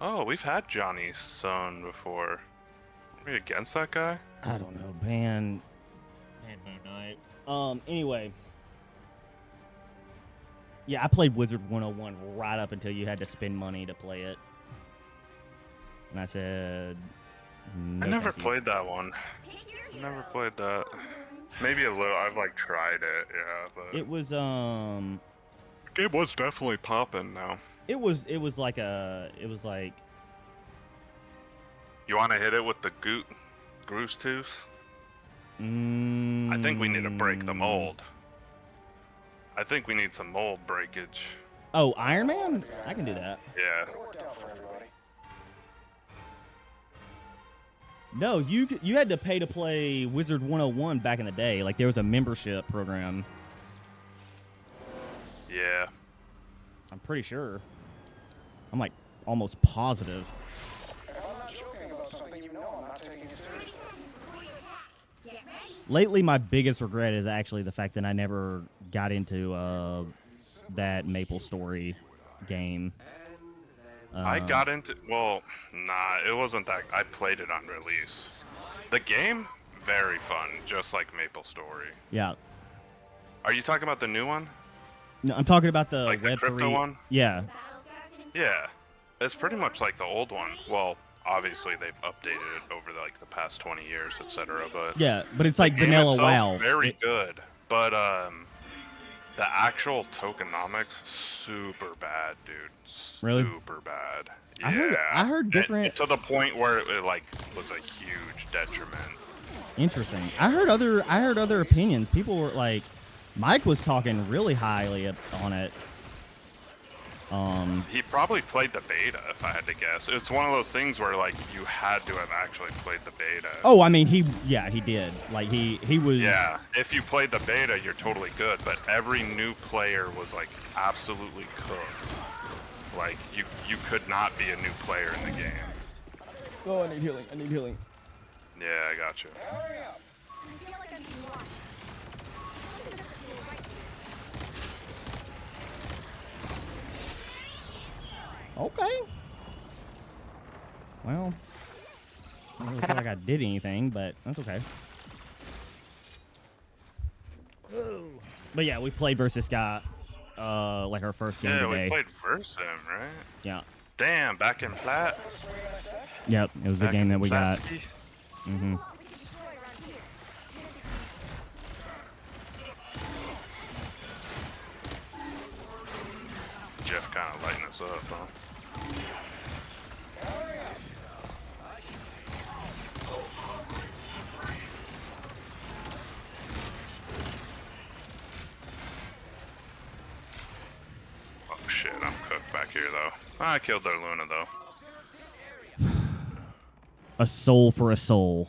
oh, we've had Johnny Son before. Are we against that guy? I don't know, ban Night. Anyway. Yeah, I played Wizard 101 right up until you had to spend money to play it. And I said no, I never thank you. played that one. Pick your I hero. never played that. Maybe a little. I've like tried it, yeah, but It was the game was definitely popping now. it was like You want to hit it with the Goose Tooth? I think we need to break the mold. I think we need some mold breakage. Oh, Iron Man? I can do that. Yeah. No, you had to pay to play Wizard 101 back in the day. Like there was a membership program. Yeah. I'm pretty sure. I'm like almost positive. Get ready. Lately, my biggest regret is actually the fact that I never got into that Maple Story game. I got into it wasn't that. I played it on release. The game, very fun, just like Maple Story. Yeah. Are you talking about the new one? No, I'm talking about the Like the Web3 crypto one? Yeah. Battle starts in Yeah. It's pretty much like the old one. Well, obviously they've updated it over the past 20 years, etc. But Yeah, but it's like the game vanilla itself, WoW. very It- good. But the actual tokenomics, super bad, dude. Really? Super bad. I heard And different. to the point where it like was a huge detriment. Interesting. I heard other opinions. People were like, Mike was talking really highly on it. He probably played the beta, if I had to guess. It's one of those things where like you had to have actually played the beta. Oh, I mean, he did. Like he was. Yeah, if you played the beta, you're totally good. But every new player was like absolutely cooked. Like you could not be a new player in the game. Oh, I need healing. Yeah, I got you. I feel like I'm being watched. Something doesn't feel right here. Okay. Well, I don't really feel like I did anything, but that's okay. Oh. But yeah, we played versus this guy, like our first game Yeah, today. we played versus him, right? Yeah. Damn, back in plat. Yep, it was the Back game in that we got. Platsky. Mm-hmm. Jeff kind of lighting us up, huh? Oh shit, I'm cooked back here though. I killed their Luna though. A soul for a soul.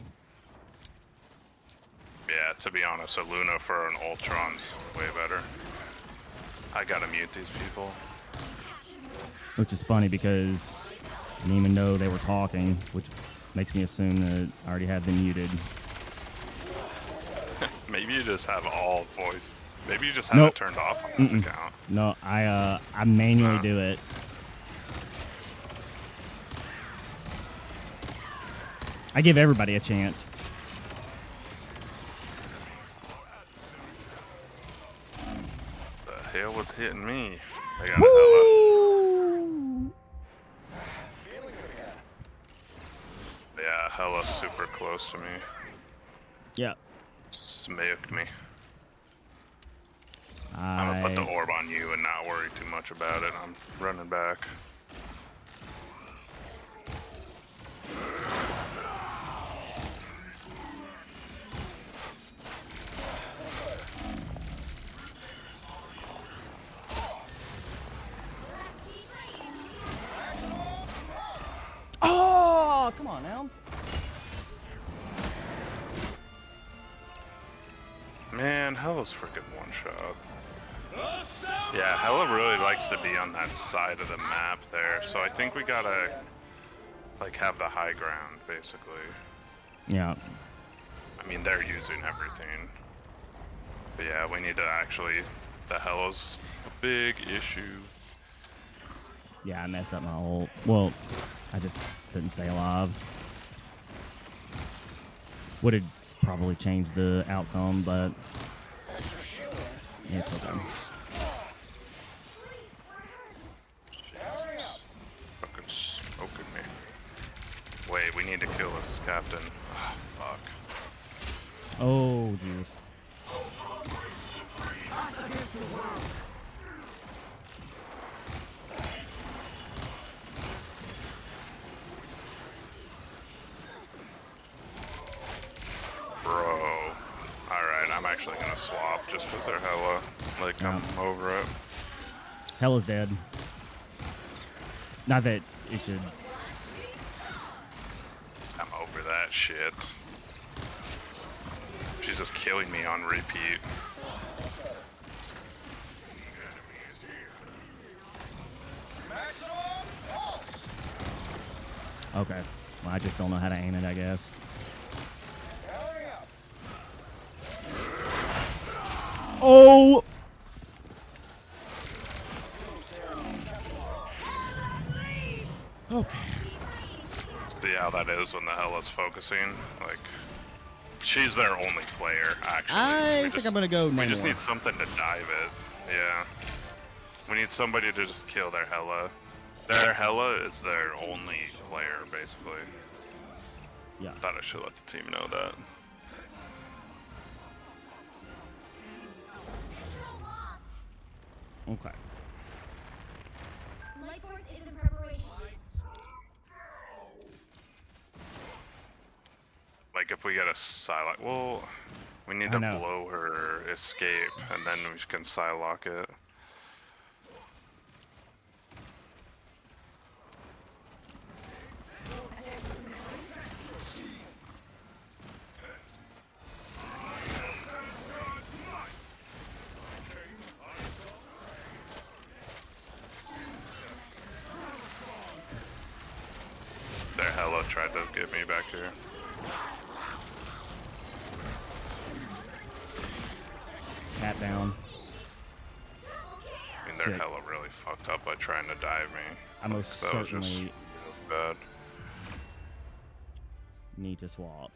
Yeah, to be honest, a Luna for an Ultron's way better. I gotta mute these people. Which is funny because I didn't even know they were talking, which makes me assume that I already had them muted. Maybe you just have all voice. Maybe you just have Nope. it turned off on this account. No, I manually do it. I give everybody a chance. The hell was hitting me? I got a Hella. Yeah, Hella's super close to me. Yeah. Smoked me. I'm gonna put the orb on you and not worry too much about it. I'm running back. Oh, come on now. Man, Hella's freaking one shot. Yeah, Hella really likes to be on that side of the map there, so I think we gotta like have the high ground basically. Yeah. I mean, they're using everything. But yeah, we need to actually, the Hella's a big issue. Yeah, I messed up my whole. Well, I just couldn't stay alive. Would have probably changed the outcome, but yeah, it's okay. Fucking smoking me. Wait, we need to kill this captain. Oh, fuck. Oh, jeez. Bro. Alright, I'm actually gonna swap just because they're Hella. Like, I'm over it. Hella's dead. Not that it should. I'm over that shit. She's just killing me on repeat. Okay. Well, I just don't know how to aim it, I guess. Oh! Okay. See how that is when the Hella's focusing? Like, she's their only player, actually. I think I'm gonna go We just Namor. need something to dive it. Yeah. We need somebody to just kill their Hella. Their Hella is their only player, basically. Yeah. Thought I should let the team know that. Okay. Light Force is in preparation. Like, if we get a Psylocke, well, we need I to know. blow her escape, and then we can Psylocke it. Their Hella tried to get me back here. Cat down. I mean, their Sick. Hella really fucked up by trying to dive me. I most That was just certainly bad. need to swap.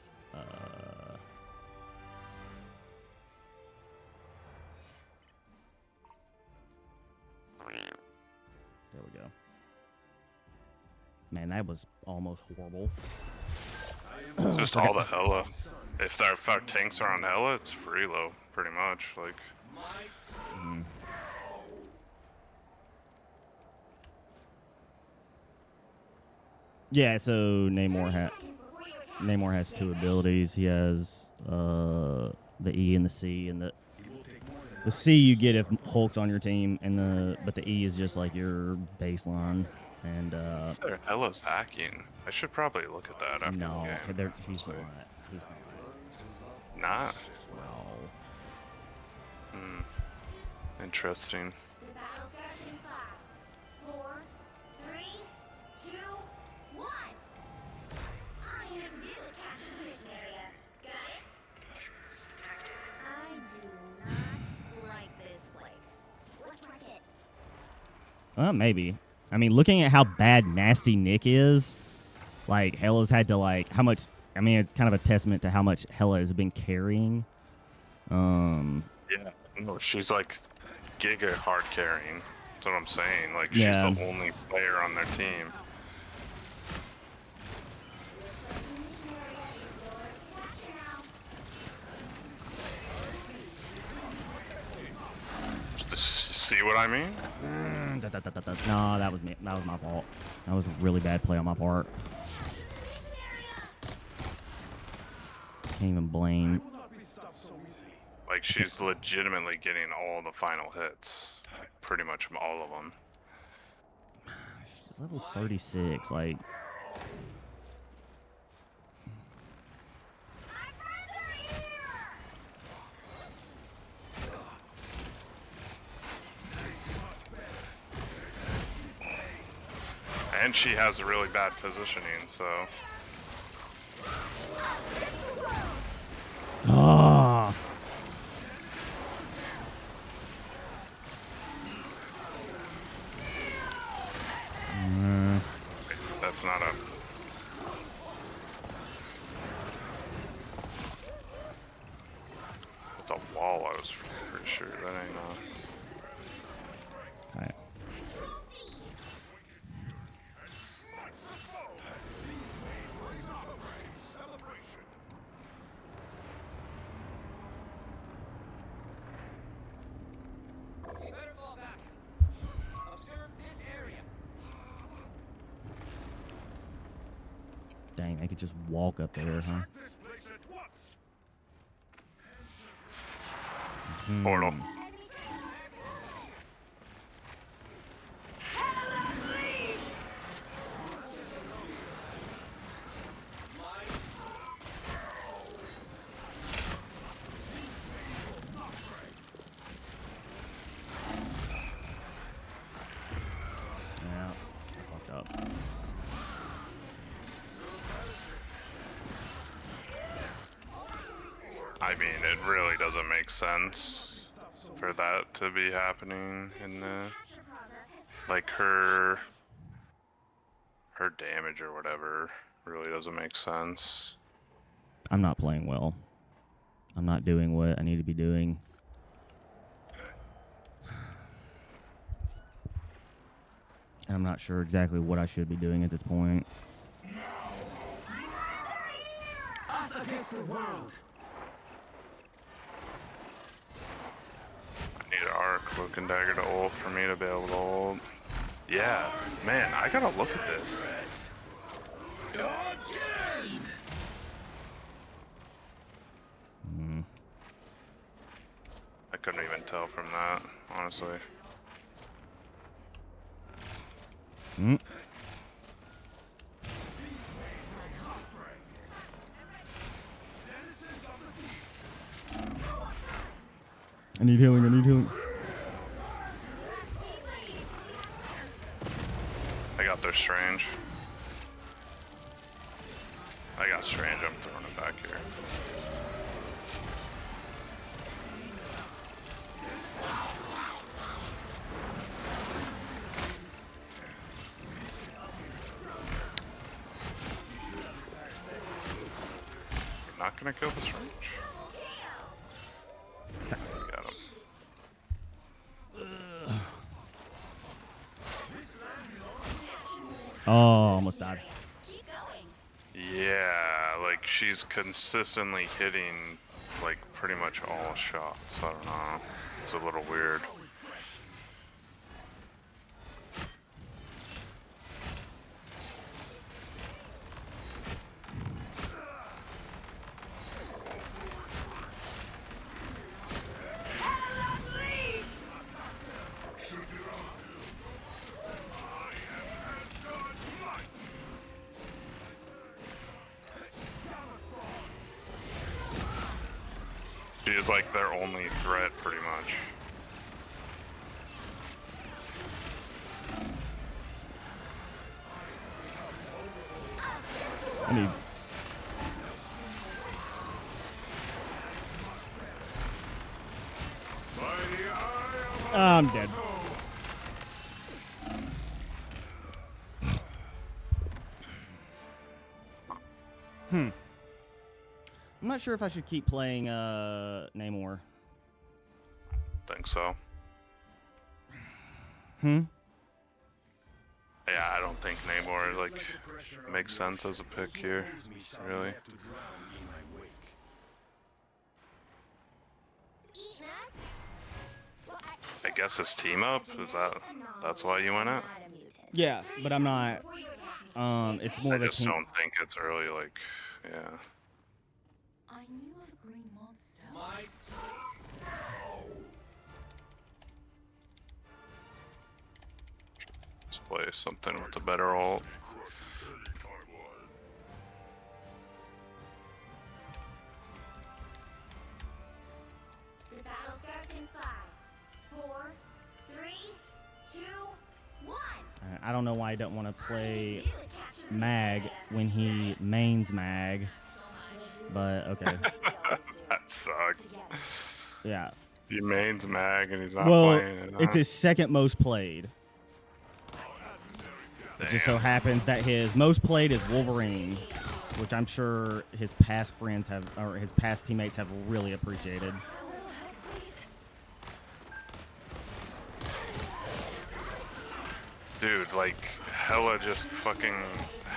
There we go. Man, that was almost horrible. Just all the Hella. If our tanks are on Hella, it's free low, pretty much. Like, Yeah, so Namor has two abilities. He has the E and the C, and the C you get if Hulk's on your team, and but the E is just like your baseline. And if their Hella's hacking, I should probably look at that after no, the game. he's not. He's Not. not. No. Interesting. The battle starts in 5, 4, 3, 2, 1. All you need to do is capture the mission area. Got it? I do not like this place. Let's wreck it. Maybe. I mean, looking at how bad Nasty Nick is, like Hella's had to how much. I mean, it's kind of a testament to how much Hella has been carrying. Yeah. No, she's like giga hard carrying. That's what I'm saying. Like, she's Yeah. the only player on their team. Just see what I mean? No, that was me. That was my fault. That was a really bad play on my part. Can't even blame. Like, she's legitimately getting all the final hits. Like, pretty much all of them. She's level 36. Like, And she has a really bad positioning, so... oh. That's not a... It's a wall, I was pretty sure. That ain't Alright. Dang, I could just walk up there, huh? Portal. Yeah, I fucked up. I mean, it really doesn't make sense for that to be happening in the... Like, her damage or whatever really doesn't make sense. I'm not playing well. I'm not doing what I need to be doing. And I'm not sure exactly what I should be doing at this point. Us against the world. I need an arc, cloak and dagger to ult for me to be able to ult. Yeah, man, I gotta look at this. I couldn't even tell from that, honestly. I need healing, I need healing. I got their strange. I got strange, I'm throwing it back here. Not gonna kill the strange. Got him. Oh, almost died. Keep going. Yeah, like she's consistently hitting like pretty much all shots. I don't know. It's a little weird. She's like their only threat, pretty much. I need. I'm dead. I'm not sure if I should keep playing Namor. Think so. Hmm. Yeah, I don't think Namor like makes sense as a pick here, really. Eat nut. Well, I guess his team up, that's why you went it? Yeah, but I'm not. It's more I of a just team. don't think it's early, like, yeah. I knew of a green monster. Let's play something with a better ult. The battle starts in 5, 4, 3, 2, 1. I don't know why I don't want to play Do is capture the Mag mission when he mains Mag, but okay. That sucks. Yeah. He mains Mag and he's not Well, playing it. it's his second most played. It just so Damn. happens that his most played is Wolverine, which I'm sure his past friends have, or his past teammates have really appreciated. Dude, like, hella just fucking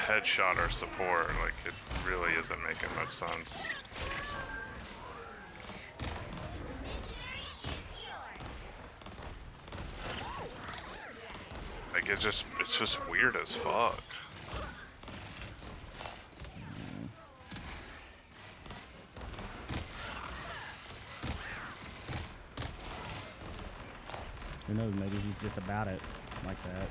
headshot our support. Like, it really isn't making much sense. Like, it's just weird as fuck. Who knows? Maybe he's just about it like that.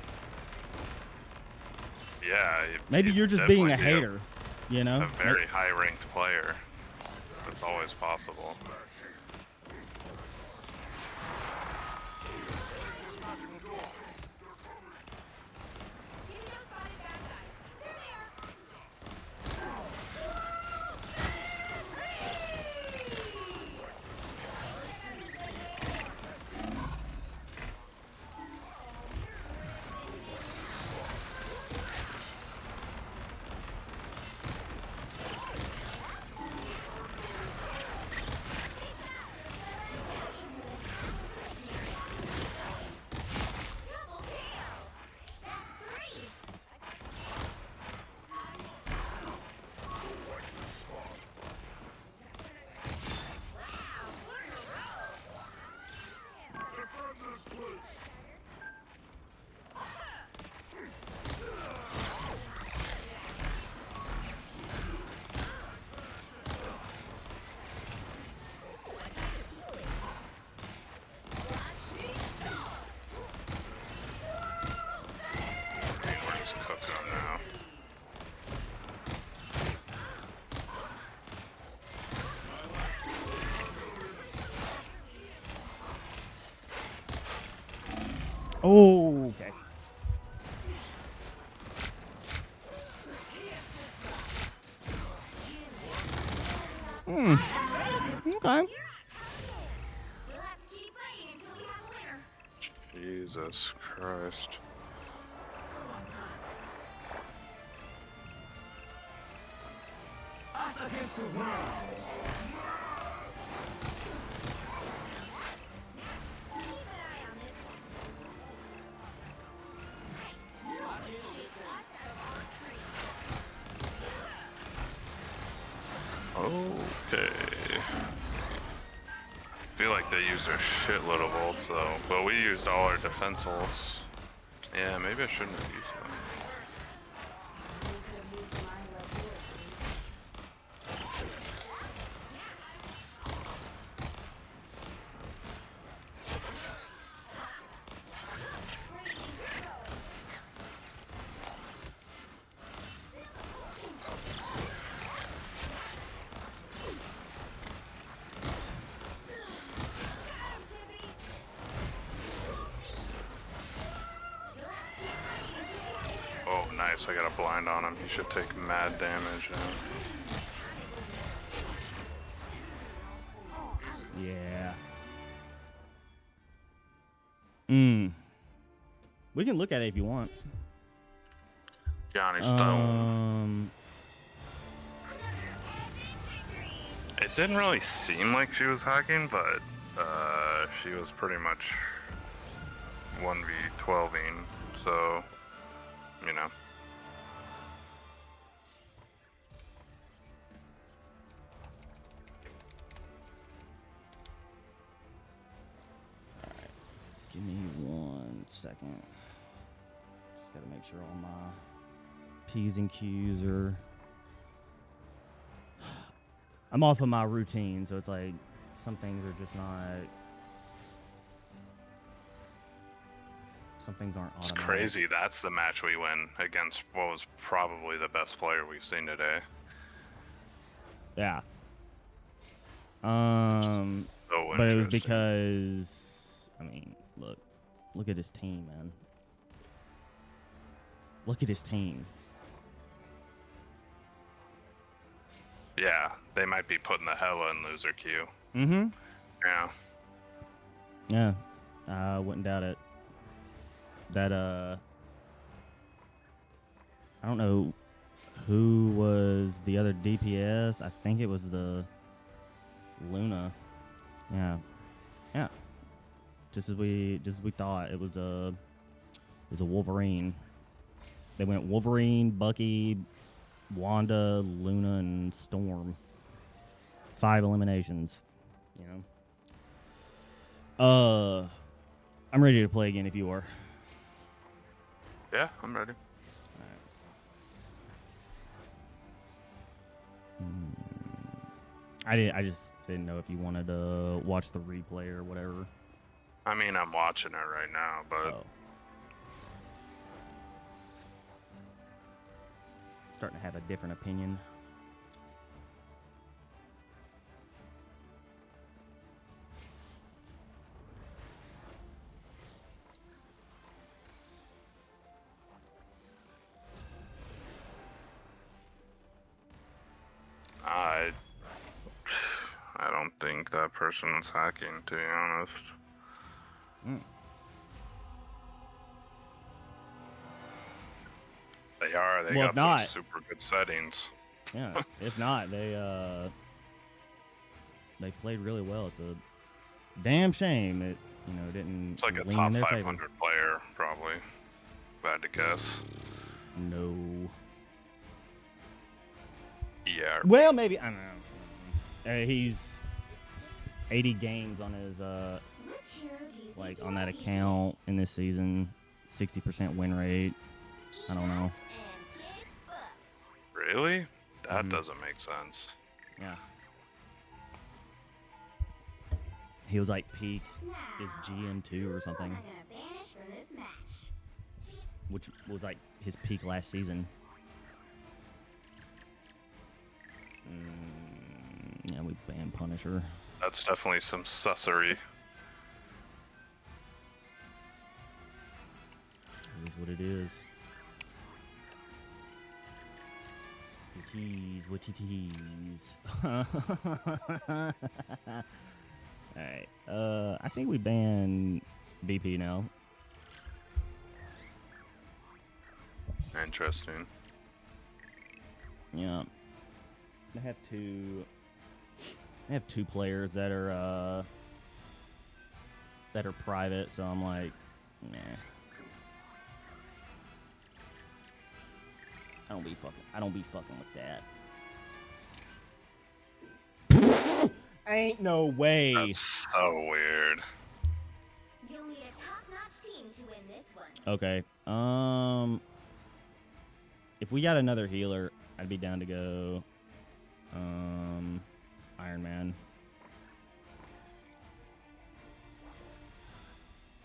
Yeah. Maybe he'd you're just being a definitely be hater, you know? A very high ranked player. That's always possible. Double kill. That's 3. Wow, 4 in a row. Dude, we're just cooking them now. Oh, okay. Okay. You'll have to keep fighting until we have a winner. Jesus Christ. Keep an eye on this one. Okay. I feel like they used a shitload of ults though, but we used all our defense ults. Yeah, maybe I shouldn't have used them. Oh, nice. I got a blind on him. He should take mad damage. Yeah. We can look at it if you want. Johnny Stone. It didn't really seem like she was hacking, but she was pretty much 1v12ing, so, you know. Alright. Give me 1 second. Just gotta make sure all my P's and Q's are... I'm off of my routine, so it's like some things are just not... Some things aren't It's automatic. crazy. That's the match we win against what was probably the best player we've seen today. Yeah. So But it was interesting. because, I mean, look at his team, man. Look at his team. Yeah, they might be putting the hella in loser queue. Mm-hmm. Yeah. Yeah. I wouldn't doubt it. That, I don't know who was the other DPS. I think it was the Luna. Yeah. Yeah. Just as we thought. It was a Wolverine. They went Wolverine, Bucky, Wanda, Luna, and Storm. 5 eliminations. You know. I'm ready to play again if you are. Yeah, I'm ready. I just didn't know if you wanted to watch the replay or whatever. I mean, I'm watching it right now, but Oh. Starting to have a different opinion. I don't think that person is hacking, to be honest. They are. They Well, if got not- some super good settings. Yeah. If not, they played really well. It's a damn shame it didn't. It's like a lean top in their 500 favor. player, probably. If I had to guess. No. Yeah. Well, maybe I don't know. He's 80 games on his Which hero do you like think on you that are using? account in this season. 60% win rate. I don't know. And kick butts. Really? That Mhm. doesn't make sense. Yeah. He was like peak is Now, GM2 or something, who am I gonna banish from this match? which was like his peak last season. Yeah, we banned Punisher. That's definitely some sussery. It is what it is. What it is. Alright. I think we banned BP now. Interesting. Yeah. They have two players that are private, so I'm like, nah. I don't be fucking with that. Ain't no way. That's so weird. You'll need a top-notch team to win this one. Okay. If we got another healer, I'd be down to go. Iron Man.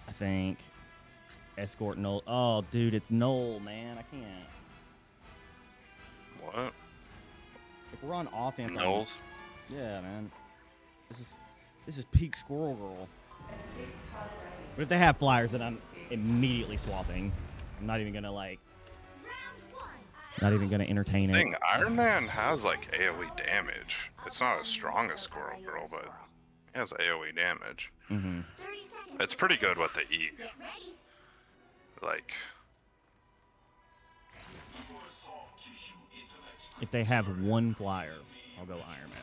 I think. Escort Null. Oh, dude, it's Null, man. I can't. What? If we're on offense, Knowles? yeah, man. This is peak Squirrel Girl. But if they have flyers, then I'm immediately swapping. I'm not even gonna like. Round one. Not even gonna entertain it. Thing, Iron Man has like AoE damage. It's not as strong as Squirrel Girl, but he has AoE damage. Mm-hmm. 30 seconds. It's pretty good what they eat. Get ready. Like, If they have one flyer, I'll go Iron Man.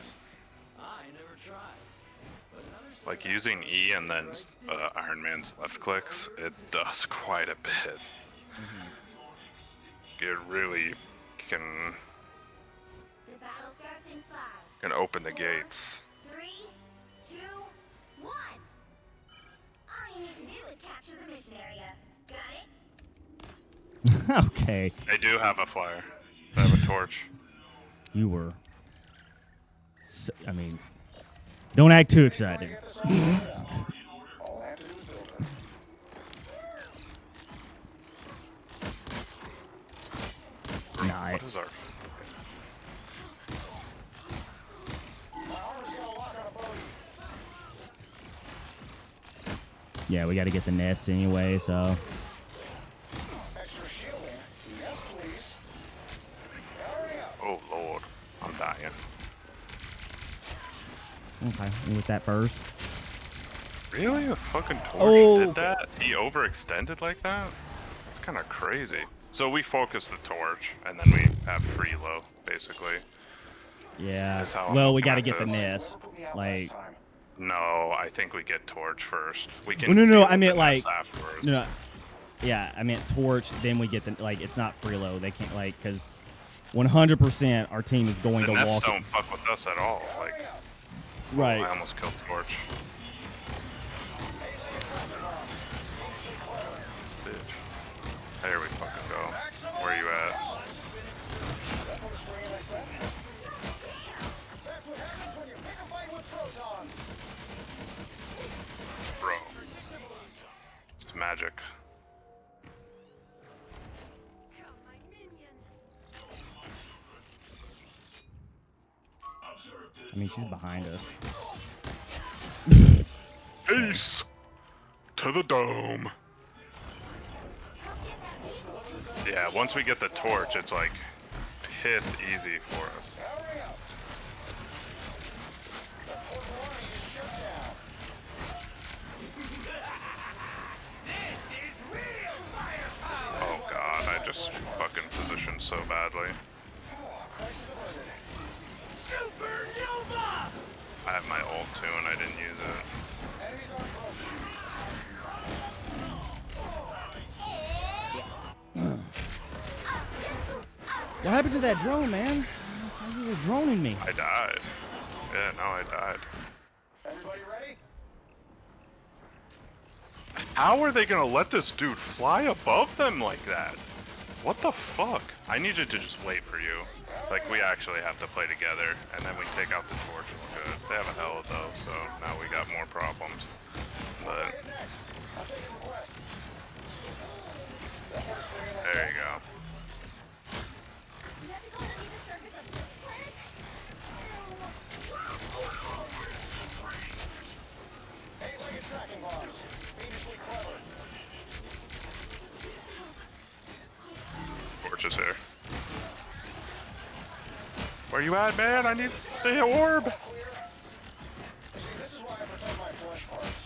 like using E and then Iron Man's left clicks, it does quite a bit. It really can The battle starts in 5, can open the gates. 3, 2, 1. All you need to do is capture the mission area. Got it? Okay. They do have a flyer. They have a torch. You were. I mean, don't act too excited. Nah, What is our? yeah, we got to get the nest anyway, so. Oh Lord, I'm dying. Okay, with that first. Really? A fucking torch Oh. did that? He overextended like that? That's kind of crazy. So we focus the torch, and then we have free low, basically. Yeah. That's how I'm Well, we looking got to at get the this. nest. Like, No, I think we get torch first. We can. well, no, deal I with meant the like, mess afterwards. no, yeah, I meant torch. Then we get the like. It's not freelo. They can't like because 100% our team is going The to nests walk. don't fuck with us at all. Like, Right. I almost killed torch. Bitch. There we fucking go. Where you at? Bro. It's magic. I mean, she's behind us. Peace to the dome. Yeah, once we get the torch, it's like piss easy for us. Oh god, I just fucking positioned so badly. I have my ult too and I didn't use it. What happened to that drone, man? Why you were droning me? I died. Yeah, no, I died. Everybody ready? How are they gonna let this dude fly above them like that? What the fuck? I needed to just wait for you. Like, we actually have to play together, and then we take out the torch. It's good. They have a hell though, so now we got more problems. But there you go. You have to go see the surface of this planet? Eight-legged tracking bombs. Fiendishly clever. Torch is here. Where you at, man? I need the orb. See, this is why I protect my flesh parts.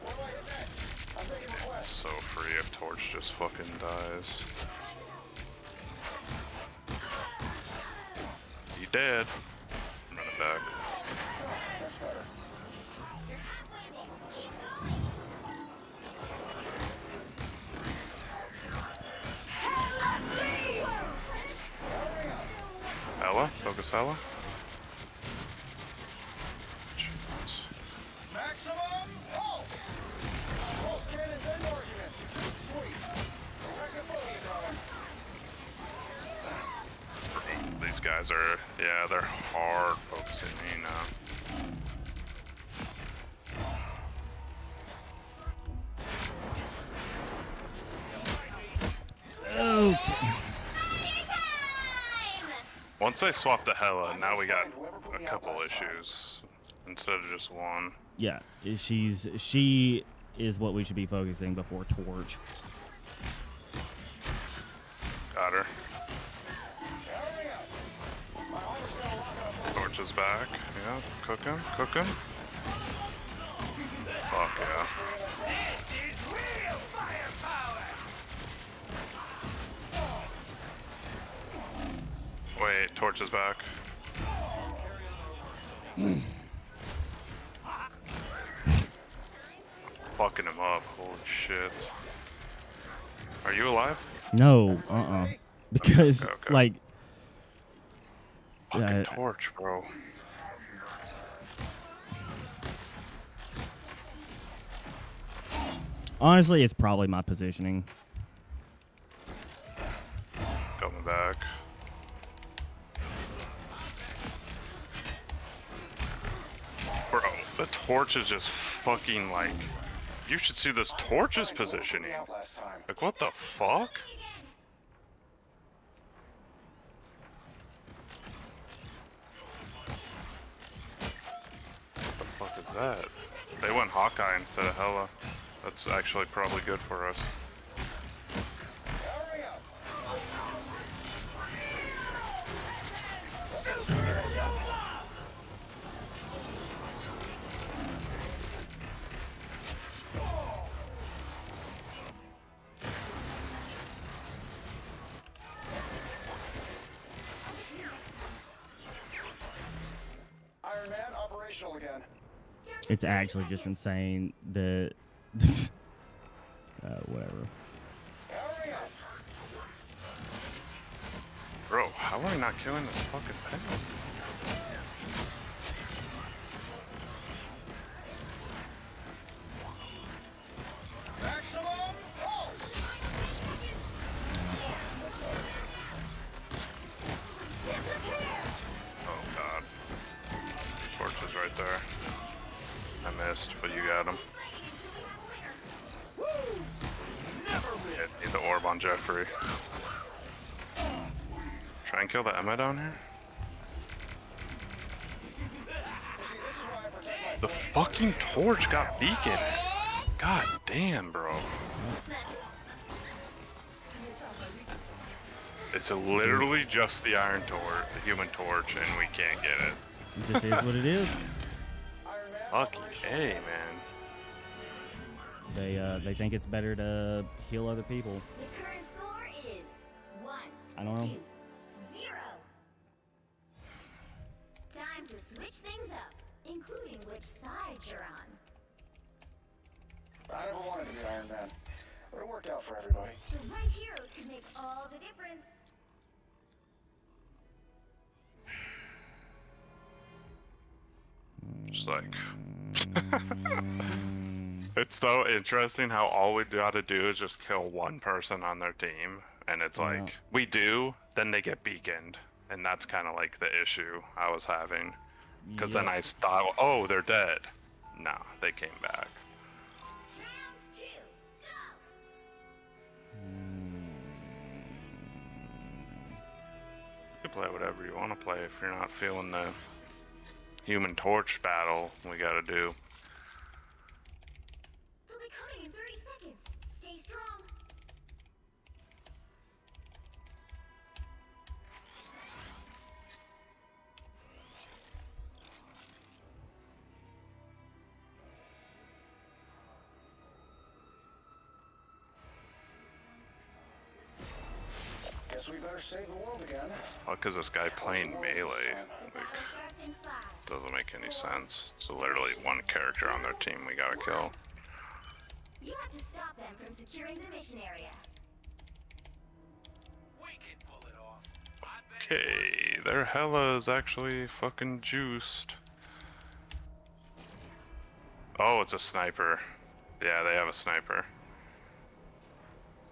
What about your next? I'm taking requests. So free if torch just fucking dies. He dead. I'm running back. That's better. Ella? Focus Ella? guys are, yeah, they're hard focusing me now. Okay. Once they swapped to Hella, now we got a couple issues instead of just one. Yeah, she is what we should be focusing before Torch. Got her. Torch is back. Yeah, cook him, cook him. Fuck yeah. Wait, Torch is back. Fucking him up, holy shit. Are you alive? No, because Okay. like, Fucking Torch, bro. honestly, it's probably my positioning. Coming back. Bro, the Torch is just fucking like... You should see this Torch's positioning. Like, what the fuck? What the fuck is that? They went Hawkeye instead of Hella. That's actually probably good for us. Iron Man operational again. It's actually just insane that whatever. Bro, how are we not killing this fucking thing? Maximum pulse. Oh god. Torch is right there. I missed, but you got him. Yeah, need the orb on Jeffrey. Try and kill the Emma down here. The fucking Torch got beacon. God damn, bro. It's literally just the Iron Torch, the Human Torch, and we can't get it. It just is what it is. Fucking A, man. They think it's better to heal other people. The current score is 1, I don't know. 2, 0. Time to switch things up, including which side you're on. I never wanted to be Iron Man, but it worked out for everybody. The right heroes can make all the difference. Just like... It's so interesting how all we gotta do is just kill one person on their team. And it's like, we do, then they get beaconed. And that's kind of like the issue I was having. Because then I thought, oh, they're dead. No, they came back. Round 2, You can play whatever you want to play if you're not feeling the Human Torch battle we gotta do. They'll be coming in 30 seconds. Stay strong. Guess we better save the world again. Fuck is this guy playing melee? Like, Battle starts in 5. doesn't make any sense. It's literally one character on their team we gotta kill. You have to stop them from securing the mission area. Okay, their Hella is actually fucking juiced. Oh, it's a sniper. Yeah, they have a sniper.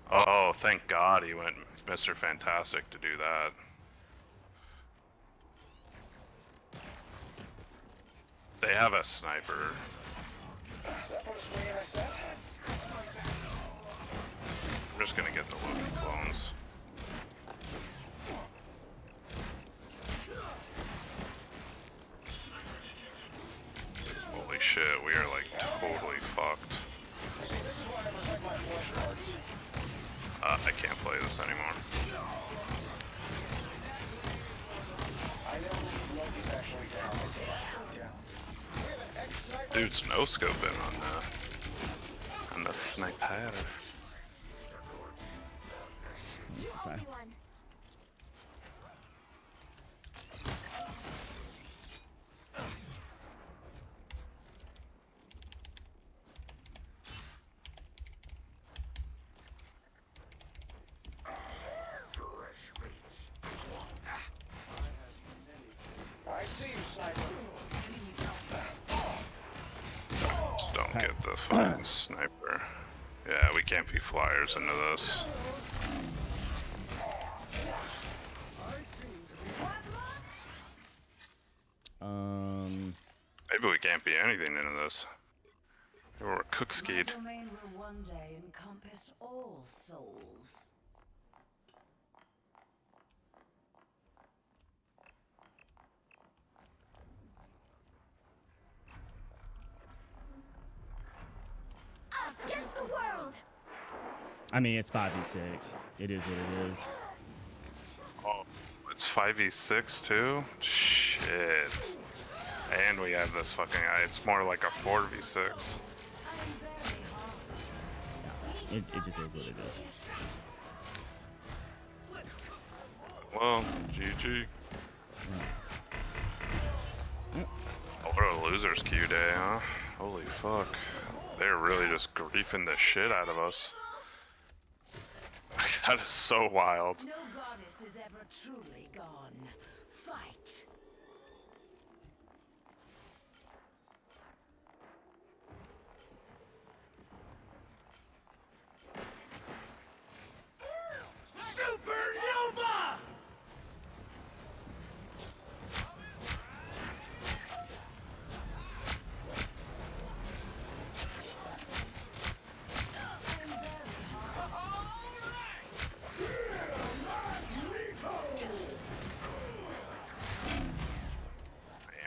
Oh, thank God he went Mr. Fantastic to do that. They have a sniper. I'm just gonna get the Loki clones. Holy shit, we are like totally fucked. I can't play this anymore. Dude's no scoping on the sniper. Okay. I see you, sniper. Just don't get the fucking sniper. Yeah, we can't be flyers into this. Maybe we can't be anything into this. Maybe we're cook skied. My domain will one day encompass all souls. Us against the world. I mean, it's 5v6. It is what it is. Oh, it's 5v6 too? Shit. And we have this fucking guy. It's more like a 4v6. It just is what it is. Well, GG. Oh, what a loser's Q day, huh? Holy fuck. They're really just griefing the shit out of us. That is so wild. No goddess is ever truly gone. Fight. Supernova!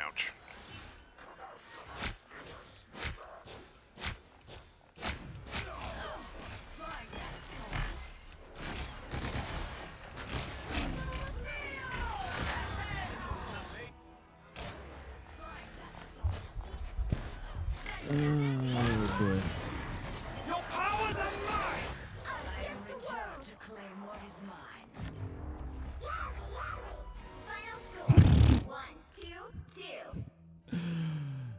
Ouch. Oh boy. Your powers are mine! I am returned to claim what is mine. Final score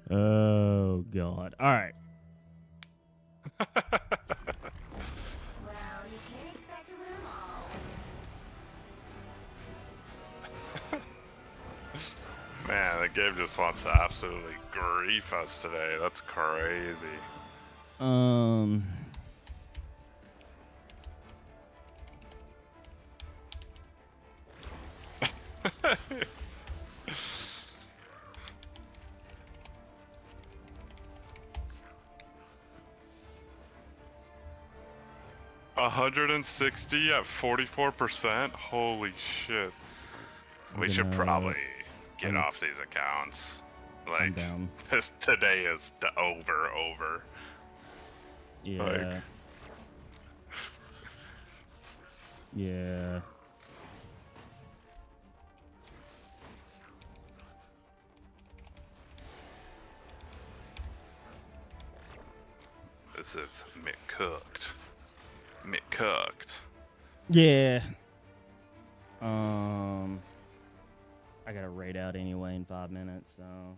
1-2-2. Oh god. All right. Well, you can't expect to win them all. Man, the game just wants to absolutely grief us today. That's crazy. $160 at 44%? Holy shit. We should gonna- probably get I'm- off these accounts. I'm Like, down. this today is over. Yeah. Like- Yeah. This is McCooked. McCooked. Yeah. I gotta raid out anyway in 5 minutes, so.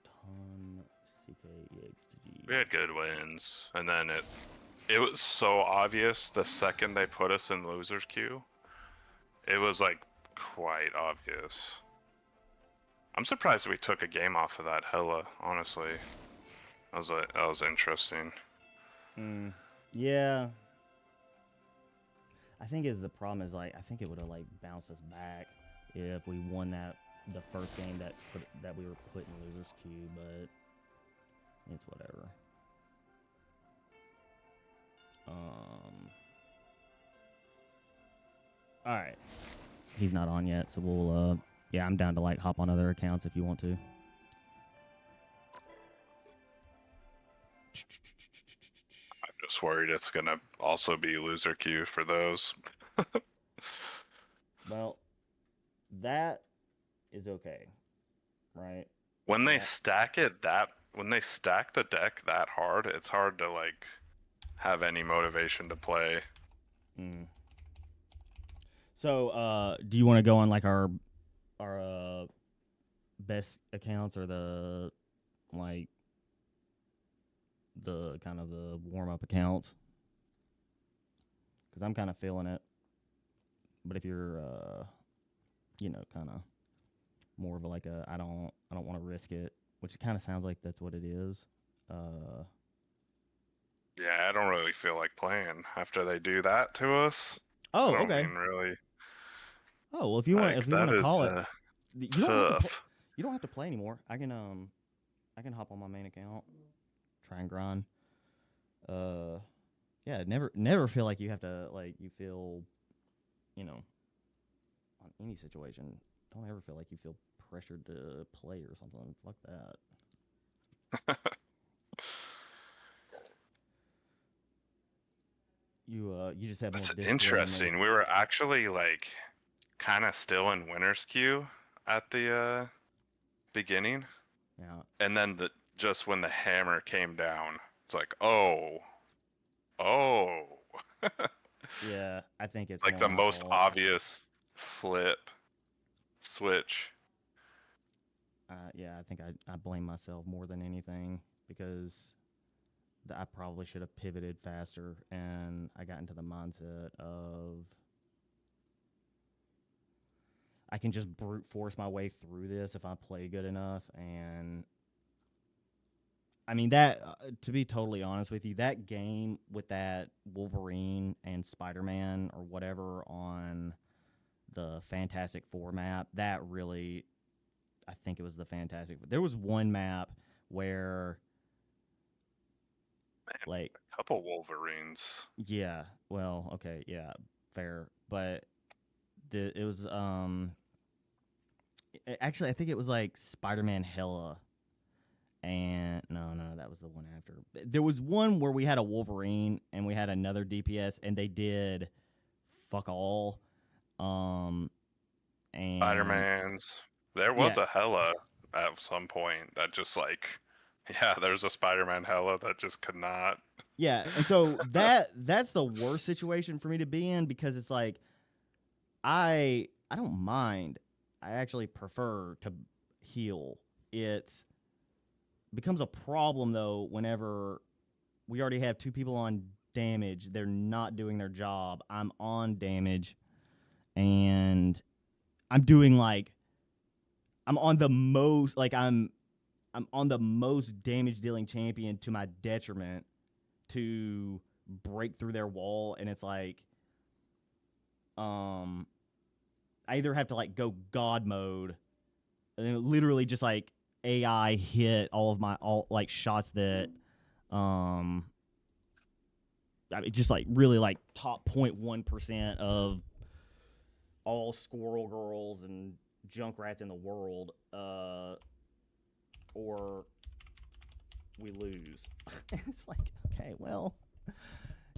Ton CKEXG. We had good wins, and then it was so obvious the second they put us in losers queue. It was like quite obvious. I'm surprised we took a game off of that hella, honestly. That was interesting. Yeah. I think the problem is like I think it would have like bounced us back if we won that the first game that we were put in losers queue, but it's whatever. All right, he's not on yet, so we'll yeah, I'm down to like hop on other accounts if you want to. I'm just worried it's gonna also be loser queue for those. Well, that is okay, right? When they That- stack when they stack the deck that hard, it's hard to like have any motivation to play. Mm. So, do you want to go on like our best accounts or the like the kind of the warm up accounts? Because I'm kind of feeling it. But if you're you know, kind of more of like a I don't want to risk it, which kind of sounds like that's what it is. Yeah, I don't really feel like playing after they do that to us. Oh, I don't okay. mean really. Oh, well, if you want, Like, if you want that to is call it, you don't have to. tough. You don't have to play anymore. I can hop on my main account, try and grind. Yeah, never feel like you have to like you feel, you know, on any situation. Don't ever feel like you feel pressured to play or something. Fuck that. You just have more That's discipline. interesting. We were actually like kind of still in winter's queue at the beginning, Yeah. and then just when the hammer came down, it's like, oh. Yeah, I think it's Like more the my most fault. obvious switch. Yeah, I think I blame myself more than anything because I probably should have pivoted faster, and I got into the mindset of I can just brute force my way through this if I play good enough. And I mean that to be totally honest with you, that game with that Wolverine and Spider-Man or whatever on the Fantastic Four map, that really, I think it was the Fantastic. There was one map where, like, A couple Wolverines. yeah, well, okay, yeah, fair, but it was actually I think it was like Spider-Man Hella, and no, that was the one after. There was one where we had a Wolverine and we had another DPS, and they did fuck all, and Spider-Man's. There was yeah. a Hella at some point that just like, yeah, there's a Spider-Man Hella that just could not. Yeah, and so that's the worst situation for me to be in because it's like I don't mind. I actually prefer to heal. It becomes a problem though whenever we already have two people on damage. They're not doing their job. I'm on damage, and I'm doing like I'm on the most like I'm on the most damage dealing champion to my detriment to break through their wall, and it's like I either have to like go god mode and then literally just like AI hit all of my like shots that I mean, just like really like top 0.1% of all squirrel girls and junkrats in the world, or we lose. It's like, okay, well,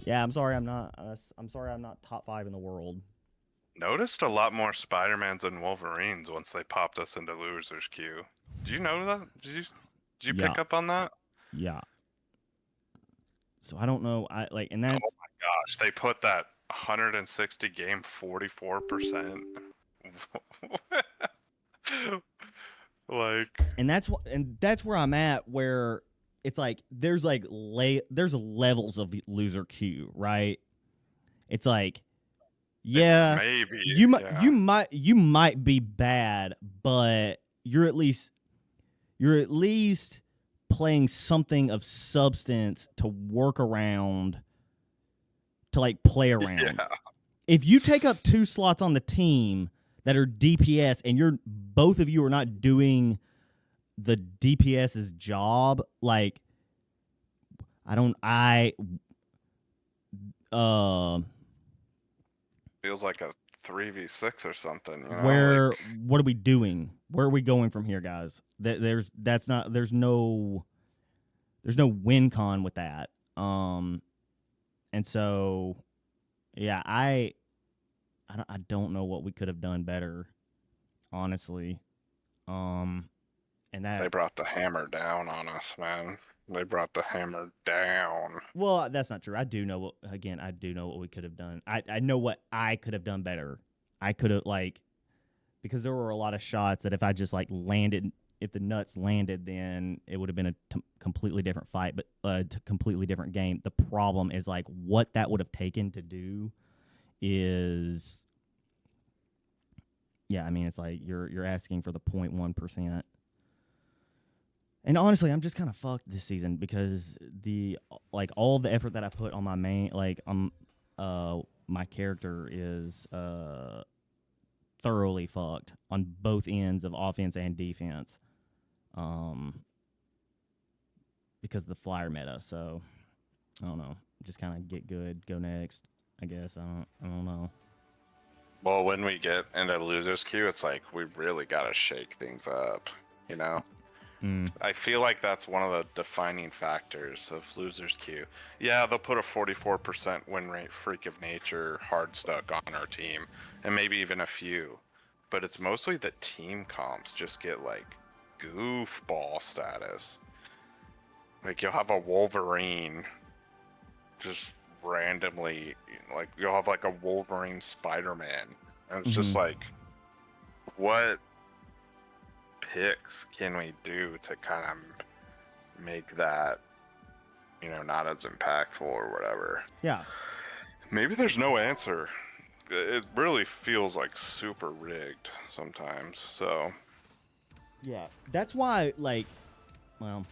yeah, I'm sorry I'm not top 5 in the world. Noticed a lot more Spider-Mans and Wolverines once they popped us into losers queue. Do you know that? Did you pick Yeah. up on that? Yeah. So I don't know. I like, and that's Oh my gosh, they put that 160 game 44%. Like, and that's where I'm at, where it's like there's like there's levels of loser queue, right? It's like, yeah, maybe you yeah. you might be bad, but you're at least playing something of substance to work around, to like play around. Yeah. If you take up 2 slots on the team, that are DPS, and both of you are not doing the DPS's job. Like, Feels like a 3v6 or something, you know? what are we doing? Where are we going from here, guys? There's no win con with that. And so, yeah, I don't know what we could have done better, honestly. And They brought the hammer down on us, man. They brought the hammer down. well, that's not true. I do know what we could have done. I know what I could have done better. I could have, like, because there were a lot of shots that if I just like landed, if the nuts landed, then it would have been a completely different fight, but completely different game. The problem is, like, what that would have taken to do is, yeah, I mean, it's like you're asking for the 0.1%. And honestly, I'm just kind of fucked this season because all the effort that I put on my main, my character is thoroughly fucked on both ends of offense and defense, because of the flyer meta. So I don't know. Just kind of get good, go next. I guess I don't know. Well, when we get into losers queue, it's like we really got to shake things up, you know? I feel like that's one of the defining factors of losers queue. Yeah, they'll put a 44% win rate freak of nature hard stuck on our team, and maybe even a few, but it's mostly the team comps just get like goofball status. Like, you'll have a Wolverine just randomly, like, you'll have like a Wolverine Spider-Man, and it's just like, what picks can we do to kind of make that, you know, not as impactful or whatever? Yeah. Maybe there's no answer. It really feels like super rigged sometimes. So yeah, that's why, like, well,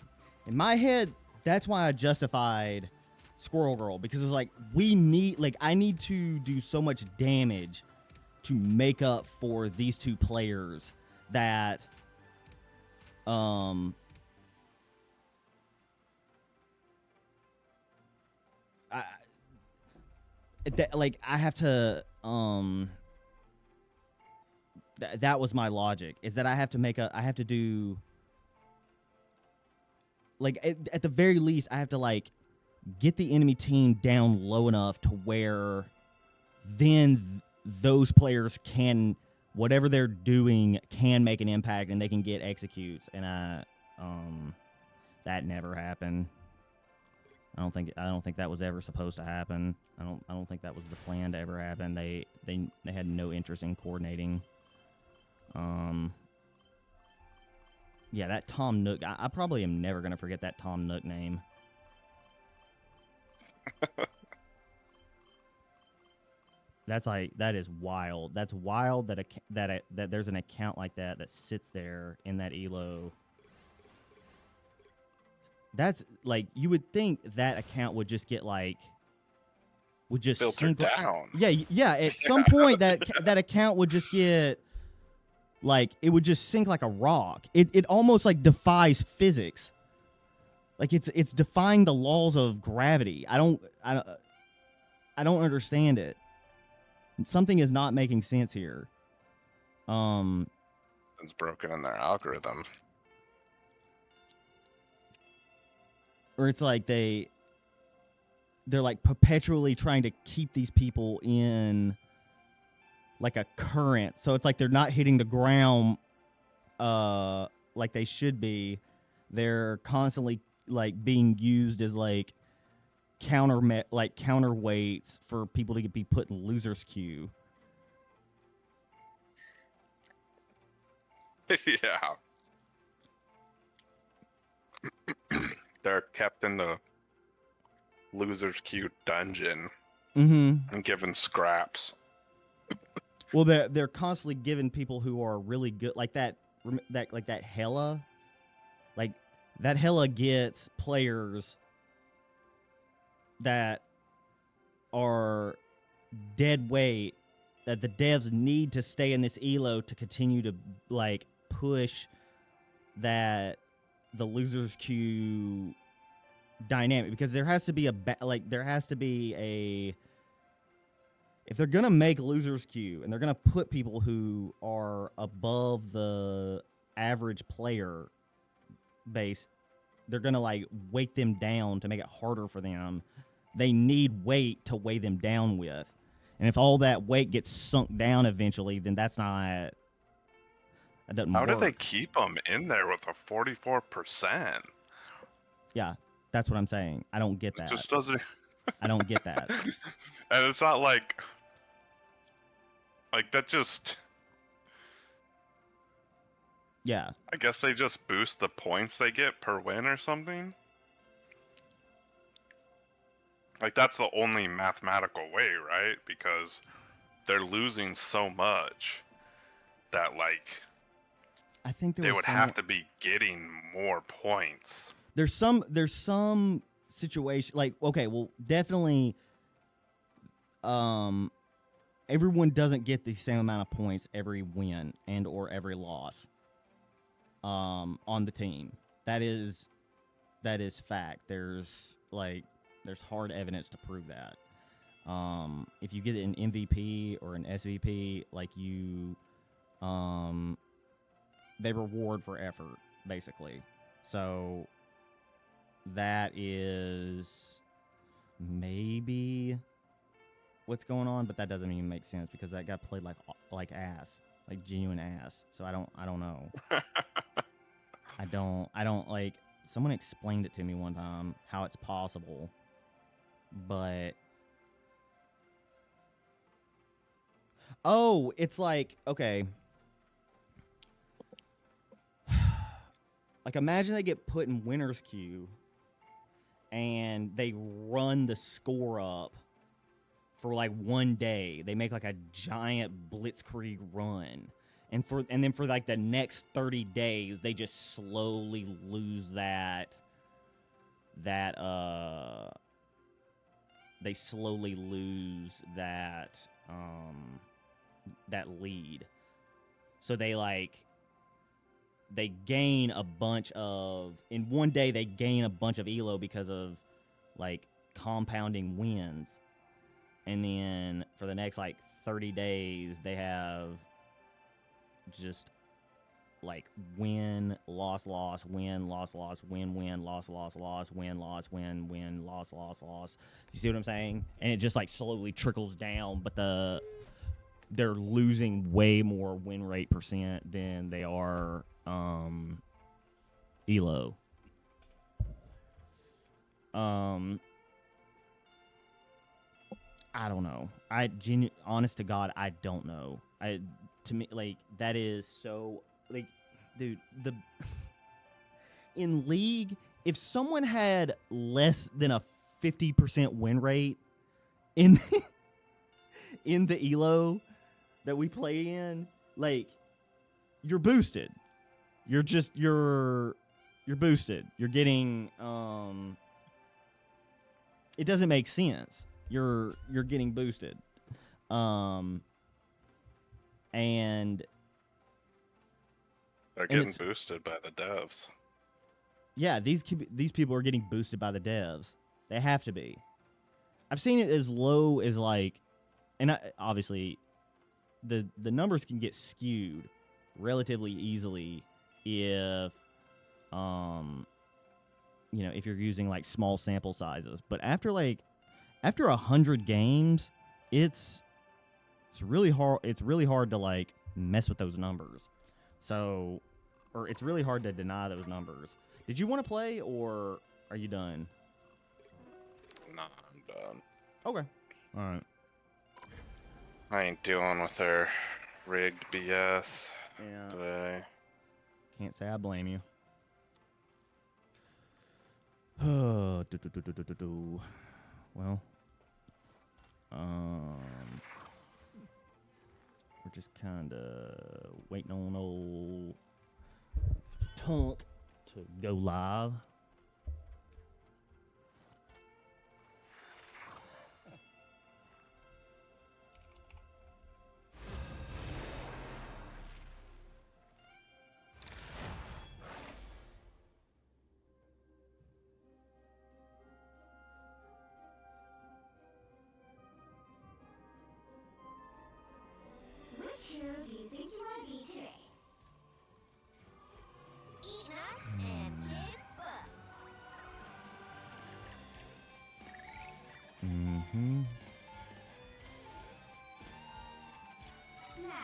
in my head, that's why I justified Squirrel Girl, because it was like, I need to do so much damage to make up for these two players that I have to that was my logic, is that I have to do, like, at the very least I have to, like, get the enemy team down low enough to where then those players can, whatever they're doing, can make an impact and they can get executes. And that never happened. I don't think that was ever supposed to happen. I don't think that was the plan to ever happen. They had no interest in coordinating. Yeah, that Tom Nook, I probably am never gonna forget that Tom Nook name. That is wild. That's wild that there's an account like that sits there in that elo. That's, like, you would think that account would just get, like, filtered down. Yeah. At some point, that account would just get, like, it would just sink like a rock. It almost, like, defies physics. Like, it's defying the laws of gravity. I don't understand it. Something is not making sense here. It's broken in their algorithm. Or it's like they're like perpetually trying to keep these people in, like, a current. So it's like they're not hitting the ground like they should be. They're constantly, like, being used as, like, counterweights for people to be put in losers queue. Yeah. They're kept in the losers queue dungeon and given scraps. Well, they're constantly giving people who are really good, like that Hella, like that Hella gets players that are dead weight that the devs need to stay in this elo to continue to like push that the losers queue dynamic, because there has to be if they're gonna make losers queue and they're gonna put people who are above the average player base, they're gonna like weight them down to make it harder for them. They need weight to weigh them down with, and if all that weight gets sunk down eventually, then that doesn't How do work. they keep them in there with a 44%? Yeah, that's what I'm saying. I don't get It that. just doesn't. I don't get that. And it's not like that just. Yeah. I guess they just boost the points they get per win or something. Like, that's the only mathematical way, right? Because they're losing so much that, like, I think they would have to be getting more points. There's some situation like, okay, well, definitely everyone doesn't get the same amount of points every win and or every loss on the team. That is fact. There's hard evidence to prove that. If you get an MVP or an SVP, like they reward for effort, basically. So that is maybe what's going on, but that doesn't even make sense because that guy played like ass, like genuine ass. So I don't know. I don't like. Someone explained it to me one time how it's possible, but it's like, okay. Like, imagine they get put in winner's queue and they run the score up for like one day. They make like a giant blitzkrieg run. And then for like the next 30 days, they just slowly lose that lead. So they gain a bunch of, in one day they gain a bunch of elo because of like compounding wins, and then for the next like 30 days they have just like win loss win loss win loss win loss win loss. You see what I'm saying? And it just like slowly trickles down, but they're losing way more win rate percent than they are elo. I don't know. Honest to God, I don't know. To me, like, that is so, like, dude, in League, if someone had less than a 50% win rate in the elo that we play in, like, you're boosted. You're boosted. You're getting it doesn't make sense. You're getting boosted. And they're getting boosted by the devs. Yeah, these people are getting boosted by the devs. They have to be. I've seen it as low as like, and obviously, the numbers can get skewed relatively easily if if you're using like small sample sizes. But after 100 games, it's really hard. It's really hard to like mess with those numbers. So, or it's really hard to deny those numbers. Did you want to play, or are you done? Nah, I'm done. Okay. All right. I ain't dealing with their rigged BS today. Can't say I blame you. Well, we're just kind of waiting on old Tunk to go live. Mm-hmm. Now,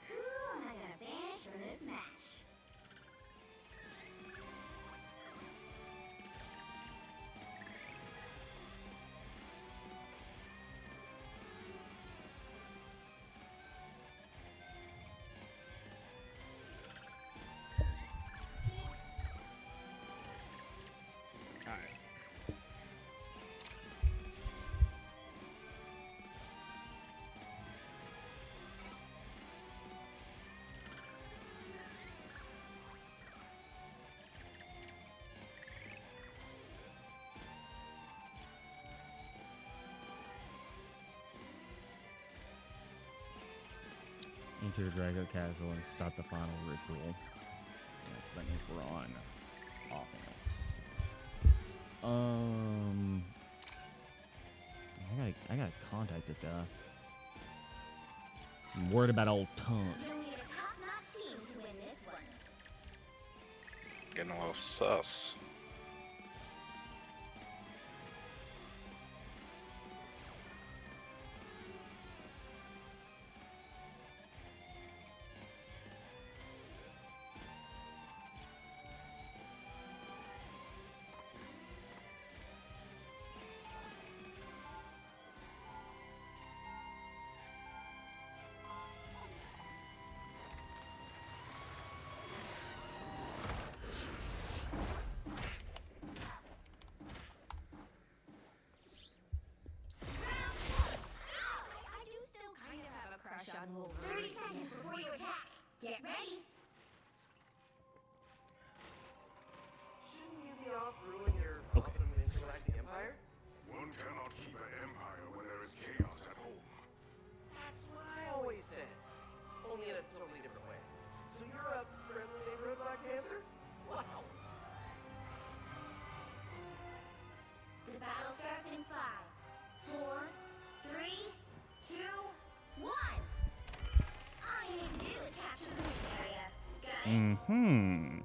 who am I gonna banish from this match? Alright. Enter Drago Castle and start the final ritual. Yes, that means we're on offense. I gotta contact this guy. I'm worried about old Tunk. You'll need a top-notch team to win this one. Getting a little sus. I do still kind of have a crush on 30 Wolverine. seconds before you attack. Get ready. Shouldn't you be off ruling your Okay. awesome intergalactic empire? One cannot keep an empire when there is chaos at home. That's what I always said. Only in a totally different way. So you're a friendly neighborhood Black Panther? Wow. The battle starts in 5, 4, 3, 2, 1. All you need to do is capture the mission area. Got it? Mm-hmm.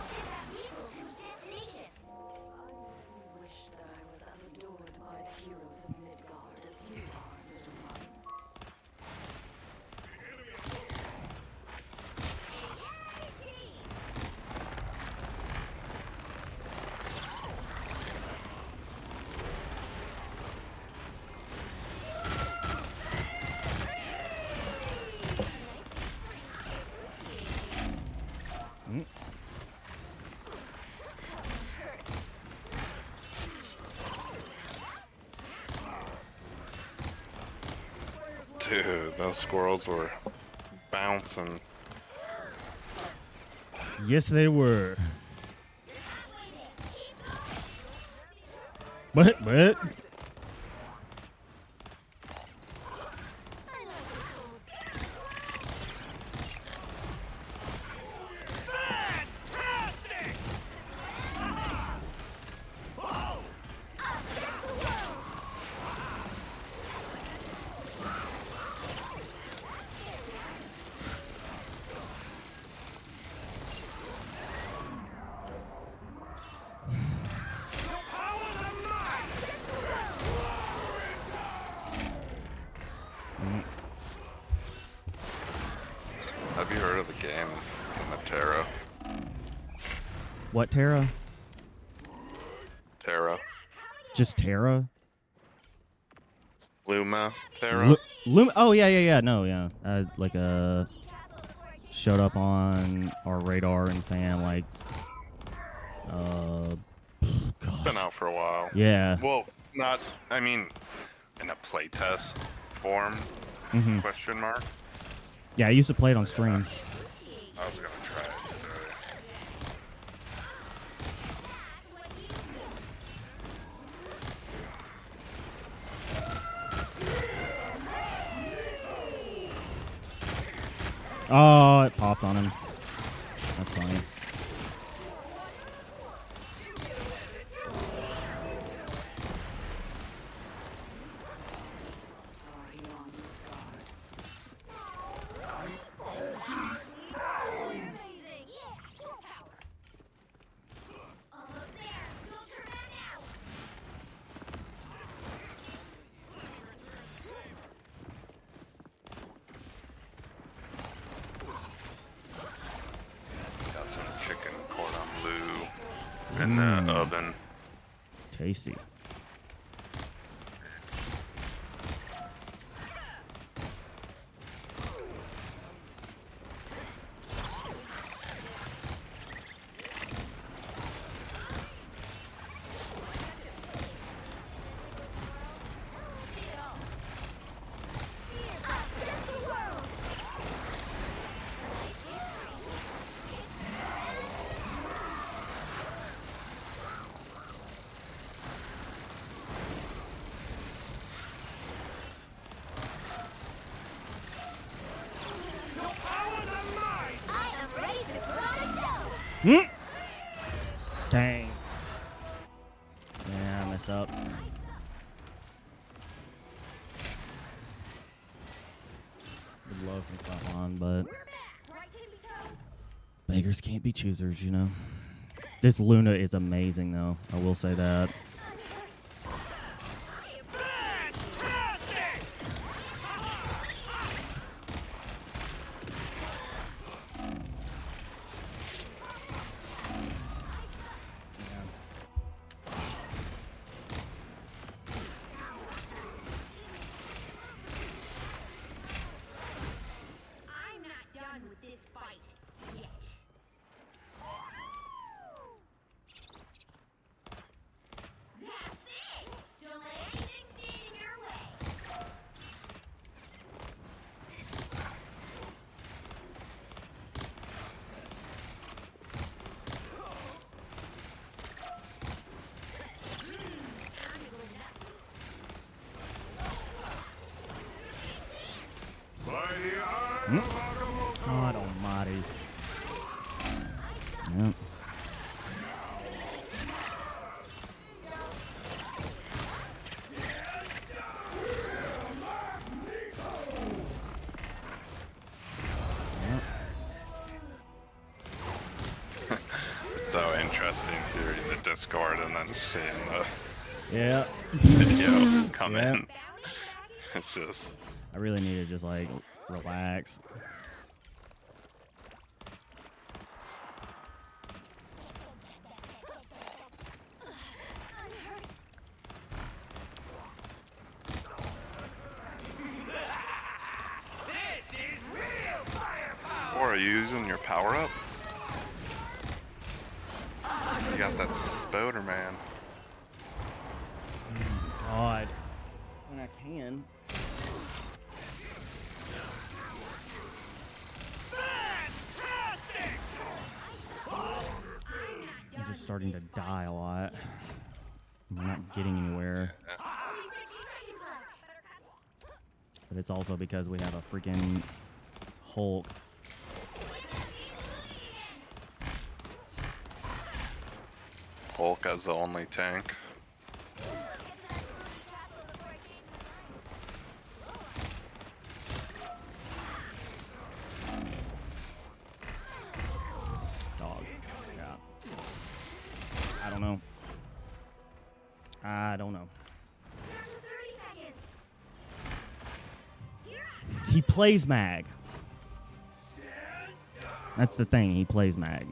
Get that vehicle to its destination. I really wish that I was as adored by the heroes of Midgard as you are, little one. Yay, team! Mm. Dude, those squirrels were bouncing. Yes, they were. What? Have you heard of the game in the Terra? What Terra? Terra. Just Terra? Luma. Terra. Luma. Oh yeah. No, yeah. Showed up on our radar and fam like. It's been out for a while. Yeah. Well, not. I mean, in a playtest form. Mm-hmm. Question mark. Yeah, I used to play it on stream. I was gonna try it today. Oh, it popped on him. That's funny. Got some chicken cordon bleu in the oven. Tasty. Dang. Yeah, I messed up. Would love some stuff on, but beggars can't be choosers, you know. This Luna is amazing, though. I will say that. I'm not done with this fight yet. That's it! Don't let anything stand in your way. Time to go nuts. God almighty. Yep. So interesting hearing the Discord and then seeing the Yeah. video come Yep. in. It's just. I really need to just, like, relax. This is real firepower! Or are you using your power up? You got that Spoder man. God. When I can. I'm just starting to die a lot. I'm not getting anywhere. But it's also because we have a freaking Hulk. Hulk as the only tank. Dog. Yeah. I don't know. I don't know. He plays mag. That's the thing. He plays mag.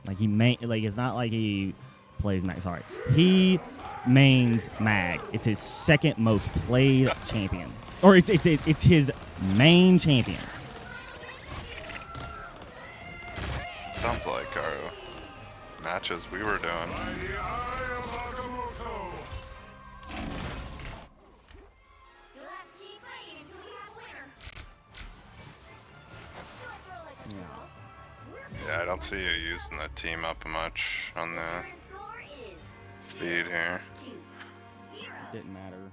Like it's not like he plays Mag. Sorry, he mains Mag. It's his second most played champion, or it's his main champion. Sounds like our matches we were doing. You'll have to keep fighting until we have a winner. Yeah, I don't see you using the team up much on the Current score is feed here. 2-0. Didn't matter.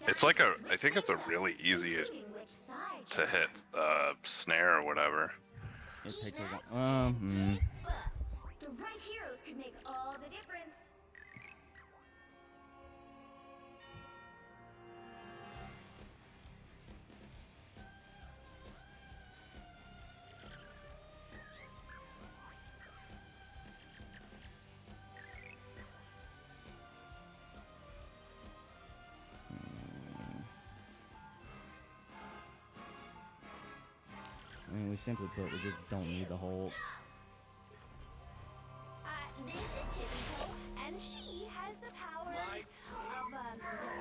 It's like I think it's a really easy Which side to hit snare or whatever. It takes a while. But the right heroes could make all the difference. I mean, we simply put, we just don't need the Hulk. This is Tippy-Toe, and she has the powers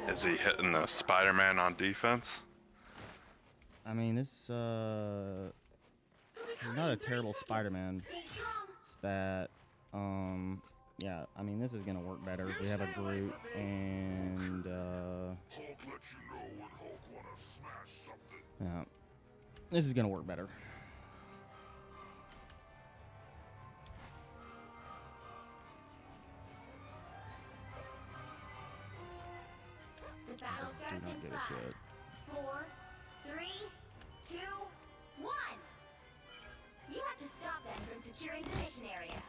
of, Is he hitting the Spider-Man on defense? I mean, it's he's not a terrible Spider-Man. It's that, yeah. I mean, this is gonna work better. We have a Groot and yeah, this is gonna work better. The battle Do starts not in give a 5, shit. 4, 3, 2, 1. You have to stop them from securing the mission area.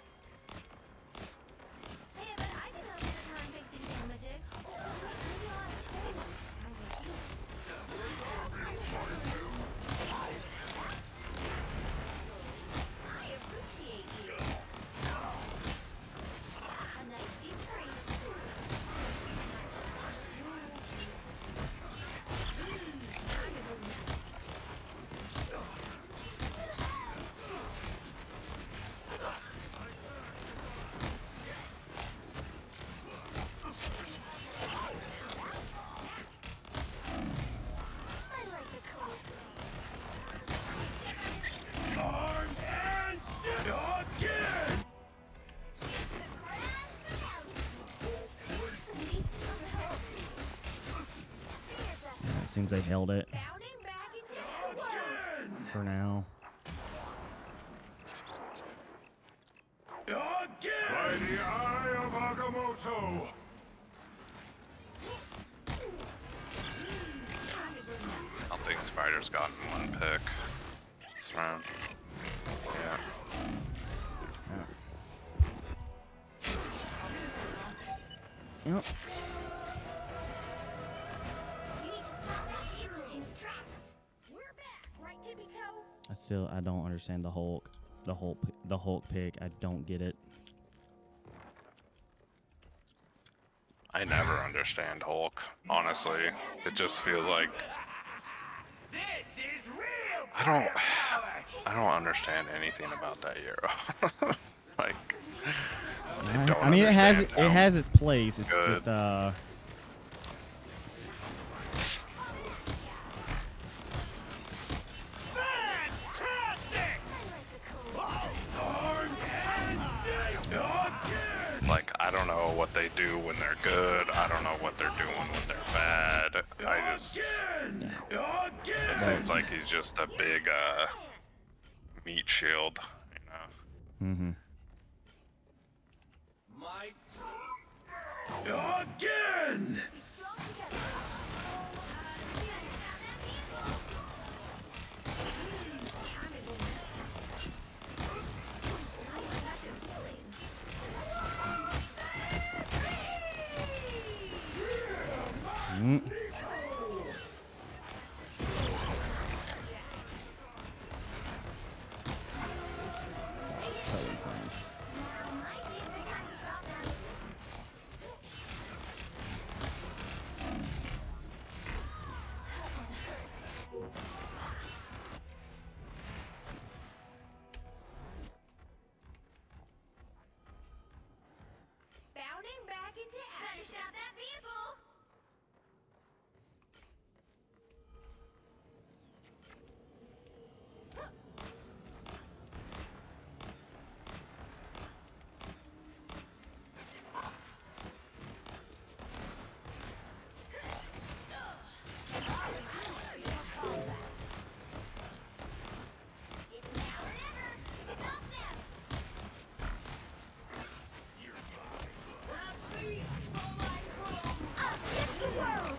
Hey, but I can help with the time fixing thingamajig. Maybe I'll ask Cole next time I appreciate you. A nice deep freeze. I like the cold. Yeah, it seems they held it Bounding back into the world. for now. By the eye of Agamotto! I don't think Spider's gotten one pick this round. Yeah. Yep. You need to stop that hero in his tracks. We're back, right, Tippy-Toe? I don't understand the Hulk pick. I don't get it. I never understand Hulk, honestly. It just feels like This is real. I don't understand anything about that hero. Like don't I mean, it understand how has its place. It's good. just Like, I don't know what they do when they're good. I don't know what they're doing when they're bad. It seems like he's just a big meat shield, you know. Mm-hmm. Again! Mm. Totally fine. Finished out that vehicle. It's now or never. Stop them. Us against the world.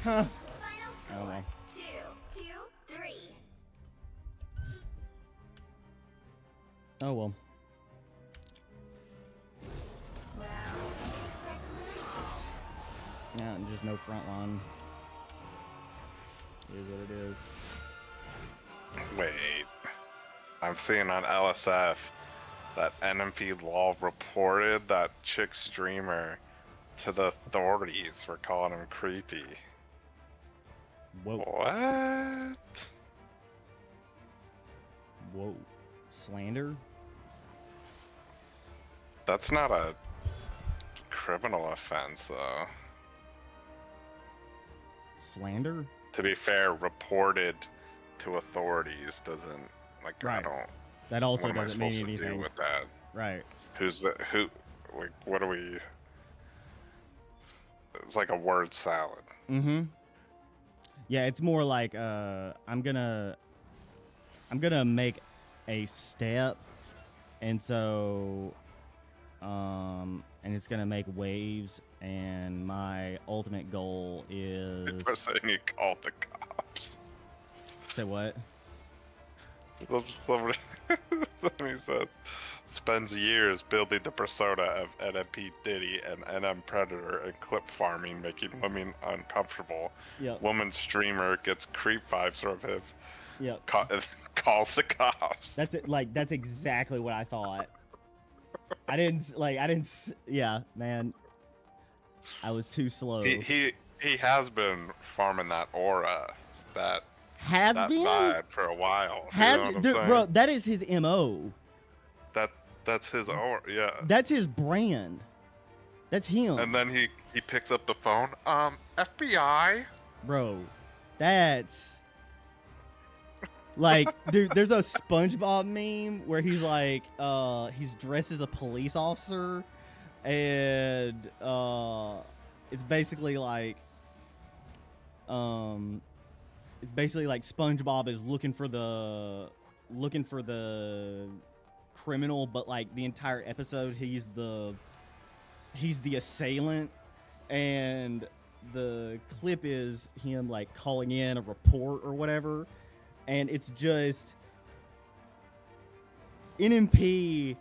Huh. Final Oh score. well. 2-3. Oh well. Yeah, and just no front line. It is what it is. Wait. I'm seeing on LSF that NMP Law reported that chick streamer to the authorities for calling him creepy. Whoa. What? Whoa. Slander? That's not a criminal offense, though. Slander? To be fair, reported to authorities doesn't, like, I Right. don't. That also What am I doesn't mean supposed to do anything. with that? Right. Who's the who? Like, what are we? It's like a word salad. Mm-hmm. Yeah, it's more like I'm gonna make a step, and so and it's gonna make waves, and my ultimate goal is People are saying you called the cops. say what? Somebody says spends years building the persona of NMP Diddy and NM Predator and clip farming, making women uncomfortable. Yep. Woman streamer gets creep vibes from him. Yep. Calls the cops. That's it. Like that's exactly what I thought. Yeah, man. I was too slow. He has been farming that aura, that Has that been? vibe for a while. Has you know what I'm dude, saying? bro? That is his MO. That's his aura. Yeah. That's his brand. That's him. And then he picks up the phone. FBI. Bro, that's like, dude, there's a SpongeBob meme where he's like, he's dressed as a police officer, and it's basically like, SpongeBob is looking for the criminal, but like the entire episode, he's the assailant, and the clip is him like calling in a report or whatever, and it's just NMP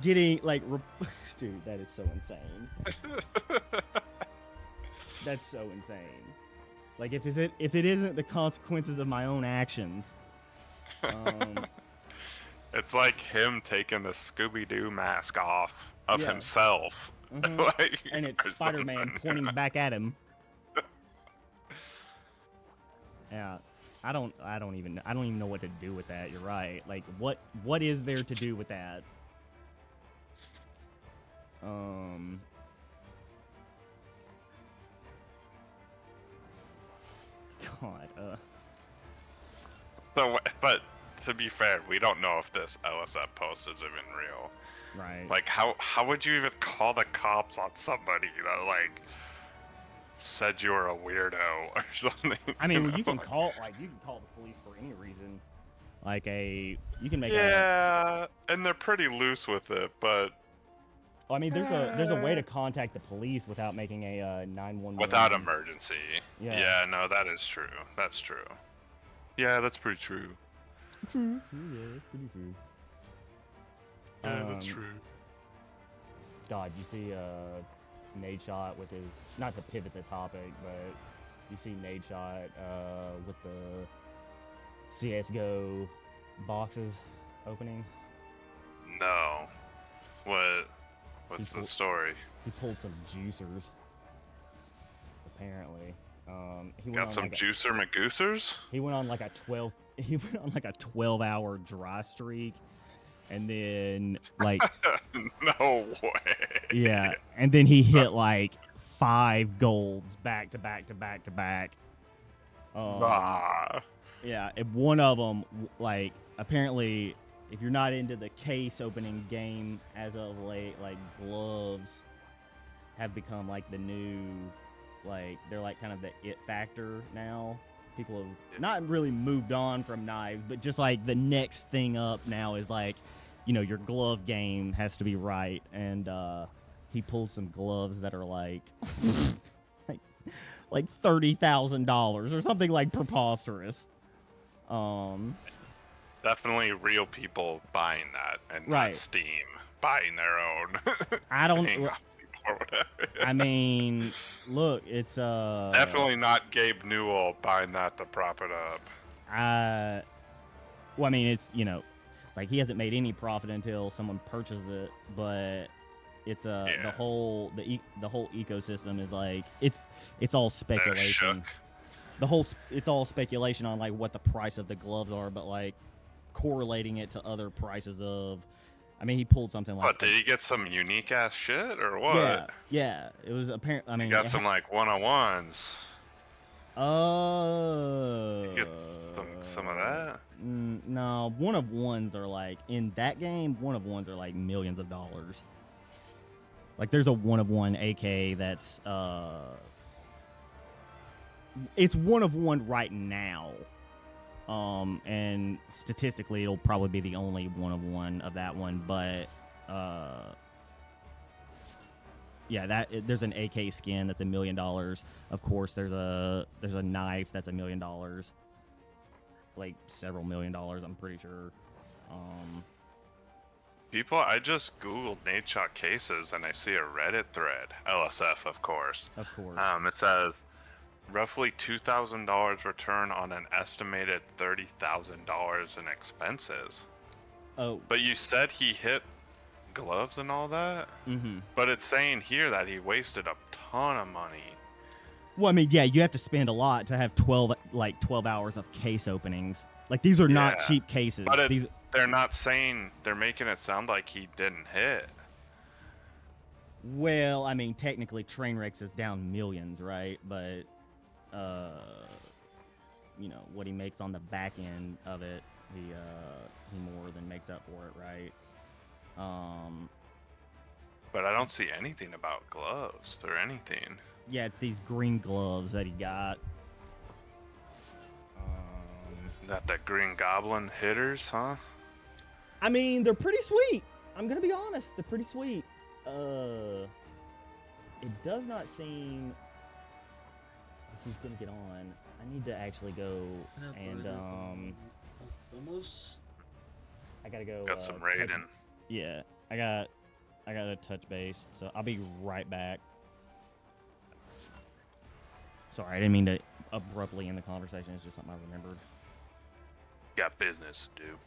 getting like dude, that is so insane. That's so insane. Like if it isn't the consequences of my own actions. It's like him taking the Scooby-Doo mask off of Yeah. himself. Mhm. Like, And it's or Spider-Man something. pointing back at him. Yeah, I don't even know what to do with that. You're right. Like, what is there to do with that? God. So, but to be fair, we don't know if this LSF post is even real. Right. Like, how would you even call the cops on somebody that like said you were a weirdo or something? I mean, know? you can call the police for any reason. Like you can make Yeah, and they're pretty loose with it, but I mean, there's a way to contact the police without making a 911. without emergency. Yeah. Yeah, no, that is true. That's true. Yeah, that's pretty true. True. Yeah, that's pretty true. Yeah, that's true. God, you see Nade Shot with his, not to pivot the topic, but you see Nade Shot with CS:GO boxes opening. No. What's the story? He pulled some juicers. Apparently, he went Got on some like juicer McGoosers? he went on like a 12. He went on like a 12-hour dry streak, and then like No way. yeah, and then he hit like 5 golds back to back to back to back. Nah. Yeah, and one of them, like, apparently, if you're not into the case opening game as of late, like, gloves have become, like, the new, like, they're, like, kind of the it factor now. People have not really moved on from knives, but just, like, the next thing up now is, like, you know, your glove game has to be right. And he pulled some gloves that are, like, like $30,000 or something, like, preposterous. Definitely real people buying that and Right. not Steam buying their own. I don't. Paying off people or whatever. I mean, look, it's Definitely not Gabe Newell buying that to prop it up. well, I mean, it's, you know, like, he hasn't made any profit until someone purchases it, but it's the whole ecosystem is like it's all speculation. It's all speculation on, like, what the price of the gloves are, but, like, correlating it to other prices of. I mean, he pulled something like. What, did he get some unique ass shit or what? Yeah. It was apparent. I mean, He got some like one-on-ones. Oh. You get some of that? No, one of ones are like in that game. One of ones are like millions of dollars. Like, there's a one of one AK that's it's one of one right now. And statistically, it'll probably be the only one of one of that one. But yeah, there's an AK skin that's $1 million. Of course, there's a knife that's $1 million. Like, several $1 million, I'm pretty sure. People, I just googled Nate Shot cases and I see a Reddit thread, LSF, of course. Of course. It says roughly $2,000 return on an estimated $30,000 in expenses. Oh. But you said he hit gloves and all that? Mm-hmm. But it's saying here that he wasted a ton of money. Well, I mean, yeah, you have to spend a lot to have 12 hours of case openings. Like, these are not cheap cases. But they're not saying, they're making it sound like he didn't hit. Well, I mean, technically, Trainwrecks is down millions, right? But, you know, what he makes on the back end of it, he more than makes up for it, right? But I don't see anything about gloves or anything. Yeah, it's these green gloves that he got. Got the Green Goblin hitters, huh? I mean, they're pretty sweet. I'm gonna be honest, they're pretty sweet. It does not seem like he's gonna get on. I need to actually go and I gotta go. Got some raiding. Yeah, I got a touch base, so I'll be right back. Sorry, I didn't mean to abruptly end the conversation. It's just something I remembered. Got business to do.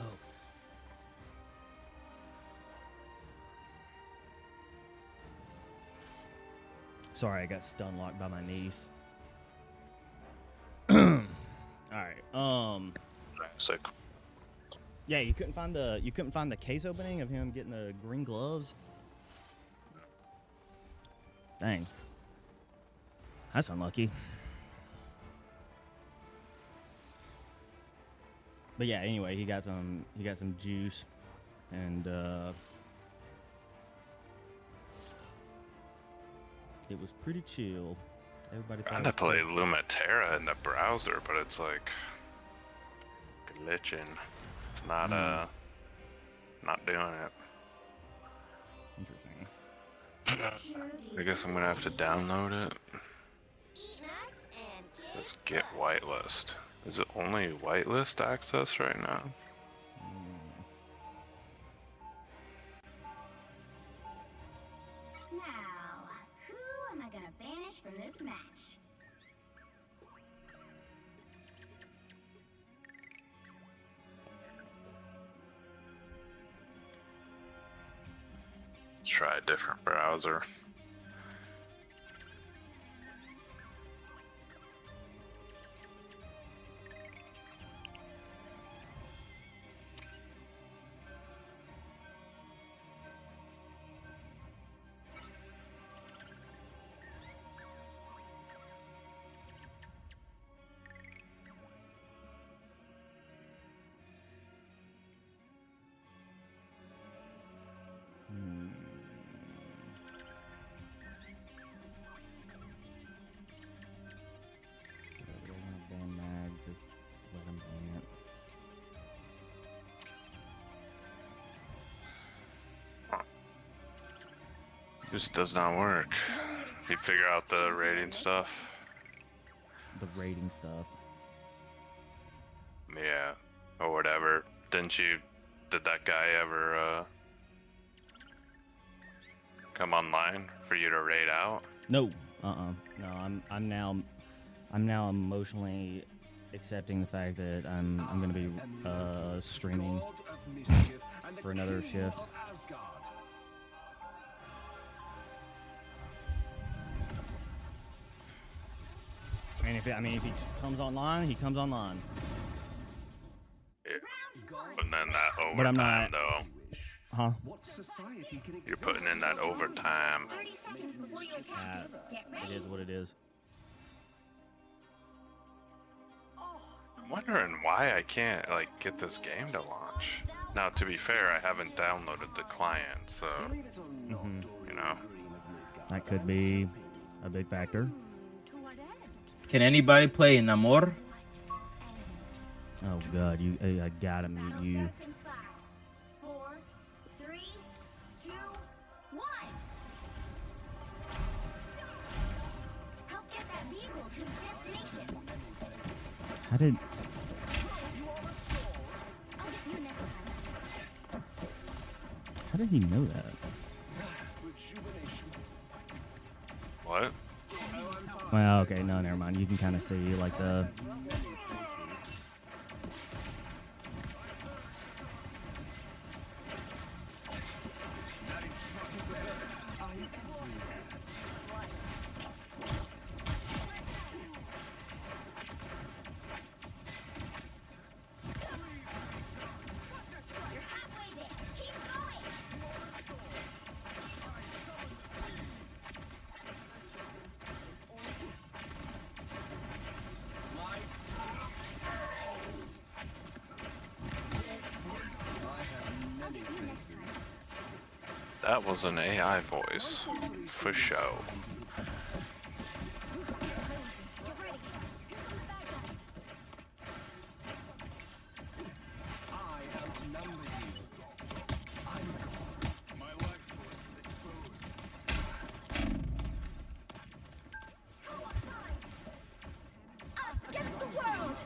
Oh. Sorry, I got stun locked by my niece. All right. Sick. Yeah, you couldn't find the case opening of him getting the green gloves. Dang. That's unlucky. But yeah, anyway, he got some juice and it was pretty chill. Everybody Trying thought to it was play cool. Lumatera in the browser, but it's like glitching. It's not not doing it. Interesting. I guess I'm gonna have to download it. Eat nuts and kick Let's get whitelist. Is it only whitelist access right now? Now, who am I gonna banish from this match? Let's try a different browser. Whatever they want to ban mag, just let them ban it. This does not work. You figure out the rating stuff? The rating stuff. Yeah, or whatever. Did that guy ever come online for you to raid out? No. No, I'm now emotionally accepting the fact that I'm gonna be streaming for another shift. And if he comes online, he comes online. Yeah. And then that overtime, But I'm not. though. Huh? You're putting in that overtime. 30 seconds before you attack. Get It ready. is what it is. I'm wondering why I can't get this game to launch. Now, to be fair, I haven't downloaded the client, so you know. That could be a big factor. Can anybody play Namor? Oh god, I gotta mute Battle you. starts in 5, 4, 3, 2, 1. Help get that vehicle to its destination. I did. I'll get you next time. How did he know that? What? Well, okay, no, never mind. You can kind of see like the. You're halfway there. Keep going. I'll get you next time. That was an AI voice, for show. Get ready. Here come the bad guys. Co-op time. Us against the world.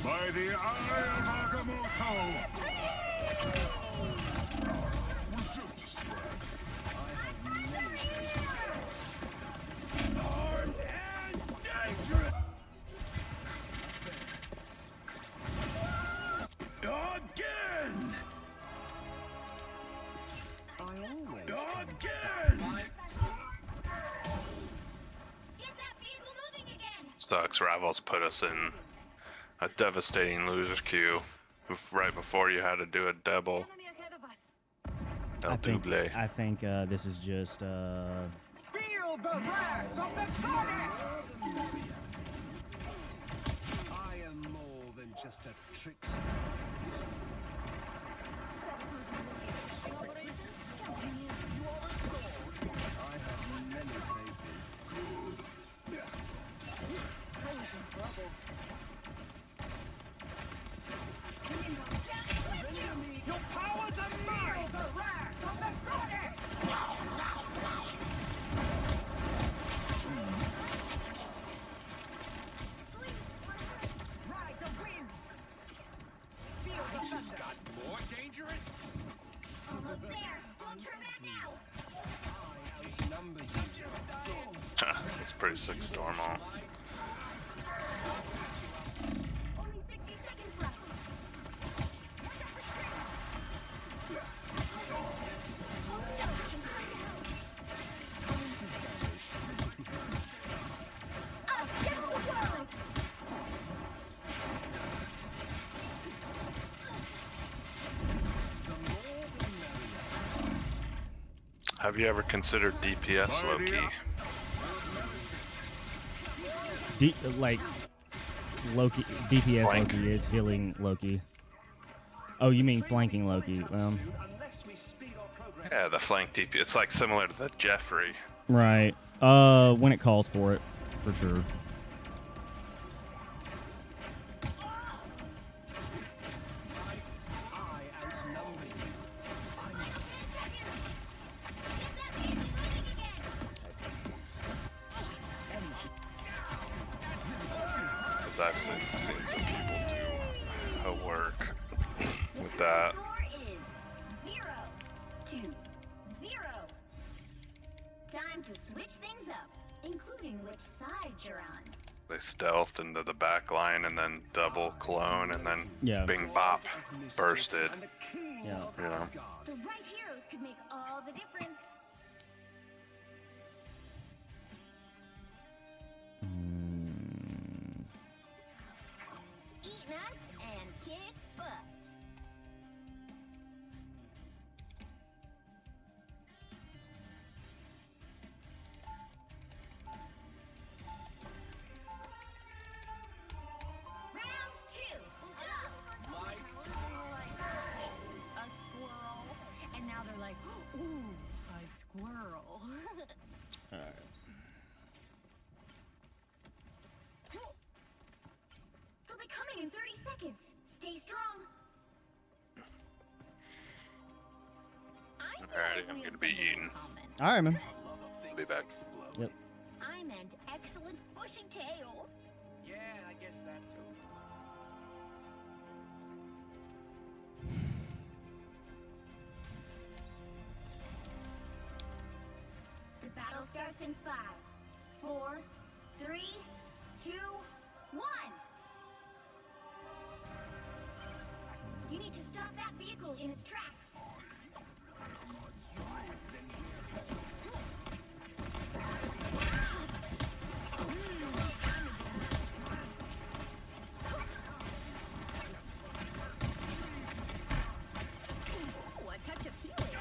By the eye of Agamotto! Sucks. Rivals put us in a devastating loser's queue right before you had to do a double. El double. I think this is just Feel the wrath of the goddess! I am more than just a trickster. I have many faces. Your powers are mine! The wrath of the goddess! Ride the winds! Feel the just got more dangerous? Almost there. Don't turn back now. I outnumber you. It's pretty sick storm all. Only 60 seconds left. Us against the world. Have you ever considered DPS Loki? like Loki. DPS Flank. Loki is healing Loki. Oh, you mean flanking Loki? Yeah, the flank DP. It's like similar to the Jeffrey. Right. When it calls for it, for sure. Because I've seen some people do a work with that. Score is 0-0. Time to switch things up, including which side you're on. They stealthed into the back line and then double clone and then Yeah. bing bop bursted. Yeah. You know. The right heroes could make all the difference. Eat nuts and kick butts. Round 2. Go! A squirrel. And now they're like, ooh, a squirrel. They'll be coming in 30 seconds. Stay strong. Alright, I'm gonna be eating. All right, man. Be back. Yep. I meant excellent bushy tails. Yeah, I guess that too. The battle starts in 5, 4, 3, 2, 1. You need to stop that vehicle in its tracks. Ooh, a touch of healing.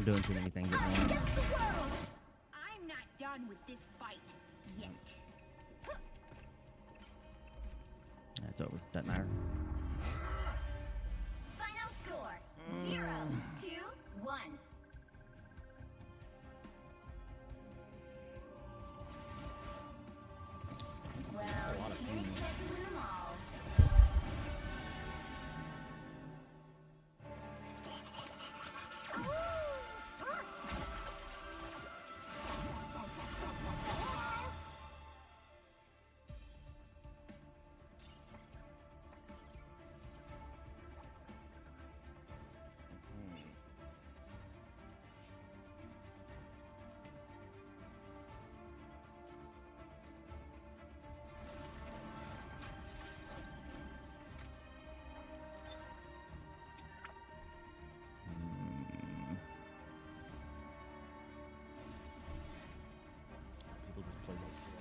doing too many things at once. Against the world! I'm not done with this fight yet. That's over. Doesn't matter. Final score 0-1. Well, here's set to win them all. People just play that shit.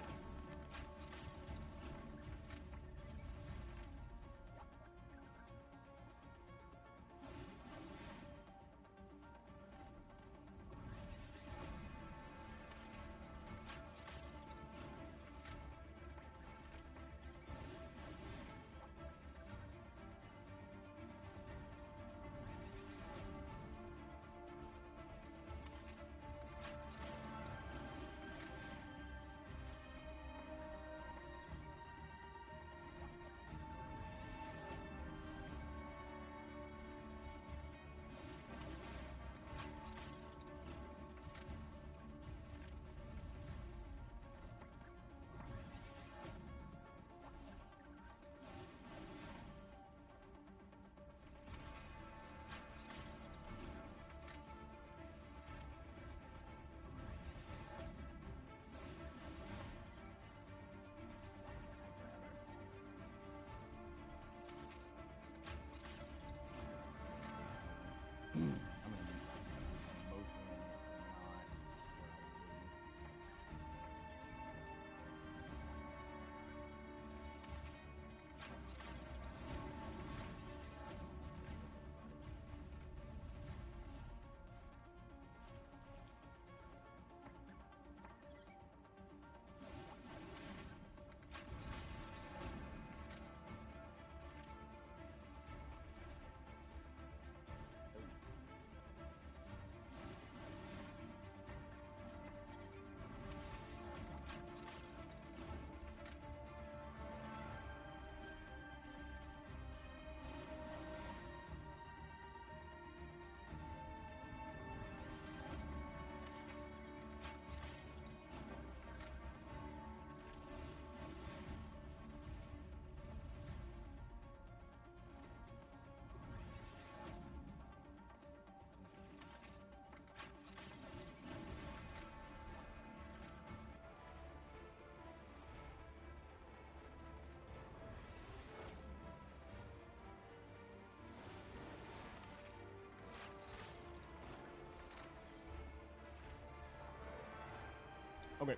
Okay.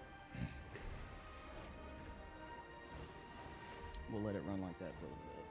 We'll let it run like that for a little bit.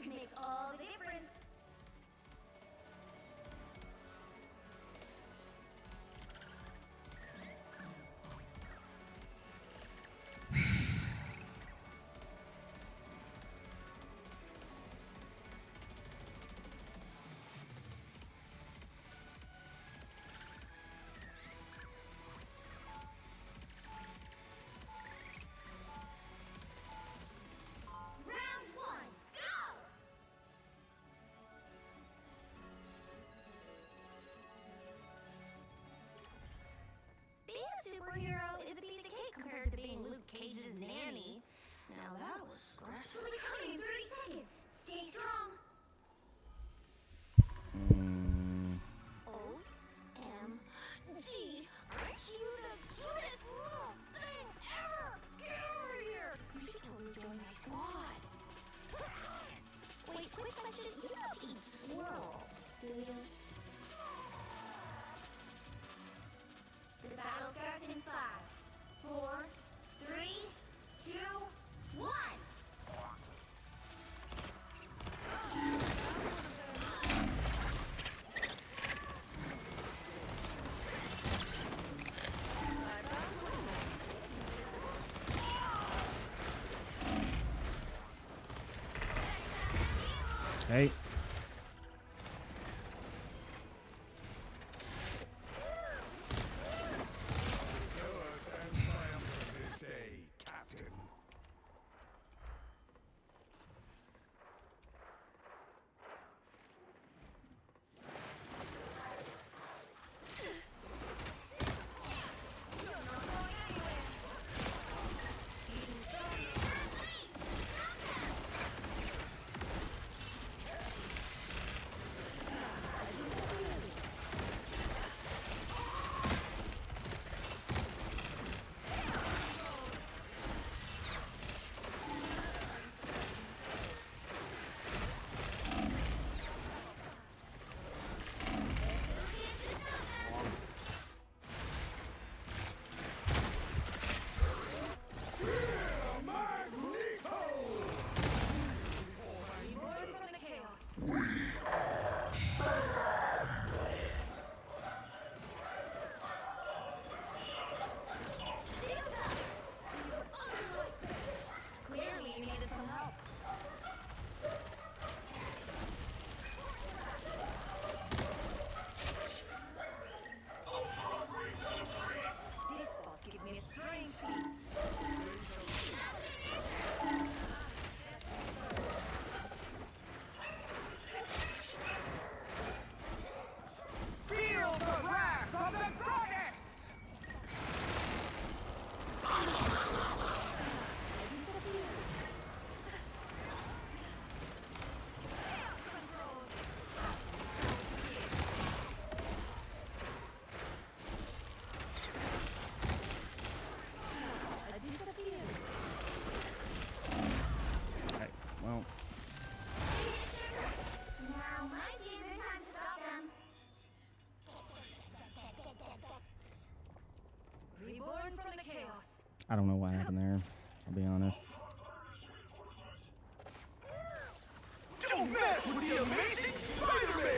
can make all the difference. Round one, go! Being a superhero is a piece of cake compared to being Luke Cage's nanny. Now that was stressful. Becoming in 30 seconds. Stay strong. OMG, aren't you the cutest little thing ever? Get over here. You should totally join my squad. Wait, quick question. You don't eat squirrel, do you? The battle starts in 5, 4, 3, 2, 1. Hey. Clearly you needed some help. This spot gives me a strange feeling. Feel the wrath of the goddess! Alright, well, Now might be a good time to stop them. Reborn from the chaos. I don't know what happened there. I'll be honest. Don't mess with the amazing Spider-Man!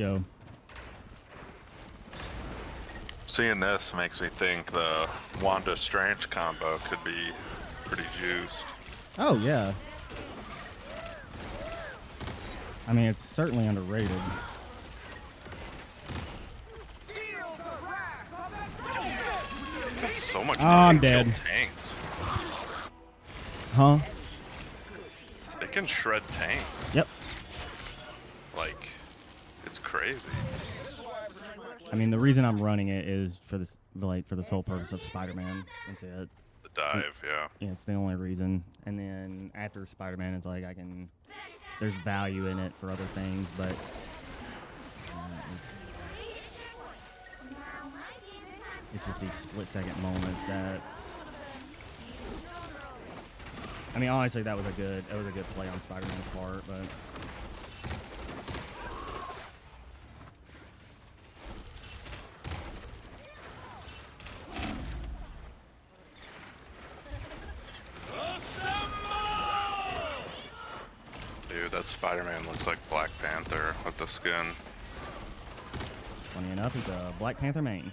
Yo. Seeing this makes me think the Wanda Strange combo could be pretty juiced. Oh, yeah. I mean, it's certainly underrated. So much. I'm dead. Tanks. Huh? They can shred tanks. Yep. Like, it's crazy. I mean, the reason I'm running it is for this, like, for the sole purpose of Spider-Man. That's it. The dive, yeah. Yeah, it's the only reason. And then after Spider-Man, it's like there's value in it for other things, but it's just these split-second moments that. I mean, honestly, that was a good play on Spider-Man's part, but. Dude, that Spider-Man looks like Black Panther with the skin. Funny enough, he's a Black Panther main.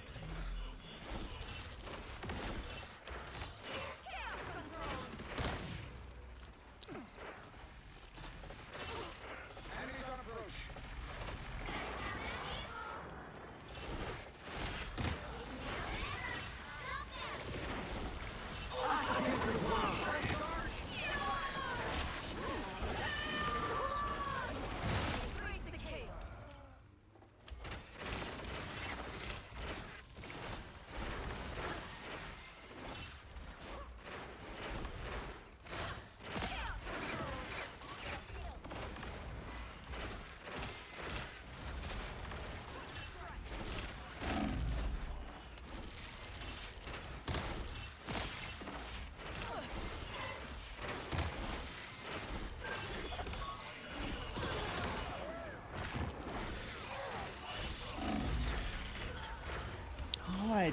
God.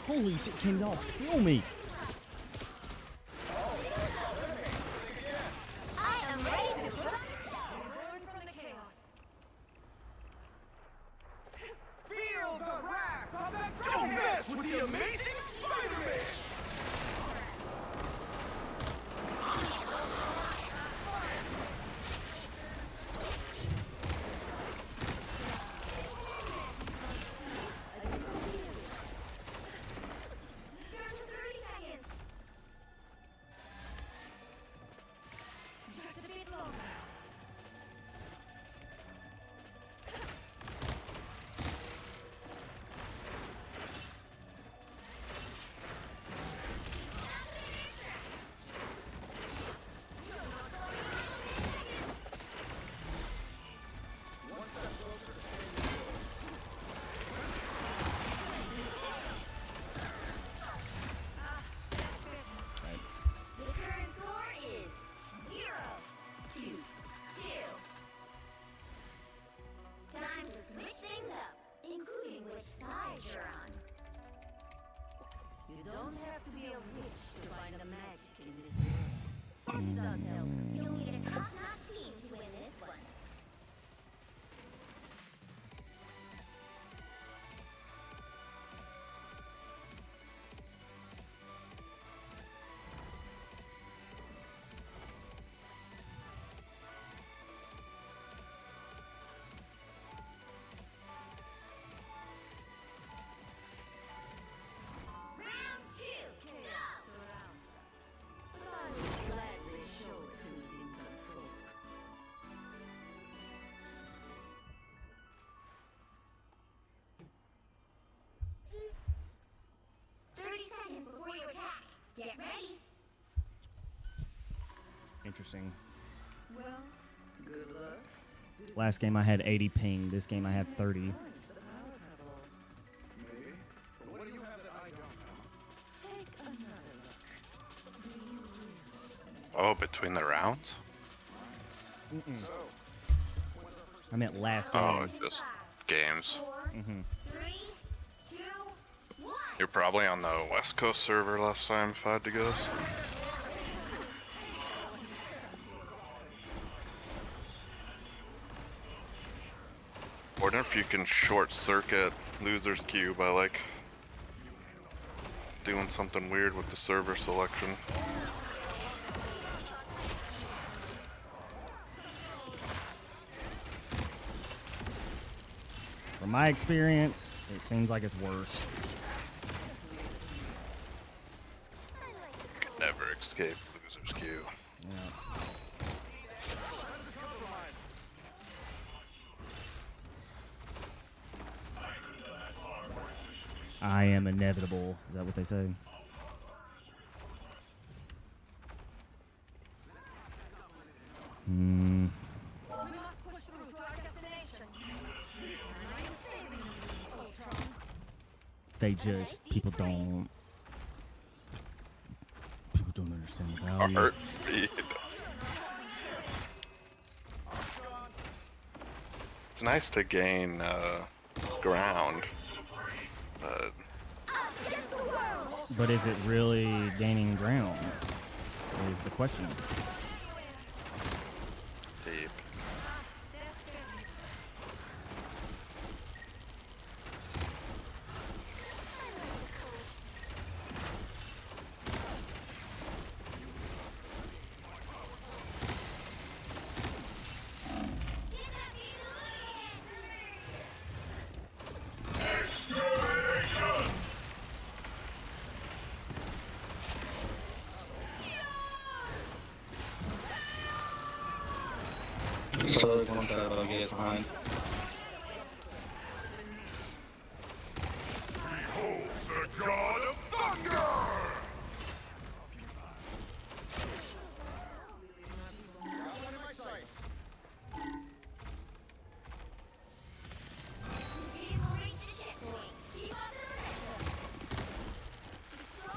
Holy shit, can y'all kill me? I am ready to Learn from the chaos. Feel the wrath of the Don't mess with the amazing Spider-Man! Down to 30 seconds. Just a bit longer. The current score is 0-2-2. Time to switch things up, including which side you're on. You don't have to be a witch to find the magic in this world. And it does help. You'll need a top-notch team to win this one. Round 2, go! Surrounds us. But I will gladly show it who's in control. Seconds before you attack. Get ready. Interesting. Well, good looks. Last game I had 80 ping. This game I had 30. Maybe. But what do you have that I don't know? Take another look. Do you really? Oh, between the rounds? I meant last game. Oh, just games. 4, 3, 2, 1. You're probably on the West Coast server last time, if I had to guess. Wonder if you can short circuit loser's queue by like doing something weird with the server selection. From my experience, it seems like it's worse. Could never escape loser's queue. Yeah. I am inevitable. Is that what they say? Hmm. We must push through to our destination. I'm saving them, Ultron. They just people don't understand the value. Heart speed. It's nice to gain ground, But is it really gaining ground? Is the question. deep. So there's one that I'll get behind. The god of thunder!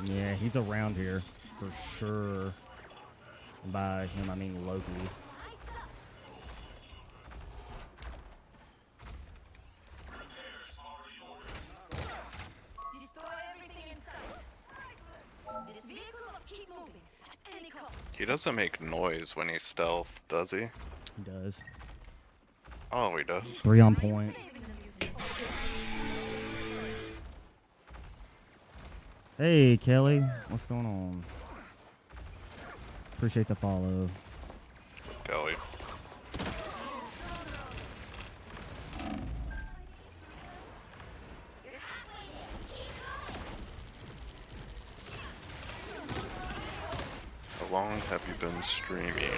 Yeah, he's around here for sure. And by him, I mean Loki. Destroy everything in sight. This vehicle must keep moving at any cost. He doesn't make noise when he's stealth, does he? He does. Oh, he does. 3 on point. Saving the mutants. Hey, Kelly. What's going on? Appreciate the follow. Kelly. How long have you been streaming?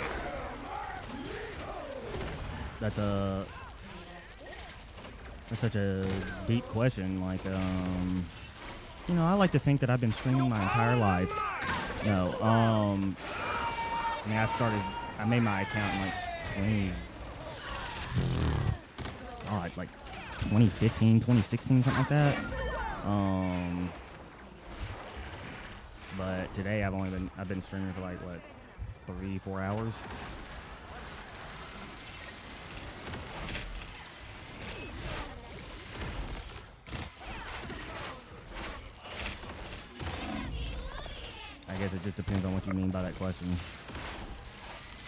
That's such a deep question. Like, you know, I like to think that I've been streaming my entire life. No, I mean, I made my account in like 2015, 2016, something like that. But today I've been streaming for like, what, 3-4 hours? I guess it just depends on what you mean by that question.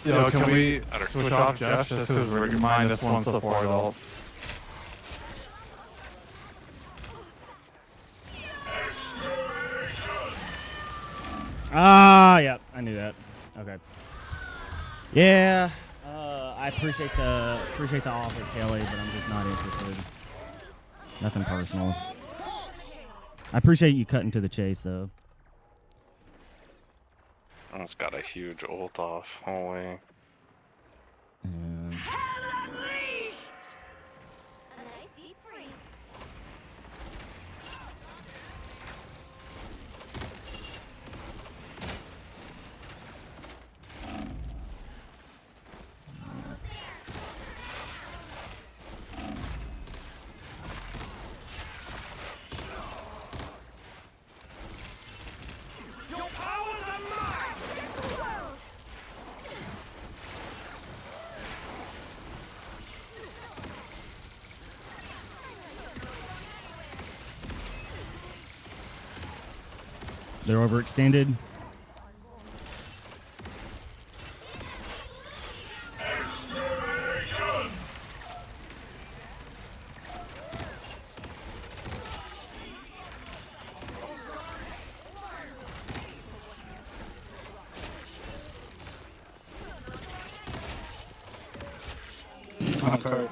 Yo, can we switch off Jess just because we're mine this one's so far adult. Ah, yep, I knew that. Okay. Yeah, I appreciate the offer, Kelly, but I'm just not interested. Nothing personal. I appreciate you cutting to the chase, though. Almost got a huge ult off. Holy. And A nice deep freeze. Your powers are mine! they're overextended. My card.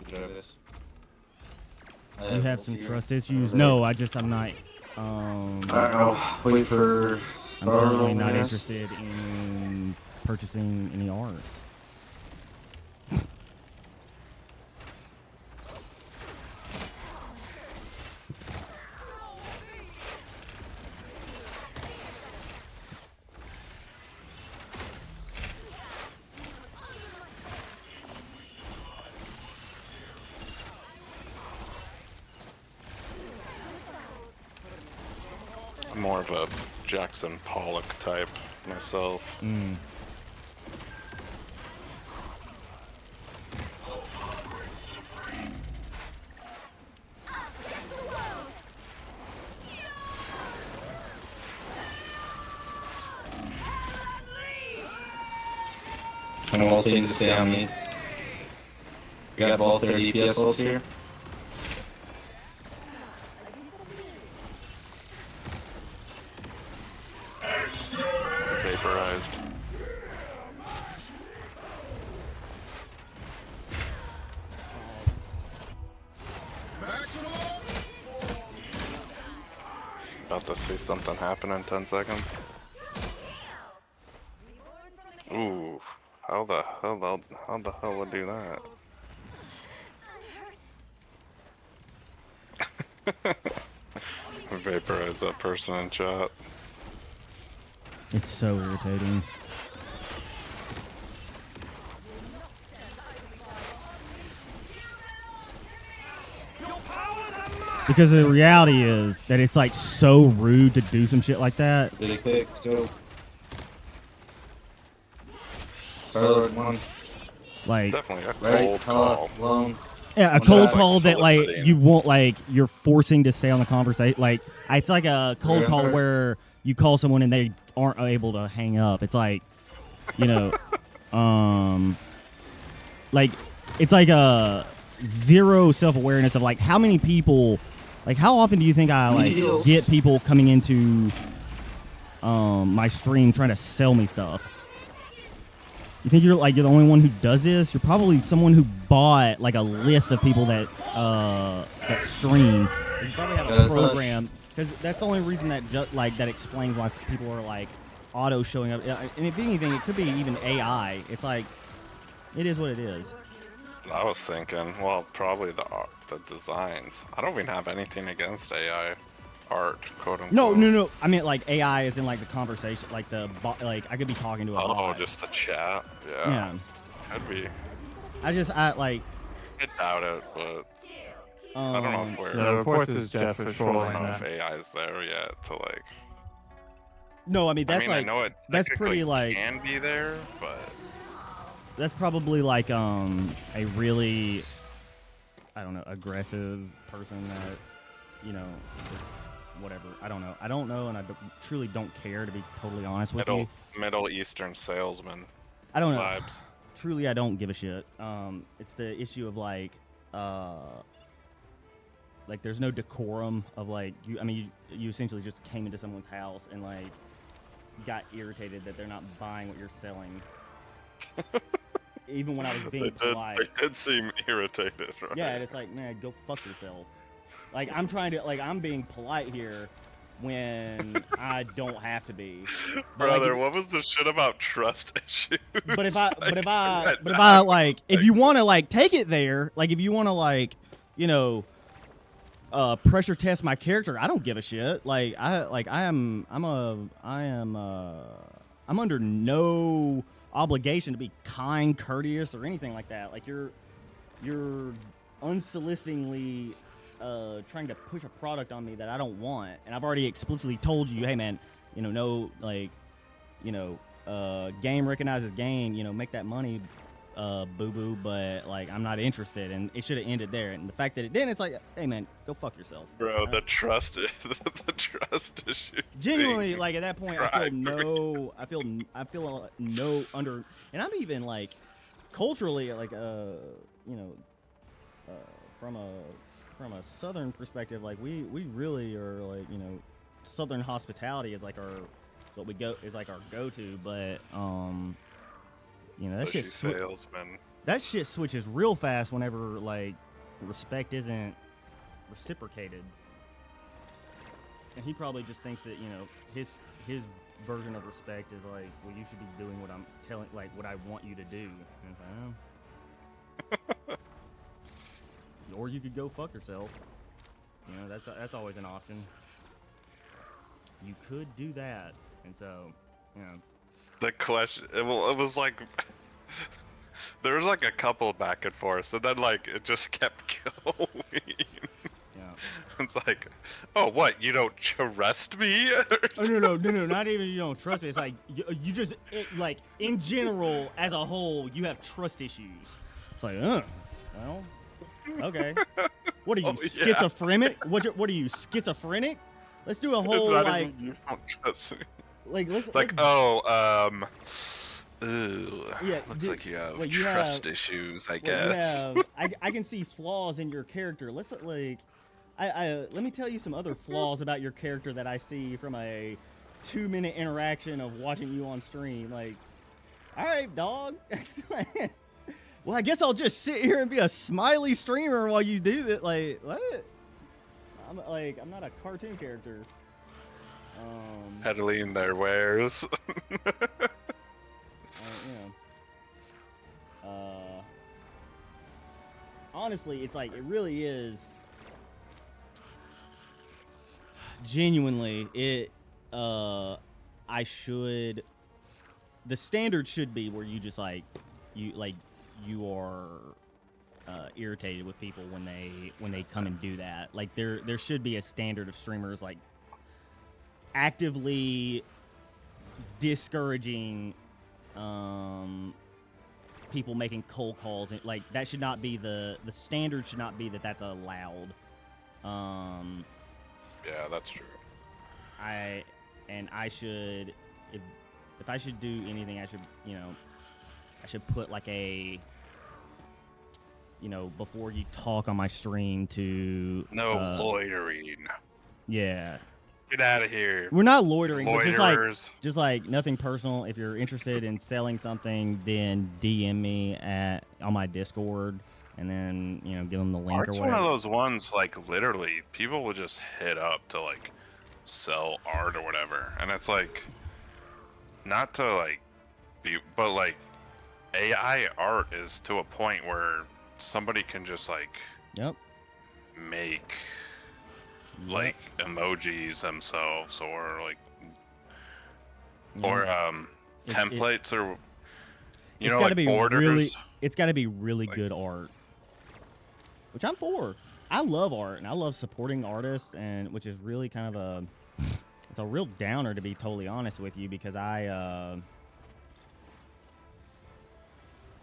Travis. You have some trust issues? No, I'm not. I'll wait for. I'm currently not interested in purchasing any art. I'm more of a Jackson Pollock type myself. I'm ulting to stay on me. We got all 30 DPS ults here. Vaporized. About to see something happen in 10 seconds. Ooh, how the hell would do that? Vaporize that person in chat. It's so irritating. Because the reality is that it's like so rude to do some shit like that. Really quick, go. Starlord 1. Like, definitely a cold call. Lone. Yeah, a cold call that like you won't like you're forcing to stay on the conversation. Like it's like a cold call where you call someone and they aren't able to hang up. It's like, you know, like it's like a zero self-awareness of like how many people, like how often do you think I like get people coming into my stream trying to sell me stuff? You think you're the only one who does this? You're probably someone who bought like a list of people that that stream. You probably have a program because that's the only reason that that explains why people are like auto showing up. And if anything, it could be even AI. It's like it is what it is. I was thinking, well, probably the designs. I don't even have anything against AI art, quote unquote. No. I mean like AI is in like the conversation, like like I could be talking to a bot. Oh, just the chat. Yeah. Could be. I I doubt it, but I don't know if we're. The reports is Jeff for sure. I don't know if AI's there yet to like. No, I mean that's I know it. That's pretty like can be there, but that's probably like a really, I don't know, aggressive person that, you know, whatever. I don't know, and I truly don't care, to be totally honest with you. Middle Eastern salesman. I don't know. Vibes. Truly, I don't give a shit. It's the issue of like there's no decorum of like you. I mean, you essentially just came into someone's house and like got irritated that they're not buying what you're selling. Even when I was being polite. They did seem irritated, right? Yeah, and it's like, man, go fuck yourself. Like, I'm being polite here when I don't have to be. But brother, like, what was the shit about trust issues? But if you want to like take it there, like if you want to like, you know, pressure test my character, I don't give a shit. Like I'm under no obligation to be kind, courteous, or anything like that. Like you're unsolicitingly trying to push a product on me that I don't want, and I've already explicitly told you, hey man, you know, no, like, you know, game recognizes game, you know, make that money, boo-boo, but like I'm not interested, and it should have ended there. And the fact that it didn't, it's like, hey man, go fuck yourself, bro. The trust issue. Genuinely, like at that point, I feel no under, and I'm even like culturally, like you know, from a southern perspective, like we really are like, you know, southern hospitality is like our what we go is like our go-to, but You know, that Pushy shit salesman. that shit switches real fast whenever like respect isn't reciprocated. And he probably just thinks that, you know, his version of respect is like, well, you should be doing what I'm telling, like what I want you to do. And it's like, oh. Or you could go fuck yourself. You know, that's always an option. You could do that, and so, you know. The question, it was like, there was like a couple back and forth, and then like it just kept going. Yeah. It's like, oh, what? You don't trust me? Oh no, not even you don't trust me. It's like you just like in general as a whole you have trust issues. It's like, well, okay. What are you, schizophrenic? What are you, schizophrenic? Let's do a whole like. Even, you don't trust me. Like let's. It's like, ooh, yeah, looks like you have like trust issues, I guess. I can see flaws in your character. Let's like. Let me tell you some other flaws about your character that I see from a 2-minute interaction of watching you on stream. Like, all right, dog. Well, I guess I'll just sit here and be a smiley streamer while you do that. Like, what? I'm not a cartoon character. Peddling their wares. You know. Honestly, it's like, it really is. Genuinely, the standard should be where you just like you are irritated with people when they come and do that. Like there should be a standard of streamers like actively discouraging people making cold calls, and like that should not be the standard. Should not be that that's allowed. Yeah, that's true. I should, if I should do anything, I should, you know, I should put like a, you know, before you talk on my stream to no loitering. Yeah. Get out of here. We're not loitering, Loiterers. but just like nothing personal. If you're interested in selling something, then DM me on my Discord. And then, you know, give them the link Art's or whatever. one of those ones, like, literally, people will just hit up to, like, sell art or whatever. And it's, like, not to, like, be, but, like, AI art is to a point where somebody can just, like, make, like, emojis themselves or, like, or, templates or, you know, like, borders. It's got to be really good art. Which I'm for. I love art and I love supporting artists, and which is really kind of it's a real downer to be totally honest with you, because I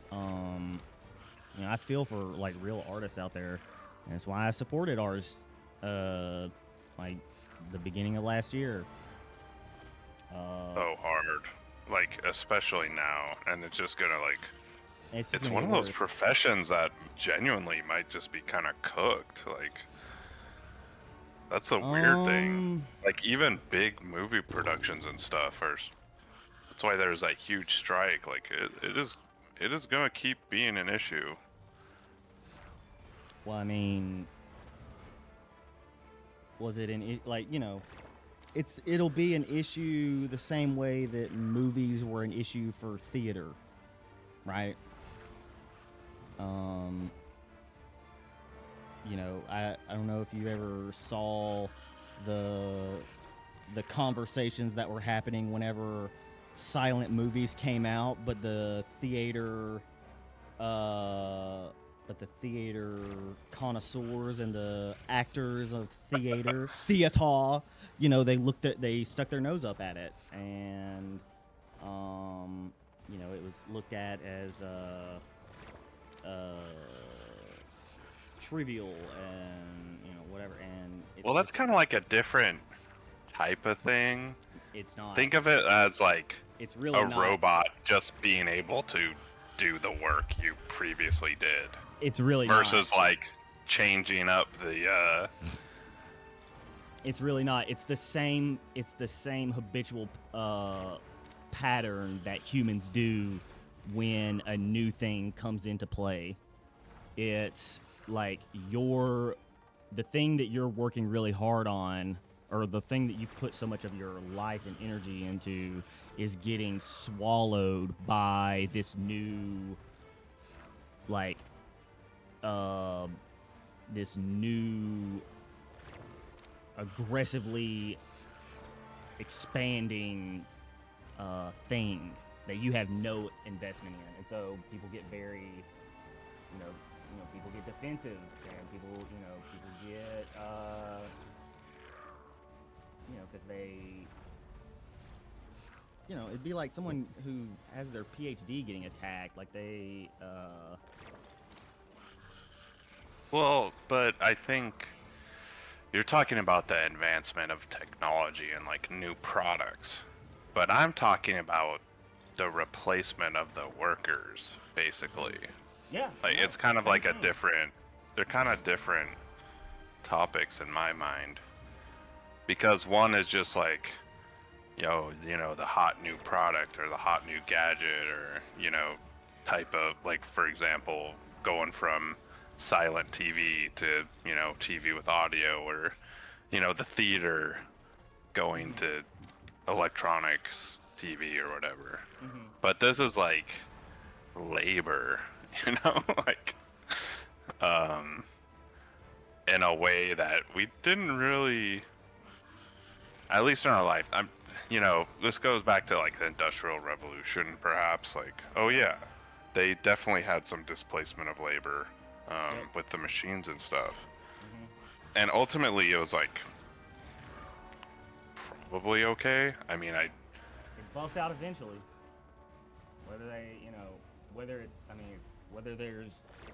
you know, I feel for like real artists out there, and that's why I supported artists like the beginning of last year. So hard, like especially now, and it's just gonna like. It's one of those professions that genuinely might just be kind of cooked. Like, that's a weird thing. Like, even big movie productions and stuff are. That's why there's that huge strike. Like, it is gonna keep being an issue. Well, I mean, was it like, you know, it'll be an issue the same way that movies were an issue for theater, right? You know, I don't know if you ever saw the conversations that were happening whenever silent movies came out, but the theater connoisseurs and the actors of theater, you know, they stuck their nose up at it, and you know, it was looked at as trivial and, you know, whatever. And well, that's kind of like a different type of thing. It's not. Think of it as like it's really a robot just being able to do the work you previously did. It's really versus not. Like changing up the. It's really not. It's the same. It's the same habitual pattern that humans do when a new thing comes into play. It's like the thing that you're working really hard on, or the thing that you've put so much of your life and energy into, is getting swallowed by this new, like, this new aggressively expanding thing that you have no investment in, and so people get very, people get defensive, and people get, because they, it'd be like someone who has their PhD getting attacked, like they, Well, but I think you're talking about the advancement of technology and like new products, but I'm talking about the replacement of the workers, basically. Yeah. Like it's kind of like they're kind of different topics in my mind, because one is just like, the hot new product or the hot new gadget, or type of, like, for example, going from silent TV to TV with audio, or the theater going to electronics TV or whatever. But this is like labor, like in a way that we didn't really, at least in our life. This goes back to like the Industrial Revolution, perhaps. Like, oh yeah, they definitely had some displacement of labor with the machines and stuff. And ultimately, it was like probably okay. I mean, it bumps out eventually. Whether they, whether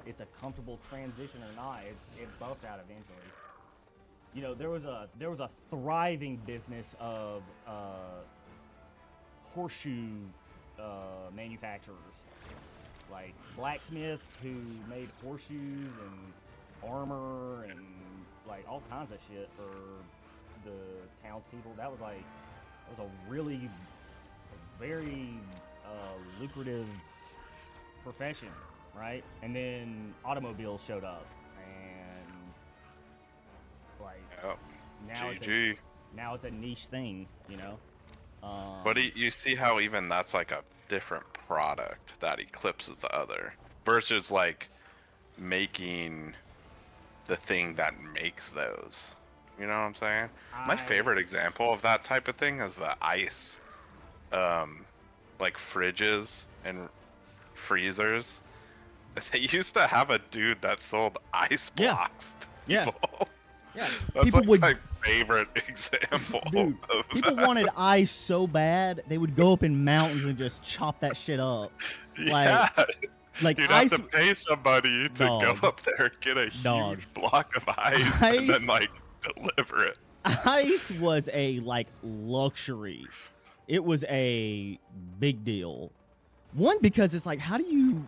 it's a comfortable transition or not, it bumps out eventually. There was a thriving business of horseshoe manufacturers, like blacksmiths who made horseshoes and armor and like all kinds of shit for the townspeople. That was a really very lucrative profession, right? And then automobiles showed up, and like now it's a niche thing, But you see how even that's like a different product that eclipses the other, versus like making the thing that makes those. You know what I'm saying? My favorite example of that type of thing is the ice, like fridges and freezers. They used to have a dude that sold ice blocks to people. Yeah. That's People like my favorite example. Dude, people wanted ice so bad they would go up in mountains and just chop that shit up. Like you'd ice, have to pay somebody to go up there and get a huge block of ice and then like deliver it. Ice was a like luxury. It was a big deal. One, because it's like, how do you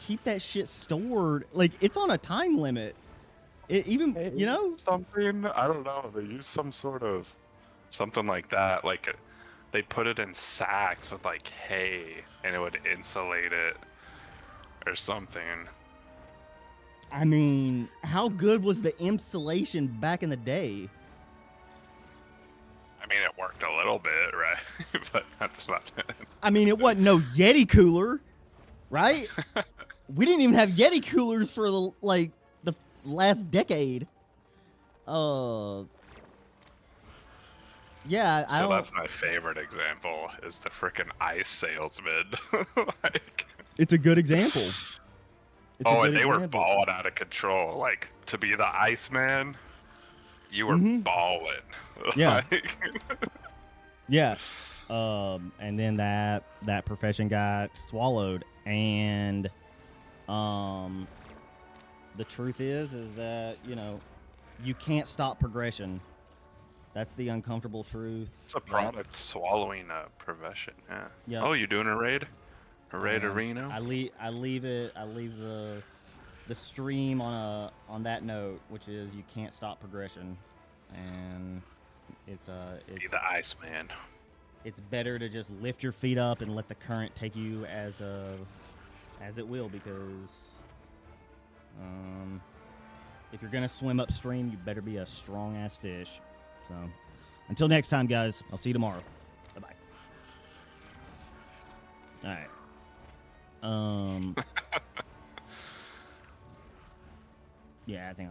keep that shit stored? Like, it's on a time limit. Something, I don't know. They use some sort of something like that. Like they put it in sacks with like hay, and it would insulate it or something. I mean, how good was the insulation back in the day? I mean, it worked a little bit, right? But that's not it. I mean, it wasn't no Yeti cooler, right? We didn't even have Yeti coolers for the last decade. Yeah, So that's my favorite example, is the frickin' ice salesman. It's a good example. And they were balling out of control. Like, to be the Iceman, you were balling. Yeah. Yeah. And then that profession got swallowed, and the truth is that you can't stop progression. That's the uncomfortable truth. It's a product swallowing a profession. Yeah. Yep. Oh, you doing a raid? A raid arena? I leave the stream on that note, which is you can't stop progression, and it's be the Iceman. it's better to just lift your feet up and let the current take you as it will, because if you're gonna swim upstream, you better be a strong ass fish. So until next time, guys, I'll see you tomorrow. Bye bye. All right. Yeah, I think.